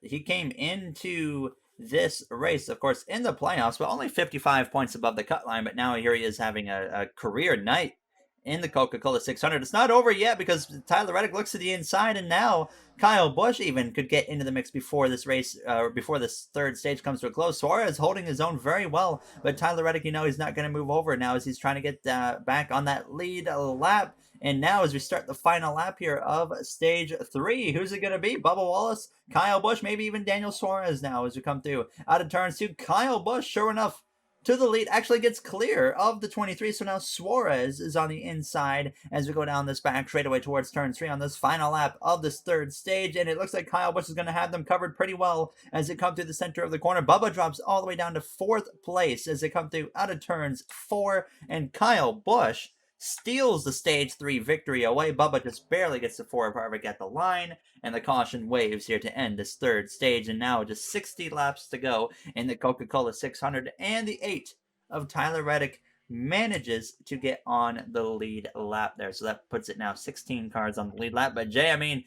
he came into this race, of course, in the playoffs, but only 55 points above the cut line. But now here he is having a career night in the Coca Cola 600. It's not over yet because Tyler Reddick looks to the inside, and now Kyle Busch even could get into the mix before this race, before this third stage comes to a close. Suarez holding his own very well, but Tyler Reddick, he's not going to move over now as he's trying to get back on that lead lap. And now, as we start the final lap here of stage 3, who's it going to be? Bubba Wallace, Kyle Busch, maybe even Daniel Suarez now as we come through out of turns 2. Kyle Busch, sure enough, to the lead, actually gets clear of the 23. So now Suarez is on the inside as we go down this back straightaway towards turn 3 on this final lap of this third stage. And it looks like Kyle Busch is going to have them covered pretty well as they come through the center of the corner. Bubba drops all the way down to 4th place as they come through out of turns 4. And Kyle Busch steals the stage 3 victory away. Bubba just barely gets the 4 of Harvick at the line, and the caution waves here to end this third stage. And now just 60 laps to go in the Coca Cola 600, and the 8 of Tyler Reddick manages to get on the lead lap there. So that puts it now 16 cars on the lead lap. But Jay, I mean,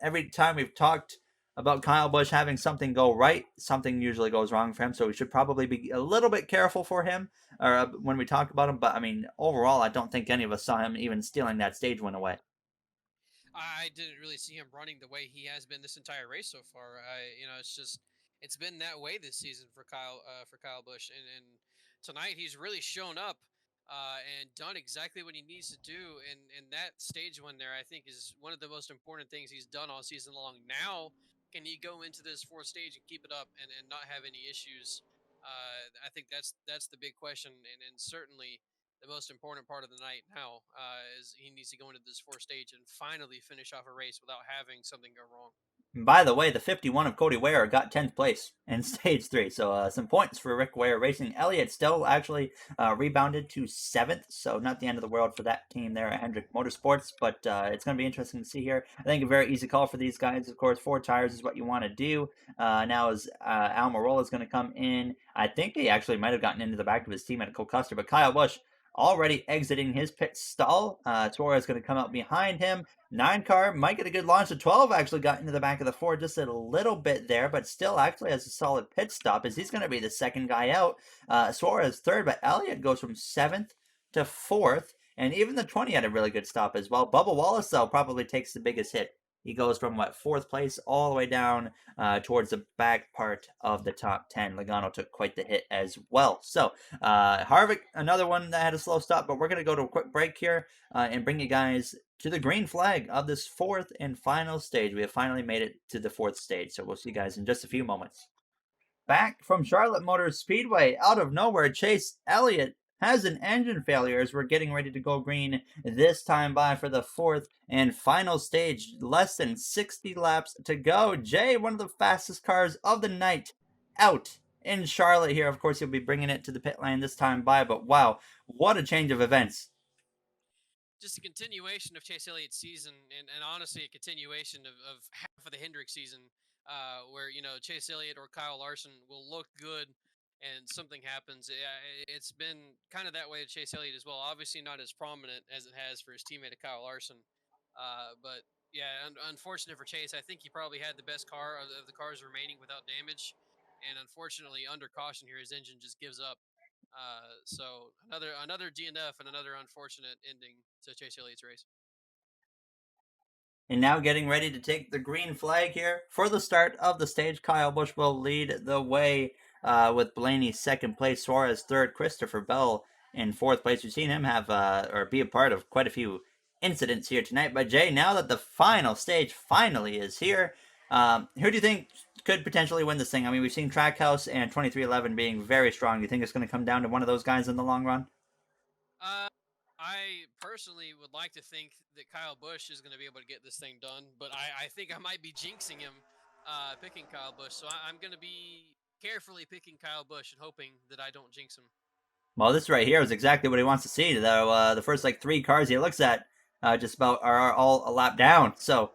every time we've talked about Kyle Busch having something go right, something usually goes wrong for him. So we should probably be a little bit careful for him or when we talk about him. But I mean, overall, I don't think any of us saw him even stealing that stage win away. I didn't really see him running the way he has been this entire race so far. It's been that way this season for Kyle Busch, and tonight he's really shown up and done exactly what he needs to do. And that stage one there, I think, is one of the most important things he's done all season long. Now, can he go into this fourth stage and keep it up and not have any issues? I think that's the big question, and certainly the most important part of the night now is he needs to go into this fourth stage and finally finish off a race without having something go wrong. By the way, the 51 of Cody Ware got 10th place in stage three. So some points for Rick Ware Racing. Elliot still actually rebounded to 7th. So not the end of the world for that team there at Hendrick Motorsports. But it's going to be interesting to see here. I think a very easy call for these guys. Of course, 4 tires is what you want to do. Now as Almirola is going to come in. I think he actually might have gotten into the back of his team at Cole Custer. But Kyle Busch already exiting his pit stall. Torres is going to come out behind him. 9 car might get a good launch. The 12 actually got into the back of the 4 just a little bit there, but still actually has a solid pit stop as he's going to be the second guy out. Suarez third, but Elliot goes from 7th to 4th, and even the 20 had a really good stop as well. Bubba Wallace, though, probably takes the biggest hit. He goes from, 4th place all the way down towards the back part of the top 10. Logano took quite the hit as well. So, Harvick, another one that had a slow stop, but we're going to go to a quick break here and bring you guys to the green flag of this 4th and final stage. We have finally made it to the 4th stage, so we'll see you guys in just a few moments. Back from Charlotte Motor Speedway, out of nowhere, Chase Elliott has an engine failure as we're getting ready to go green this time by for the 4th and final stage. Less than 60 laps to go. Jay, one of the fastest cars of the night, out in Charlotte here. Of course, he'll be bringing it to the pit lane this time by, but wow, what a change of events. Just a continuation of Chase Elliott's season, and honestly, a continuation of half of the Hendrick season, where Chase Elliott or Kyle Larson will look good, and something happens. It's been kind of that way with Chase Elliott as well. Obviously, not as prominent as it has for his teammate Kyle Larson, but yeah, unfortunate for Chase. I think he probably had the best car of the cars remaining without damage, and unfortunately, under caution here, his engine just gives up. So another DNF and another unfortunate ending to Chase Elliott's race. And now getting ready to take the green flag here for the start of the stage. Kyle Busch will lead the way with Blaney second place, Suarez third, Christopher Bell in 4th place. We've seen him have or be a part of quite a few incidents here tonight. But Jay, now that the final stage finally is here, who do you think could potentially win this thing? I mean, we've seen Trackhouse and 2311 being very strong. Do you think it's going to come down to one of those guys in the long run? Uh, I personally would like to think that Kyle Busch is going to be able to get this thing done, but I think I might be jinxing him picking Kyle Busch. So I'm going to be carefully picking Kyle Busch and hoping that I don't jinx him. Well, this right here is exactly what he wants to see. The first 3 cars he looks at just about are all a lap down. So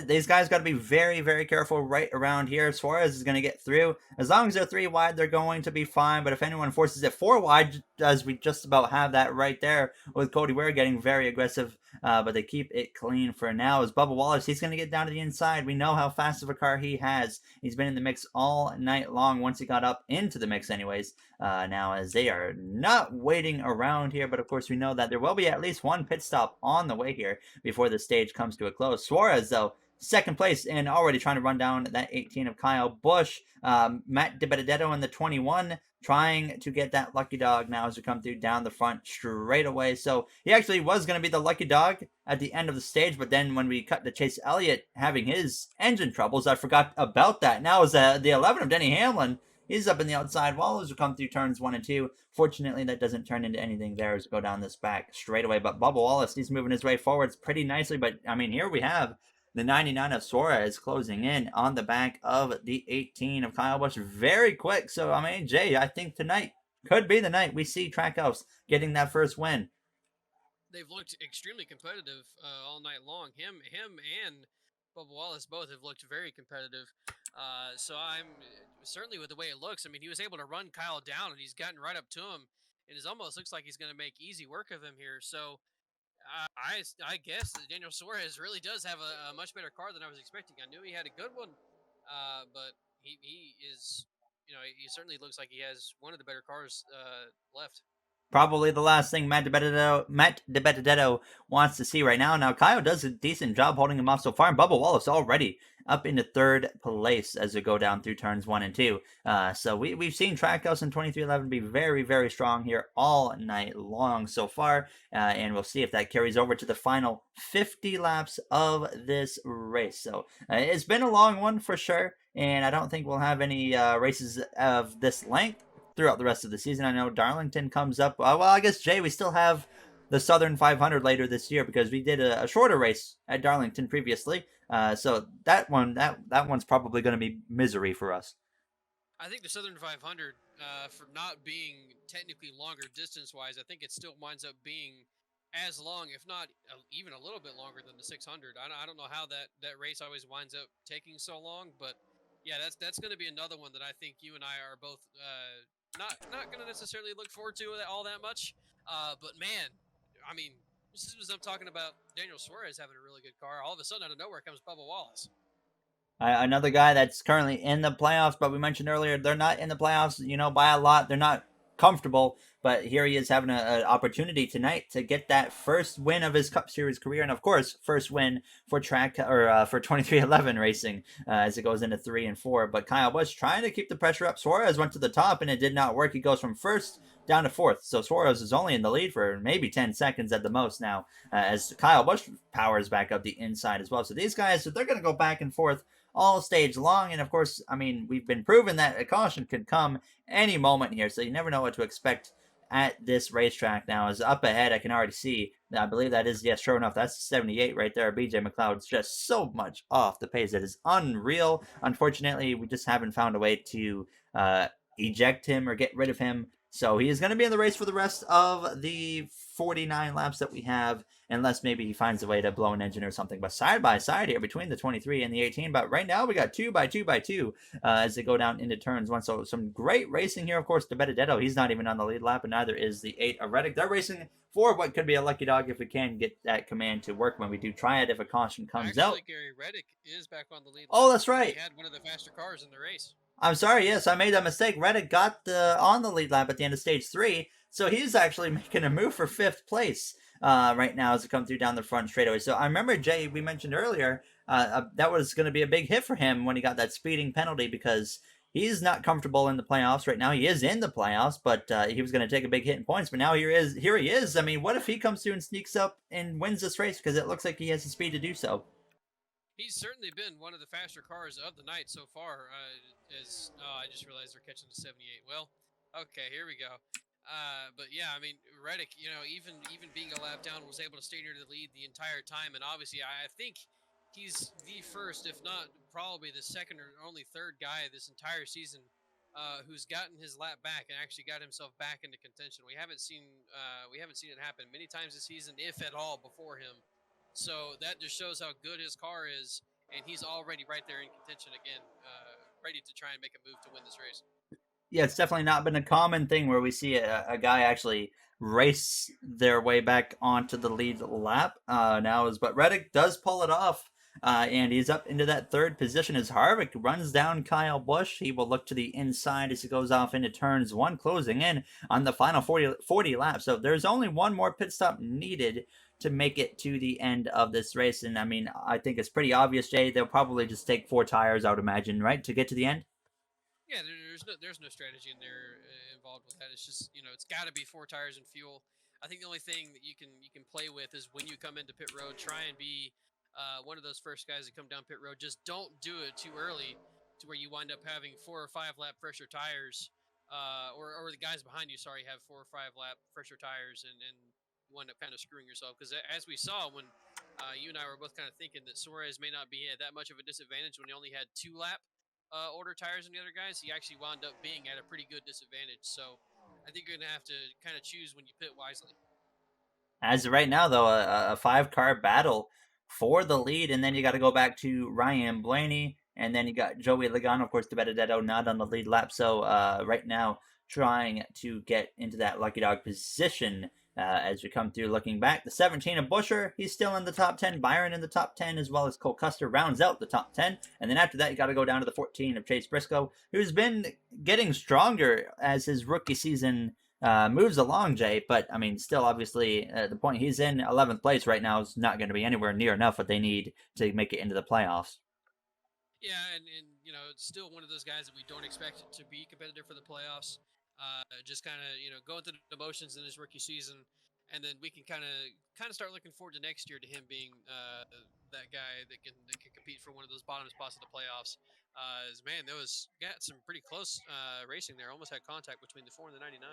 these guys got to be very, very careful right around here. Suarez is going to get through. As long as they're 3 wide, they're going to be fine. But if anyone forces it 4 wide, as we just about have that right there with Cody Ware getting very aggressive, but they keep it clean for now. As Bubba Wallace, he's going to get down to the inside. We know how fast of a car he has. He's been in the mix all night long once he got up into the mix anyways. Now, as they are not waiting around here, but of course we know that there will be at least one pit stop on the way here before the stage comes to a close. Suarez, though, second place and already trying to run down that 18 of Kyle Busch. Matt DiBenedetto in the 21 trying to get that lucky dog now as we come through down the front straight away. So he actually was going to be the lucky dog at the end of the stage, but then when we cut to Chase Elliott having his engine troubles, I forgot about that. Now is the 11 of Denny Hamlin. He's up in the outside wall as we come through turns 1 and 2. Fortunately, that doesn't turn into anything there as we go down this back straight away. But Bubba Wallace, he's moving his way forwards pretty nicely. But, I mean, here we have the 99 of Suarez closing in on the back of the 18 of Kyle Busch very quick. So, I mean, Jay, I think tonight could be the night we see Trackhouse getting that first win. They've looked extremely competitive all night long. Him, and Bubba Wallace both have looked very competitive. So I'm certainly with the way it looks. I mean, he was able to run Kyle down, and he's gotten right up to him. It almost looks like he's going to make easy work of him here. So I guess that Daniel Suarez really does have a much better car than I was expecting. I knew he had a good one, but he is, he certainly looks like he has one of the better cars left. Probably the last thing Matt DiBenedetto wants to see right now. Now, Kyle does a decent job holding him off so far, and Bubba Wallace already up into third place as we go down through turns 1 and 2. So we've seen Trackhouse in 2311 be very, very strong here all night long so far, and we'll see if that carries over to the final 50 laps of this race. So it's been a long one for sure, and I don't think we'll have any races of this length throughout the rest of the season. I know Darlington comes up. Well, I guess, Jay, we still have the Southern 500 later this year because we did a shorter race at Darlington previously. So that one's probably going to be misery for us. I think the Southern 500, for not being technically longer distance-wise, I think it still winds up being as long, if not even a little bit longer than the 600. I don't know how that race always winds up taking so long, but yeah, that's going to be another one that I think you and I are both not going to necessarily look forward to all that much. But man, I mean, as soon as I'm talking about Daniel Suarez having a really good car, all of a sudden out of nowhere comes Bubba Wallace. Another guy that's currently in the playoffs, but we mentioned earlier they're not in the playoffs, by a lot. They're not comfortable, but here he is having an opportunity tonight to get that first win of his Cup Series career, and of course, first win for for 2311 racing as it goes into 3 and 4. But Kyle Busch trying to keep the pressure up. Suarez went to the top, and it did not work. He goes from first down to fourth, so Suarez is only in the lead for maybe 10 seconds at the most now, as Kyle Busch powers back up the inside as well. So these guys, they're going to go back and forth all stage long. And of course, I mean, we've been proven that a caution could come any moment here, so you never know what to expect at this racetrack. Now, as up ahead, I can already see, I believe that is, yes, sure enough, that's 78 right there. BJ McLeod's just so much off the pace. It is unreal. Unfortunately, we just haven't found a way to eject him or get rid of him. So he is going to be in the race for the rest of the 49 laps that we have, unless maybe he finds a way to blow an engine or something. But side by side here between the 23 and the 18. But right now we got 2 by 2 by 2 as they go down into turns 1. So some great racing here. Of course, DiBenedetto, he's not even on the lead lap, and neither is the 8 of Reddick. They're racing for what could be a lucky dog if we can get that command to work when we do try it, if a caution comes out. Actually, Gary, Reddick is back on the lead lap. Oh, that's right. He had one of the faster cars in the race. I'm sorry, yes, I made that mistake. Reddick got on the lead lap at the end of stage 3, so he's actually making a move for 5th place right now as it comes through down the front straightaway. So I remember, Jay, we mentioned earlier, that was going to be a big hit for him when he got that speeding penalty, because he's not comfortable in the playoffs right now. He is in the playoffs, but he was going to take a big hit in points. But now here he is. I mean, what if he comes through and sneaks up and wins this race? Because it looks like he has the speed to do so. He's certainly been one of the faster cars of the night so far. I just realized they're catching the 78. Well, okay, here we go. But yeah, I mean, Reddick, even being a lap down, was able to stay near the lead the entire time. And obviously, I think he's the first, if not probably the second or only third guy this entire season who's gotten his lap back and actually got himself back into contention. We haven't seen it happen many times this season, if at all, before him. So that just shows how good his car is, and he's already right there in contention again, ready to try and make a move to win this race. Yeah, it's definitely not been a common thing where we see a guy actually race their way back onto the lead lap but Reddick does pull it off, and he's up into that 3rd position as Harvick runs down Kyle Busch. He will look to the inside as he goes off into turns 1, closing in on the final 40 laps. So there's only one more pit stop needed to make it to the end of this race. And I mean, I think it's pretty obvious, Jay. They'll probably just take 4 tires, I would imagine, right, to get to the end? Yeah, there's no strategy in there involved with that. It's just, it's got to be 4 tires and fuel. I think the only thing that you can play with is when you come into pit road, try and be one of those first guys that come down pit road. Just don't do it too early to where you wind up having 4 or 5 lap fresher tires, or the guys behind you, have 4 or 5 lap fresher tires, and you wind up kind of screwing yourself. Because as we saw when you and I were both kind of thinking that Suarez may not be at that much of a disadvantage when he only had 2 lap order tires than the other guys, he actually wound up being at a pretty good disadvantage. So I think you're going to have to kind of choose when you pit wisely. As of right now, though, a 5-car battle for the lead, and then you got to go back to Ryan Blaney, and then you got Joey Logano, of course, DiBenedetto not on the lead lap. So right now, trying to get into that lucky dog position as we come through. Looking back, the 17 of Buescher, he's still in the top 10. Byron in the top 10, as well as Cole Custer rounds out the top 10. And then after that, you got to go down to the 14 of Chase Briscoe, who's been getting stronger as his rookie season moves along, Jay. But I mean, still, obviously, the point he's in 11th place right now is not going to be anywhere near enough what they need to make it into the playoffs. Yeah, and it's still one of those guys that we don't expect to be competitive for the playoffs. Just kind of going through the motions in his rookie season, and then we can kind of start looking forward to next year to him being that guy that can compete for one of those bottom spots of the playoffs. Man, there was got some pretty close racing there. Almost had contact between the 4 and the 99.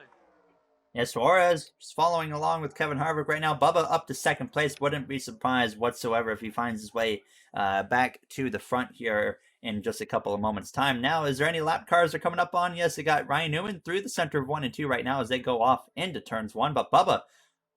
Yeah, Suarez is following along with Kevin Harvick right now. Bubba up to second place. Wouldn't be surprised whatsoever if he finds his way back to the front here in just a couple of moments' time. Now, is there any lap cars are coming up on? Yes, they got Ryan Newman through the center of 1 and 2 right now as they go off into turns 1. But Bubba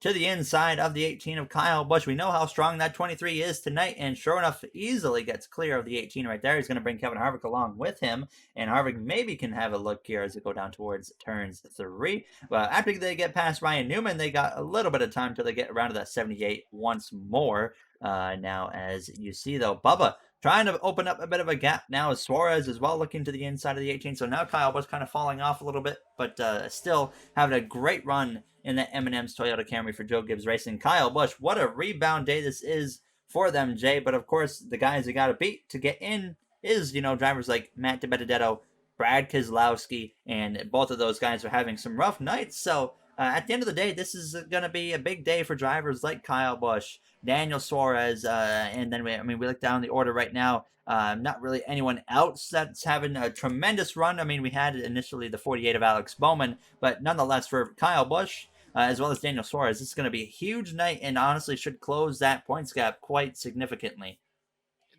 to the inside of the 18 of Kyle Busch. We know how strong that 23 is tonight, and sure enough, easily gets clear of the 18 right there. He's going to bring Kevin Harvick along with him, and Harvick maybe can have a look here as they go down towards turns 3. But after they get past Ryan Newman, they got a little bit of time till they get around to that 78 once more. Now, as you see, though, Bubba trying to open up a bit of a gap now as Suarez as well looking to the inside of the 18. So now Kyle was kind of falling off a little bit, but still having a great run in the M&M's Toyota Camry for Joe Gibbs Racing. Kyle Busch, what a rebound day this is for them, Jay. But of course, the guys they got to beat to get in is, drivers like Matt DiBenedetto, Brad Keselowski, and both of those guys are having some rough nights. So at the end of the day, this is going to be a big day for drivers like Kyle Busch, Daniel Suarez, and then we look down the order right now. Not really anyone else that's having a tremendous run. I mean, we had initially the 48 of Alex Bowman, but nonetheless for Kyle Busch, as well as Daniel Suarez, it's going to be a huge night and honestly should close that points gap quite significantly.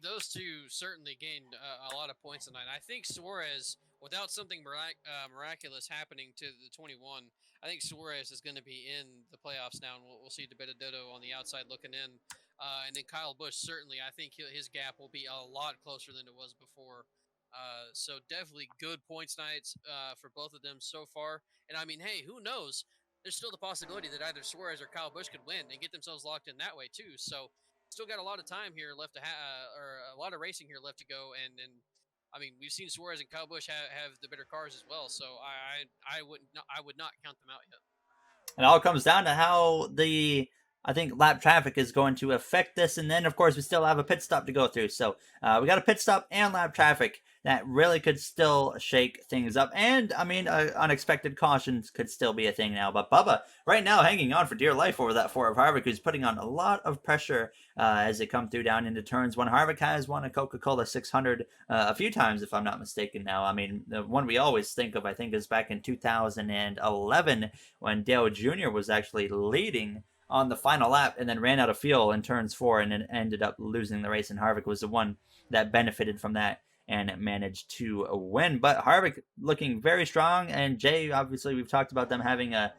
Those two certainly gained a lot of points tonight. I think Suarez, without something miraculous happening to the 21, I think Suarez is going to be in the playoffs now, and we'll see DiBenedetto on the outside looking in. And then Kyle Busch, certainly, I think his gap will be a lot closer than it was before. So definitely good points nights for both of them so far. And I mean, hey, who knows? There's still the possibility that either Suarez or Kyle Busch could win and get themselves locked in that way too. So still got a lot of time here left to or a lot of racing here left to go. And I mean, we've seen Suarez and Kyle Busch have the better cars as well. So I would not count them out yet. It all comes down to how I think lap traffic is going to affect this, and then of course we still have a pit stop to go through. So we got a pit stop and lap traffic that really could still shake things up, and I mean unexpected cautions could still be a thing now. But Bubba right now hanging on for dear life over that 4 of Harvick, who's putting on a lot of pressure as they come through down into turns. When Harvick has won a Coca Cola 600 a few times, if I'm not mistaken. Now, I mean the one we always think of, I think, is back in 2011 when Dale Jr. was actually leading on the final lap and then ran out of fuel in turns 4 and then ended up losing the race. And Harvick was the one that benefited from that and managed to win. But Harvick looking very strong. And Jay, obviously, we've talked about them having a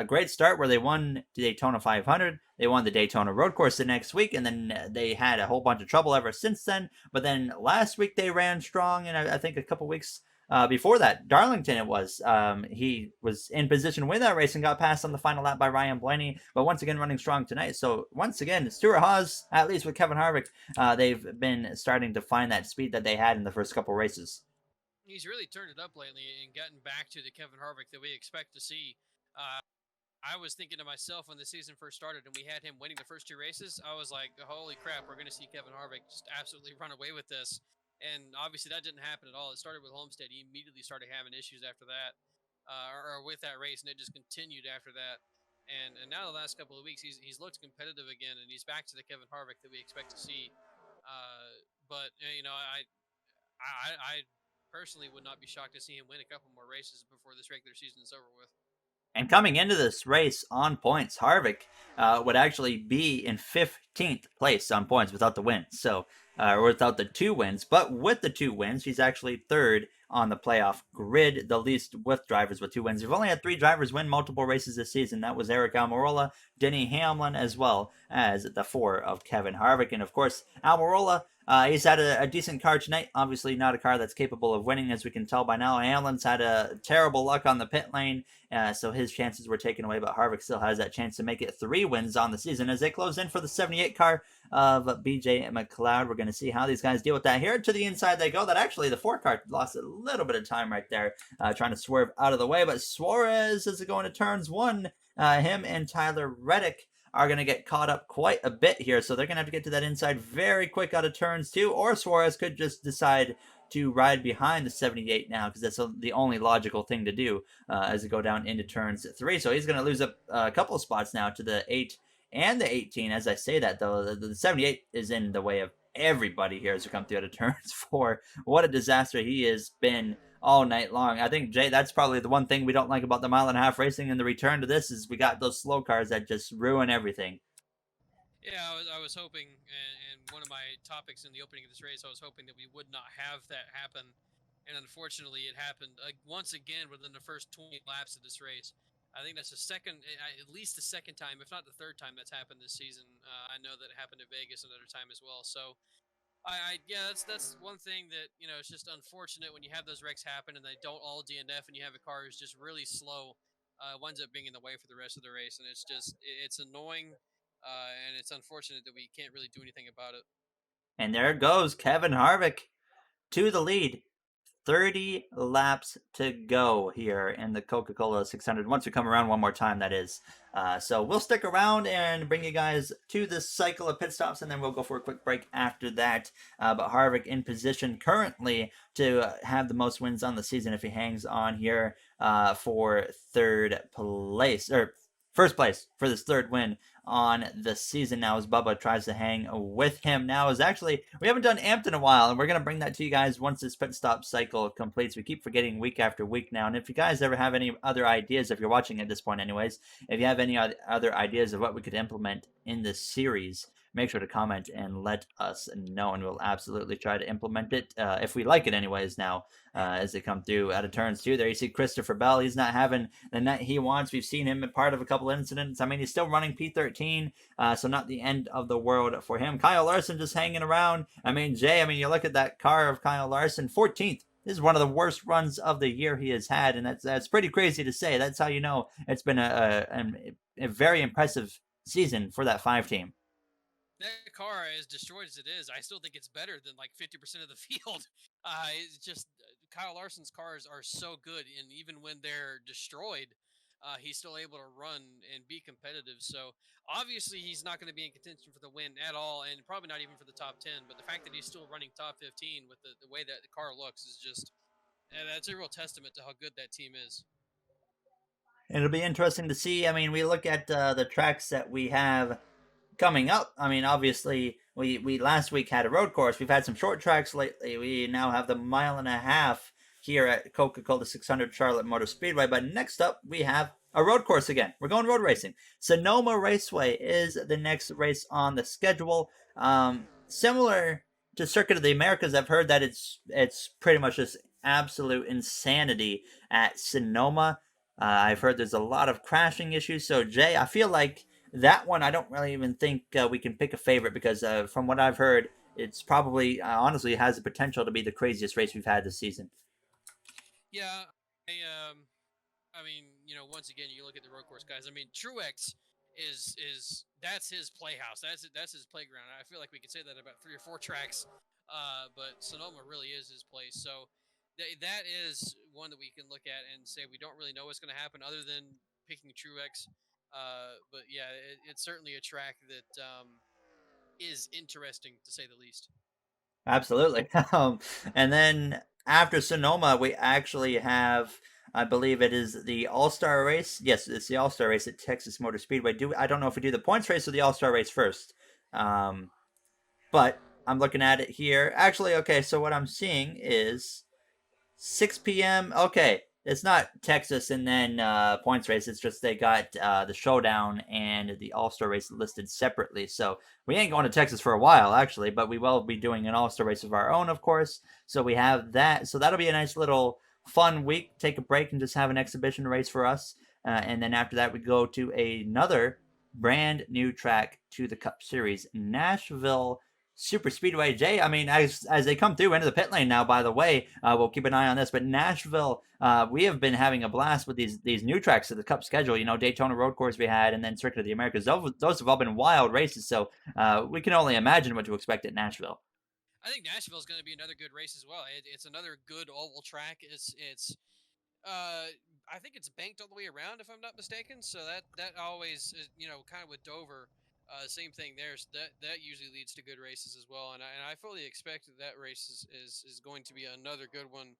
great start where they won the Daytona 500. They won the Daytona Road Course the next week, and then they had a whole bunch of trouble ever since then. But then last week they ran strong, and I think a couple weeks before that, Darlington it was. He was in position to win that race and got passed on the final lap by Ryan Blaney, but once again running strong tonight. So once again, Stewart-Haas, at least with Kevin Harvick, they've been starting to find that speed that they had in the first couple races. He's really turned it up lately and gotten back to the Kevin Harvick that we expect to see. I was thinking to myself when the season first started and we had him winning the first 2 races, I was like, holy crap, we're going to see Kevin Harvick just absolutely run away with this. And obviously that didn't happen at all. It started with Homestead. He immediately started having issues after that, or with that race, and it just continued after that. And now the last couple of weeks, he's looked competitive again, and he's back to the Kevin Harvick that we expect to see. But I personally would not be shocked to see him win a couple more races before this regular season is over with. And coming into this race on points, Harvick would actually be in 15th place on points without the win. So, or without the 2 wins. But with the 2 wins, he's actually 3rd on the playoff grid, the least with drivers with 2 wins. We've only had 3 drivers win multiple races this season. That was Eric Almirola, Denny Hamlin, as well as the 4 of Kevin Harvick. And of course, Almirola He's had a decent car tonight. Obviously, not a car that's capable of winning, as we can tell by now. Hamlin's had a terrible luck on the pit lane, so his chances were taken away. But Harvick still has that chance to make it 3 wins on the season as they close in for the 78 car of BJ McLeod. We're going to see how these guys deal with that. Here to the inside they go. That actually the 4 car lost a little bit of time right there, trying to swerve out of the way. But Suarez is going to turns 1. Him and Tyler Reddick are going to get caught up quite a bit here. So they're going to have to get to that inside very quick out of turns 2, or Suarez could just decide to ride behind the 78 now, because that's the only logical thing to do as they go down into turns 3. So he's going to lose a couple of spots now to the 8 and the 18. As I say that, though, the 78 is in the way of everybody here as we come through out of turns 4. What a disaster he has been all night long. I think, Jay, that's probably the one thing we don't like about the mile and a half racing and the return to this is we got those slow cars that just ruin everything. Yeah, I was hoping, and one of my topics in the opening of this race, I was hoping that we would not have that happen, and unfortunately, it happened once again within the first 20 laps of this race. I think that's at least the second time, if not the third time that's happened this season. I know that it happened at Vegas another time as well. So yeah, that's one thing that it's just unfortunate when you have those wrecks happen and they don't all DNF and you have a car who's just really slow, winds up being in the way for the rest of the race, and it's annoying, and it's unfortunate that we can't really do anything about it. And there goes Kevin Harvick to the lead. 30 laps to go here in the Coca Cola 600. Once we come around one more time, that is. So we'll stick around and bring you guys to this cycle of pit stops, and then we'll go for a quick break after that. But Harvick in position currently to have the most wins on the season if he hangs on here for third place, or first place for this third win on the season now as Bubba tries to hang with him. Now is actually, we haven't done Amped in a while, and we're going to bring that to you guys once this pit stop cycle completes. We keep forgetting week after week now, and if you guys ever have any other ideas, if you're watching at this point anyways, if you have any other ideas of what we could implement in this series, make sure to comment and let us know, and we'll absolutely try to implement it if we like it anyways now as they come through out of turns 2. There you see Christopher Bell. He's not having the night he wants. We've seen him in part of a couple incidents. I mean, he's still running P13, so not the end of the world for him. Kyle Larson just hanging around. I mean, Jay, you look at that car of Kyle Larson, 14th. This is one of the worst runs of the year he has had, and that's pretty crazy to say. That's how you know it's been a very impressive season for that 5 team. That car, as destroyed as it is, I still think it's better than like 50% of the field. It's just Kyle Larson's cars are so good, and even when they're destroyed, he's still able to run and be competitive. So obviously, he's not going to be in contention for the win at all, and probably not even for the top 10. But the fact that he's still running top 15 with the way that the car looks is just that's a real testament to how good that team is. It'll be interesting to see. We look at the tracks that we have coming up. Obviously, we last week had a road course. We've had some short tracks lately. We now have the mile and a half here at Coca Cola 600 Charlotte Motor Speedway. But next up, we have a road course again. We're going road racing. Sonoma Raceway is the next race on the schedule. Similar to Circuit of the Americas, I've heard that it's pretty much just absolute insanity at Sonoma. I've heard there's a lot of crashing issues. So, Jay, I feel like that one, I don't really even think we can pick a favorite because from what I've heard, it's probably, honestly, has the potential to be the craziest race we've had this season. Yeah, once again, you look at the road course guys. Truex is that's his playhouse. That's his playground. I feel like we could say that about 3 or 4 tracks, but Sonoma really is his place. So that is one that we can look at and say we don't really know what's going to happen other than picking Truex. But yeah, it's certainly a track that is interesting to say the least. Absolutely. And then after Sonoma, we actually have, I believe it is the All-Star race. Yes, it's the All-Star race at Texas Motor Speedway. I don't know if we do the points race or the All-Star race first. But I'm looking at it here. Actually, okay, so what I'm seeing is 6 p.m. Okay, it's not Texas and then points race. It's just they got the showdown and the All-Star race listed separately. So we ain't going to Texas for a while, actually, but we will be doing an All-Star race of our own, of course. So we have that. So that'll be a nice little fun week. Take a break and just have an exhibition race for us. And then after that, we go to another brand new track to the Cup Series, Nashville Super Speedway. Jay, I mean, as they come through into the pit lane now, by the way, we'll keep an eye on this. But Nashville, we have been having a blast with these new tracks to the Cup schedule. You know, Daytona Road Course we had, and then Circuit of the Americas. Those have all been wild races. So we can only imagine what to expect at Nashville. I think Nashville is going to be another good race as well. It's another good oval track. Uh, I think it's banked all the way around, if I'm not mistaken. So that always, kind of with Dover, same thing there. So that usually leads to good races as well. And I fully expect that race is going to be another good one.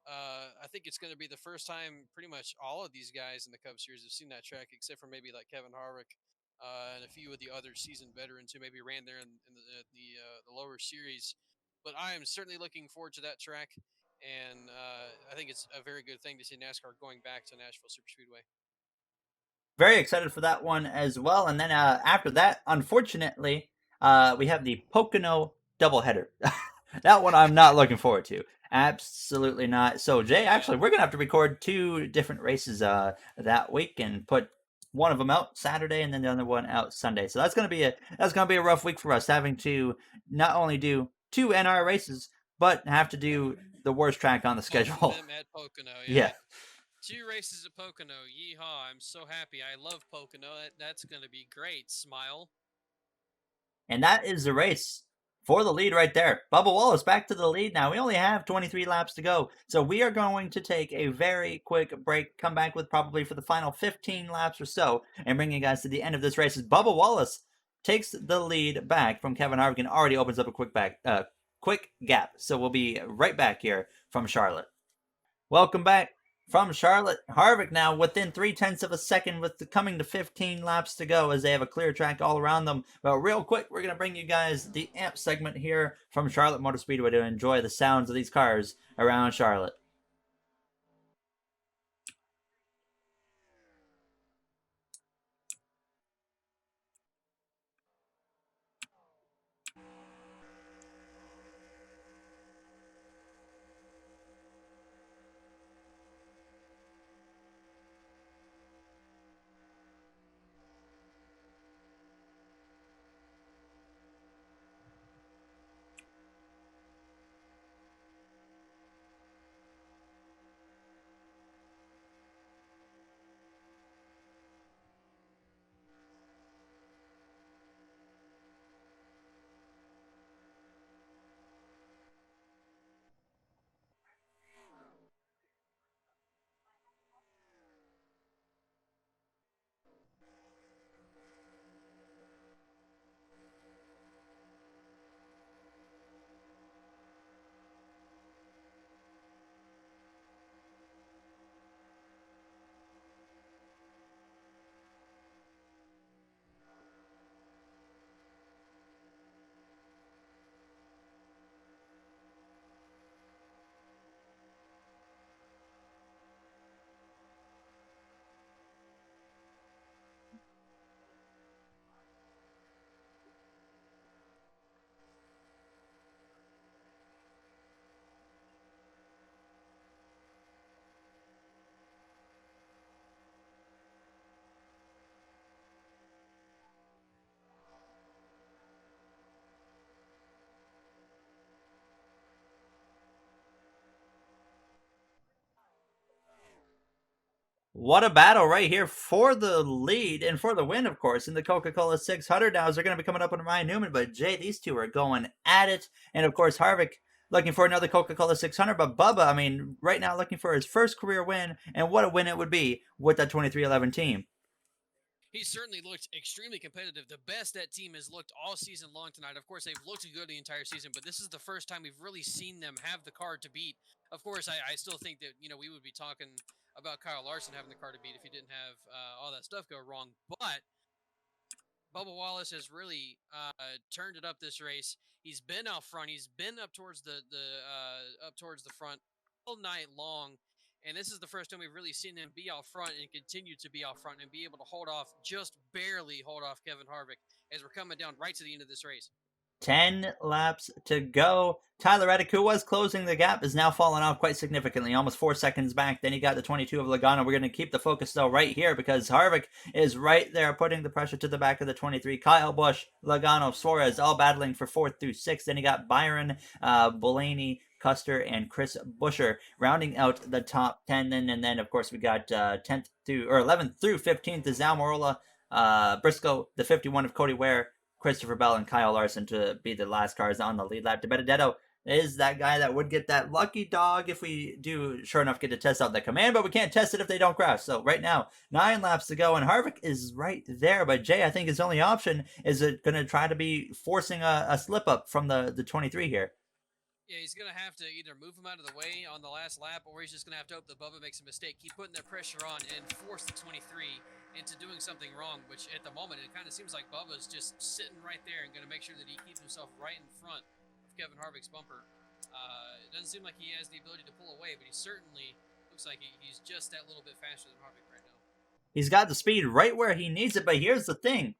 I think it's going to be the first time pretty much all of these guys in the Cup Series have seen that track, except for maybe like Kevin Harvick. And a few of the other seasoned veterans who maybe ran there in the lower series, but I am certainly looking forward to that track. And I think it's a very good thing to see NASCAR going back to Nashville Superspeedway. Very excited for that one as well. And then after that, unfortunately, we have the Pocono doubleheader. That one I'm not looking forward to. Absolutely not. So Jay, Yeah, actually, we're gonna have to record two different races that week and put one of them out Saturday and then the other one out Sunday. So that's gonna be a rough week for us, having to not only do two NR races but have to do the worst track on the both of schedule. them at Pocono. Yeah. Yeah, two races at Pocono. Yeehaw! I'm so happy. I love Pocono. That's going to be great. Smile. And that is the race for the lead right there. Bubba Wallace back to the lead now. We only have 23 laps to go. So we are going to take a very quick break, come back with probably for the final 15 laps or so, and bring you guys to the end of this race as Bubba Wallace takes the lead back from Kevin Harvick and already opens up a quick gap. So we'll be right back here from Charlotte. Welcome back from Charlotte. Harvick now within 3/10 of a second with coming to 15 laps to go as they have a clear track all around them. But real quick, we're going to bring you guys the AMP segment here from Charlotte Motor Speedway to enjoy the sounds of these cars around Charlotte. What a battle right here for the lead and for the win, of course, in the Coca Cola 600. Now, they're going to be coming up on Ryan Newman, but Jay, these two are going at it. And of course, Harvick looking for another Coca Cola 600. But Bubba, I mean, right now looking for his first career win, and what a win it would be with that 2311 team. He certainly looked extremely competitive. The best that team has looked all season long tonight. Of course, they've looked good the entire season, but this is the first time we've really seen them have the car to beat. Of course, I still think that we would be talking about Kyle Larson having the car to beat if he didn't have all that stuff go wrong. But Bubba Wallace has really turned it up this race. He's been out front. He's been up towards the up towards the front all night long. And this is the first time we've really seen him be out front and continue to be out front and be able to hold off, just barely hold off Kevin Harvick as we're coming down right to the end of this race. 10 laps to go. Tyler Reddick, who was closing the gap, is now fallen off quite significantly, almost 4 seconds back. Then he got the 22 of Logano. We're going to keep the focus, though, right here because Harvick is right there putting the pressure to the back of the 23. Kyle Busch, Logano, Suarez all battling for 4th through 6th. Then he got Byron, Blaney, Custer, and Chris Buescher rounding out the top 10. And then of course, we got 10th through or 11th through 15th is Almirola, Briscoe, the 51 of Cody Ware, Christopher Bell, and Kyle Larson to be the last cars on the lead lap. DiBenedetto is that guy that would get that lucky dog if we do sure enough get to test out the command, but we can't test it if they don't crash. So right now, 9 laps to go, and Harvick is right there. But Jay, I think his only option is going to try to be forcing a slip up from the 23 here. Yeah, he's going to have to either move him out of the way on the last lap, or he's just going to have to hope that Bubba makes a mistake, keep putting that pressure on, and force the 23 into doing something wrong, which at the moment, it kind of seems like Bubba's just sitting right there and going to make sure that he keeps himself right in front of Kevin Harvick's bumper. It doesn't seem like he has the ability to pull away, but he certainly looks like he's just that little bit faster than Harvick right now. He's got the speed right where he needs it, but here's the thing.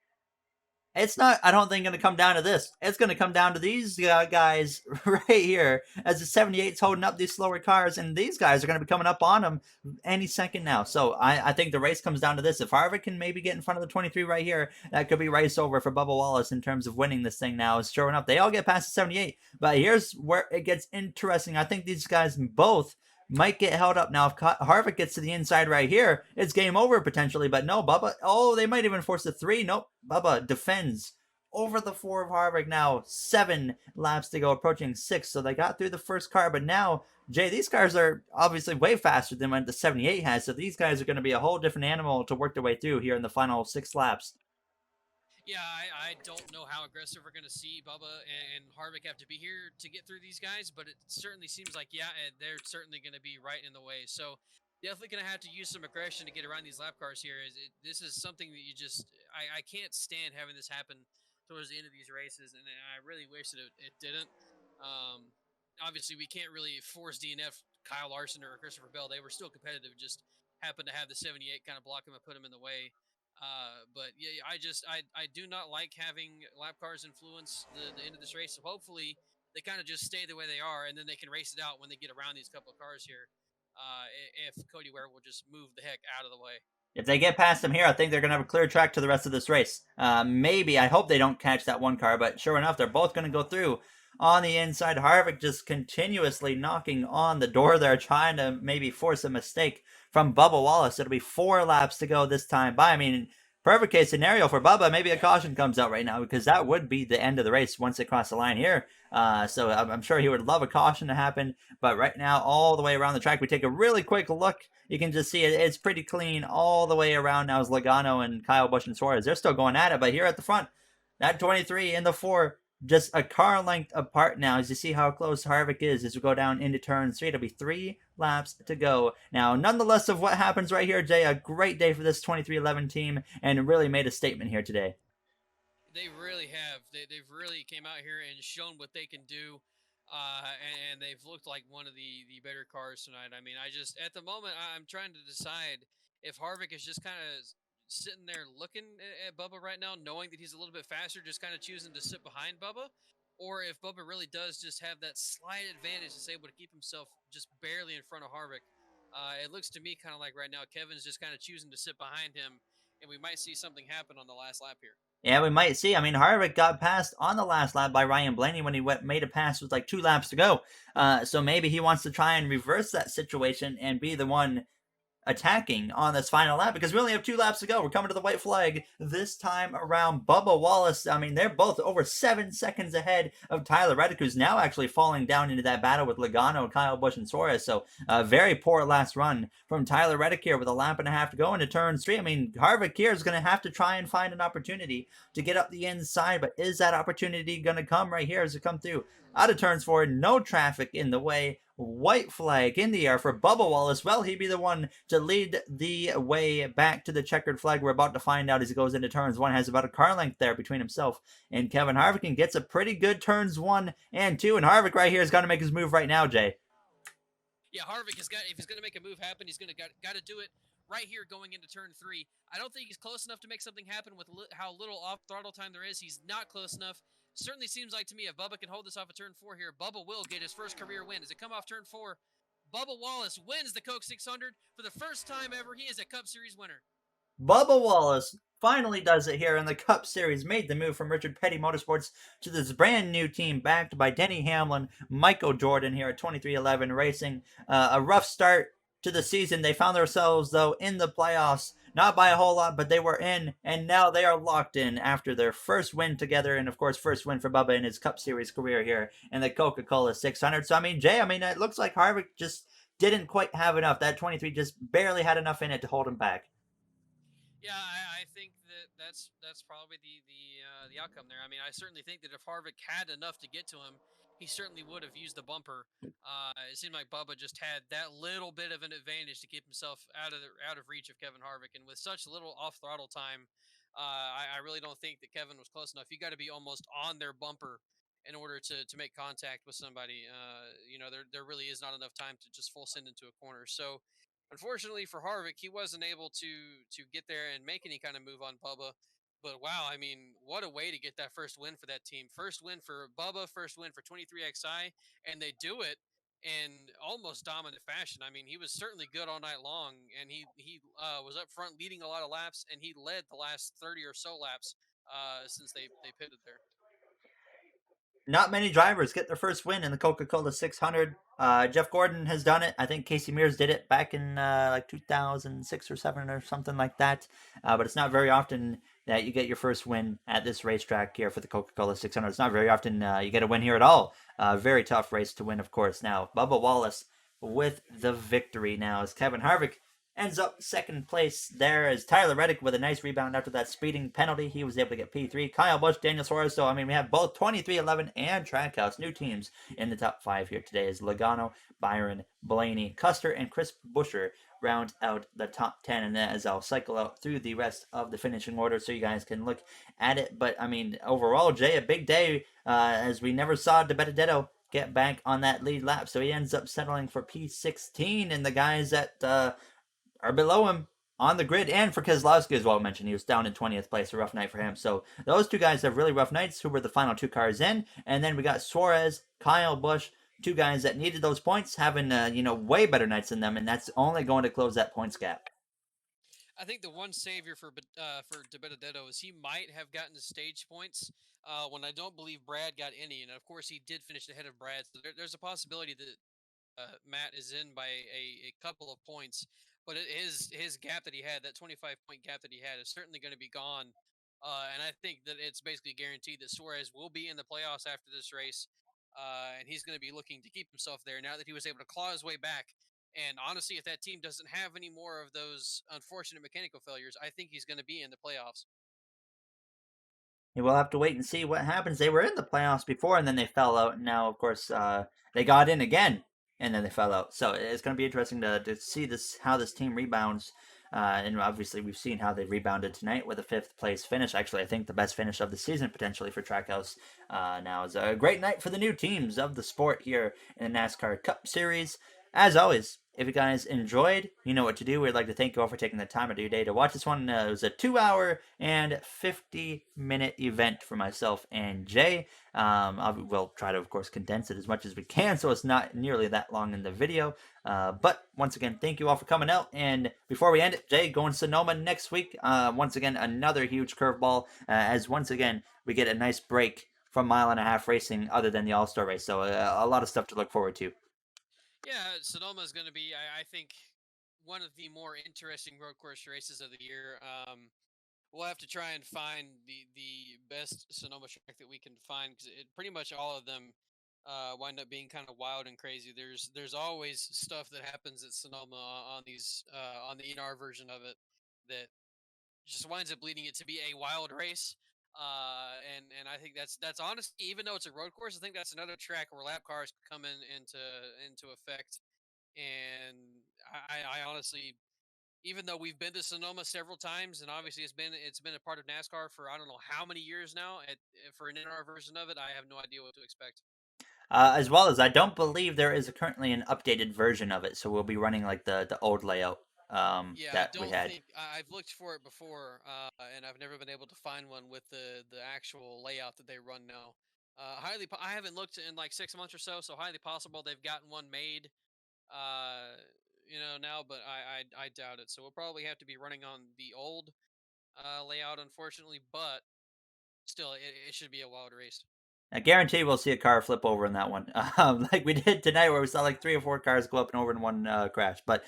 It's not, I don't think, going to come down to this. It's going to come down to these guys right here as the 78's holding up these slower cars, and these guys are going to be coming up on them any second now. So I think the race comes down to this. If Harvick can maybe get in front of the 23 right here, that could be race over for Bubba Wallace in terms of winning this thing now. Sure enough, they all get past the 78, but here's where it gets interesting. I think these guys both might get held up. Now, if Harvick gets to the inside right here, it's game over potentially. But no, Bubba, they might even force the 3. Nope, Bubba defends over the 4 of Harvick now. 7 laps to go, approaching 6. So they got through the first car, but now, Jay, these cars are obviously way faster than what the 78 has. So these guys are going to be a whole different animal to work their way through here in the final 6 laps. Yeah, I don't know how aggressive we're going to see Bubba and Harvick have to be here to get through these guys, but it certainly seems like, yeah, they're certainly going to be right in the way. So definitely going to have to use some aggression to get around these lap cars here. This is something that I can't stand having this happen towards the end of these races, and I really wish that it didn't. Obviously, we can't really force DNF Kyle Larson or Christopher Bell. They were still competitive, just happened to have the 78 kind of block him and put him in the way. But yeah, I do not like having lap cars influence the end of this race. So hopefully they kind of just stay the way they are, and then they can race it out when they get around these couple of cars here. If Cody Ware will just move the heck out of the way. If they get past him here, I think they're going to have a clear track to the rest of this race. Maybe, I hope they don't catch that one car, but sure enough, they're both going to go through on the inside. Harvick just continuously knocking on the door there, trying to maybe force a mistake from Bubba Wallace. It'll be 4 laps to go this time by. I mean, perfect case scenario for Bubba, maybe a caution comes out right now because that would be the end of the race once they cross the line here. So I'm sure he would love a caution to happen. But right now, all the way around the track, we take a really quick look. You can just see it's pretty clean all the way around now as Logano and Kyle Busch and Suarez. They're still going at it, but here at the front, that 23 and the 4, just a car length apart now as you see how close Harvick is as we go down into turn 3. It'll be 3 laps to go. Now, nonetheless of what happens right here, Jay, a great day for this 2311 team and really made a statement here today. They really have. They've really came out here and shown what they can do. And they've looked like one of the better cars tonight. I mean, at the moment, I'm trying to decide if Harvick is just kind of sitting there looking at Bubba right now, knowing that he's a little bit faster, just kind of choosing to sit behind Bubba, or if Bubba really does just have that slight advantage, is able to keep himself just barely in front of Harvick. It looks to me kind of like right now, Kevin's just kind of choosing to sit behind him, and we might see something happen on the last lap here. Yeah, we might see. I mean, Harvick got passed on the last lap by Ryan Blaney when he made a pass with like 2 laps to go. So maybe he wants to try and reverse that situation and be the one attacking on this final lap because we only have 2 laps to go. We're coming to the white flag this time around. Bubba Wallace, I mean, they're both over 7 seconds ahead of Tyler Reddick, who's now actually falling down into that battle with Logano, Kyle Busch, and Suarez. So a very poor last run from Tyler Reddick here with a lap and a half to go into turn 3. I mean, Harvick here is going to have to try and find an opportunity to get up the inside, but is that opportunity going to come right here as it come through? Out of turns 4, no traffic in the way. White flag in the air for Bubba Wallace. Well, he'd be the one to lead the way back to the checkered flag. We're about to find out as he goes into turns 1. Has about a car length there between himself and Kevin Harvick and gets a pretty good turns 1 and 2. And Harvick right here is going to make his move right now, Jay. Yeah, Harvick has got, if he's going to make a move happen, he's going to got to do it right here going into turn 3. I don't think he's close enough to make something happen with how little off throttle time there is. He's not close enough. Certainly seems like to me if Bubba can hold this off of turn 4 here, Bubba will get his first career win. As it come off turn 4, Bubba Wallace wins the Coke 600 for the first time ever. He is a Cup Series winner. Bubba Wallace finally does it here in the Cup Series, made the move from Richard Petty Motorsports to this brand new team backed by Denny Hamlin, Michael Jordan here at 2311 Racing. A rough start to the season. They found themselves, though, in the playoffs. Not by a whole lot, but they were in, and now they are locked in after their first win together, and of course, first win for Bubba in his Cup Series career here in the Coca Cola 600. So, I mean, Jay, it looks like Harvick just didn't quite have enough. That 23 just barely had enough in it to hold him back. Yeah, I think that's probably the outcome there. I mean, I certainly think that if Harvick had enough to get to him, he certainly would have used the bumper. It seemed like Bubba just had that little bit of an advantage to keep himself out of reach of Kevin Harvick, and with such little off throttle time, I really don't think that Kevin was close enough. You got to be almost on their bumper in order to make contact with somebody. There really is not enough time to just full send into a corner. So unfortunately for Harvick, he wasn't able to get there and make any kind of move on Bubba. But wow, I mean, what a way to get that first win for that team. First win for Bubba, first win for 23XI, and they do it in almost dominant fashion. I mean, he was certainly good all night long, and he was up front leading a lot of laps, and he led the last 30 or so laps since they pitted there. Not many drivers get their first win in the Coca Cola 600. Jeff Gordon has done it. I think Casey Mears did it back in like 2006 or 7 or something like that. But it's not very often that you get your first win at this racetrack here for the Coca Cola 600. It's not very often you get a win here at all. Very tough race to win, of course. Now, Bubba Wallace with the victory now as Kevin Harvick ends up second place there as Tyler Reddick with a nice rebound after that speeding penalty. He was able to get P3. Kyle Busch, Daniel Suarez. So, we have both 2311 and Trackhouse, new teams in the top 5 here today as Logano, Byron, Blaney, Custer, and Chris Buescher round out the top 10. And as I'll cycle out through the rest of the finishing order so you guys can look at it. But, overall, Jay, a big day as we never saw DiBenedetto get back on that lead lap. So he ends up settling for P16, and the guys that are below him on the grid. And for Keselowski as well mentioned, he was down in 20th place, a rough night for him. So those two guys have really rough nights, who were the final 2 cars in. And then we got Suarez, Kyle Busch, 2 guys that needed those points, having way better nights than them, and that's only going to close that points gap. I think the one savior for DiBenedetto is he might have gotten the stage points when I don't believe Brad got any, and of course he did finish ahead of Brad. So there's a possibility that Matt is in by a couple of points, but his gap that he had, that 25-point gap that he had, is certainly going to be gone. And I think that it's basically guaranteed that Suarez will be in the playoffs after this race, and he's going to be looking to keep himself there now that he was able to claw his way back. And honestly, if that team doesn't have any more of those unfortunate mechanical failures, I think he's going to be in the playoffs. We'll have to wait and see what happens. They were in the playoffs before, and then they fell out. Now, of course, they got in again, and then they fell out. So it's going to be interesting to see how this team rebounds. And obviously, we've seen how they rebounded tonight with a 5th place finish. Actually, I think the best finish of the season potentially for Trackhouse. Now is a great night for the new teams of the sport here in the NASCAR Cup Series. As always, if you guys enjoyed, you know what to do. We'd like to thank you all for taking the time out of your day to watch this one. It was a 2-hour and 50-minute event for myself and Jay. We'll try to, of course, condense it as much as we can so it's not nearly that long in the video. But once again, thank you all for coming out. And before we end it, Jay, going to Sonoma next week. Once again, another huge curveball as once again we get a nice break from mile and a half racing other than the All-Star race. So a lot of stuff to look forward to. Yeah, Sonoma is going to be, I think, one of the more interesting road course races of the year. We'll have to try and find the best Sonoma track that we can find because pretty much all of them wind up being kind of wild and crazy. There's always stuff that happens at Sonoma on these on the NR version of it that just winds up leading it to be a wild race. And I think that's honestly, even though it's a road course, I think that's another track where lap cars come into effect. And I honestly, even though we've been to Sonoma several times, and obviously it's been a part of NASCAR for I don't know how many years now. For an NR version of it, I have no idea what to expect. As well as I don't believe there is currently an updated version of it, so we'll be running like the old layout. Yeah, I that we don't had. think I've looked for it before, and I've never been able to find one with the actual layout that they run now. I haven't looked in like 6 months or so, so highly possible they've gotten one made. Uh, now, but I doubt it. So we'll probably have to be running on the old layout, unfortunately. But still, it should be a wild race. I guarantee we'll see a car flip over in that one, like we did tonight, where we saw like 3 or 4 cars go up and over in one crash. But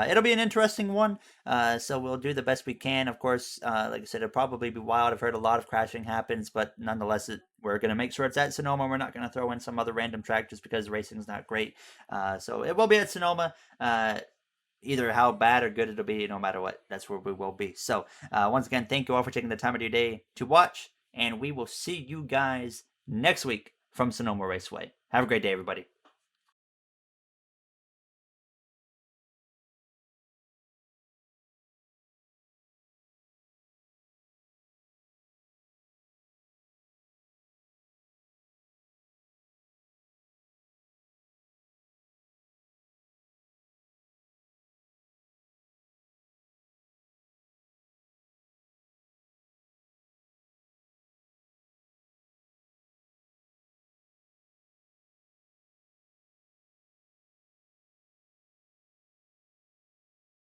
it'll be an interesting one. So we'll do the best we can. Of course, like I said, it'll probably be wild. I've heard a lot of crashing happens, but nonetheless, we're going to make sure it's at Sonoma. We're not going to throw in some other random track just because the racing's not great. So it will be at Sonoma. Either how bad or good it'll be, no matter what, that's where we will be. So, once again, thank you all for taking the time of your day to watch, and we will see you guys next week from Sonoma Raceway. Have a great day, everybody.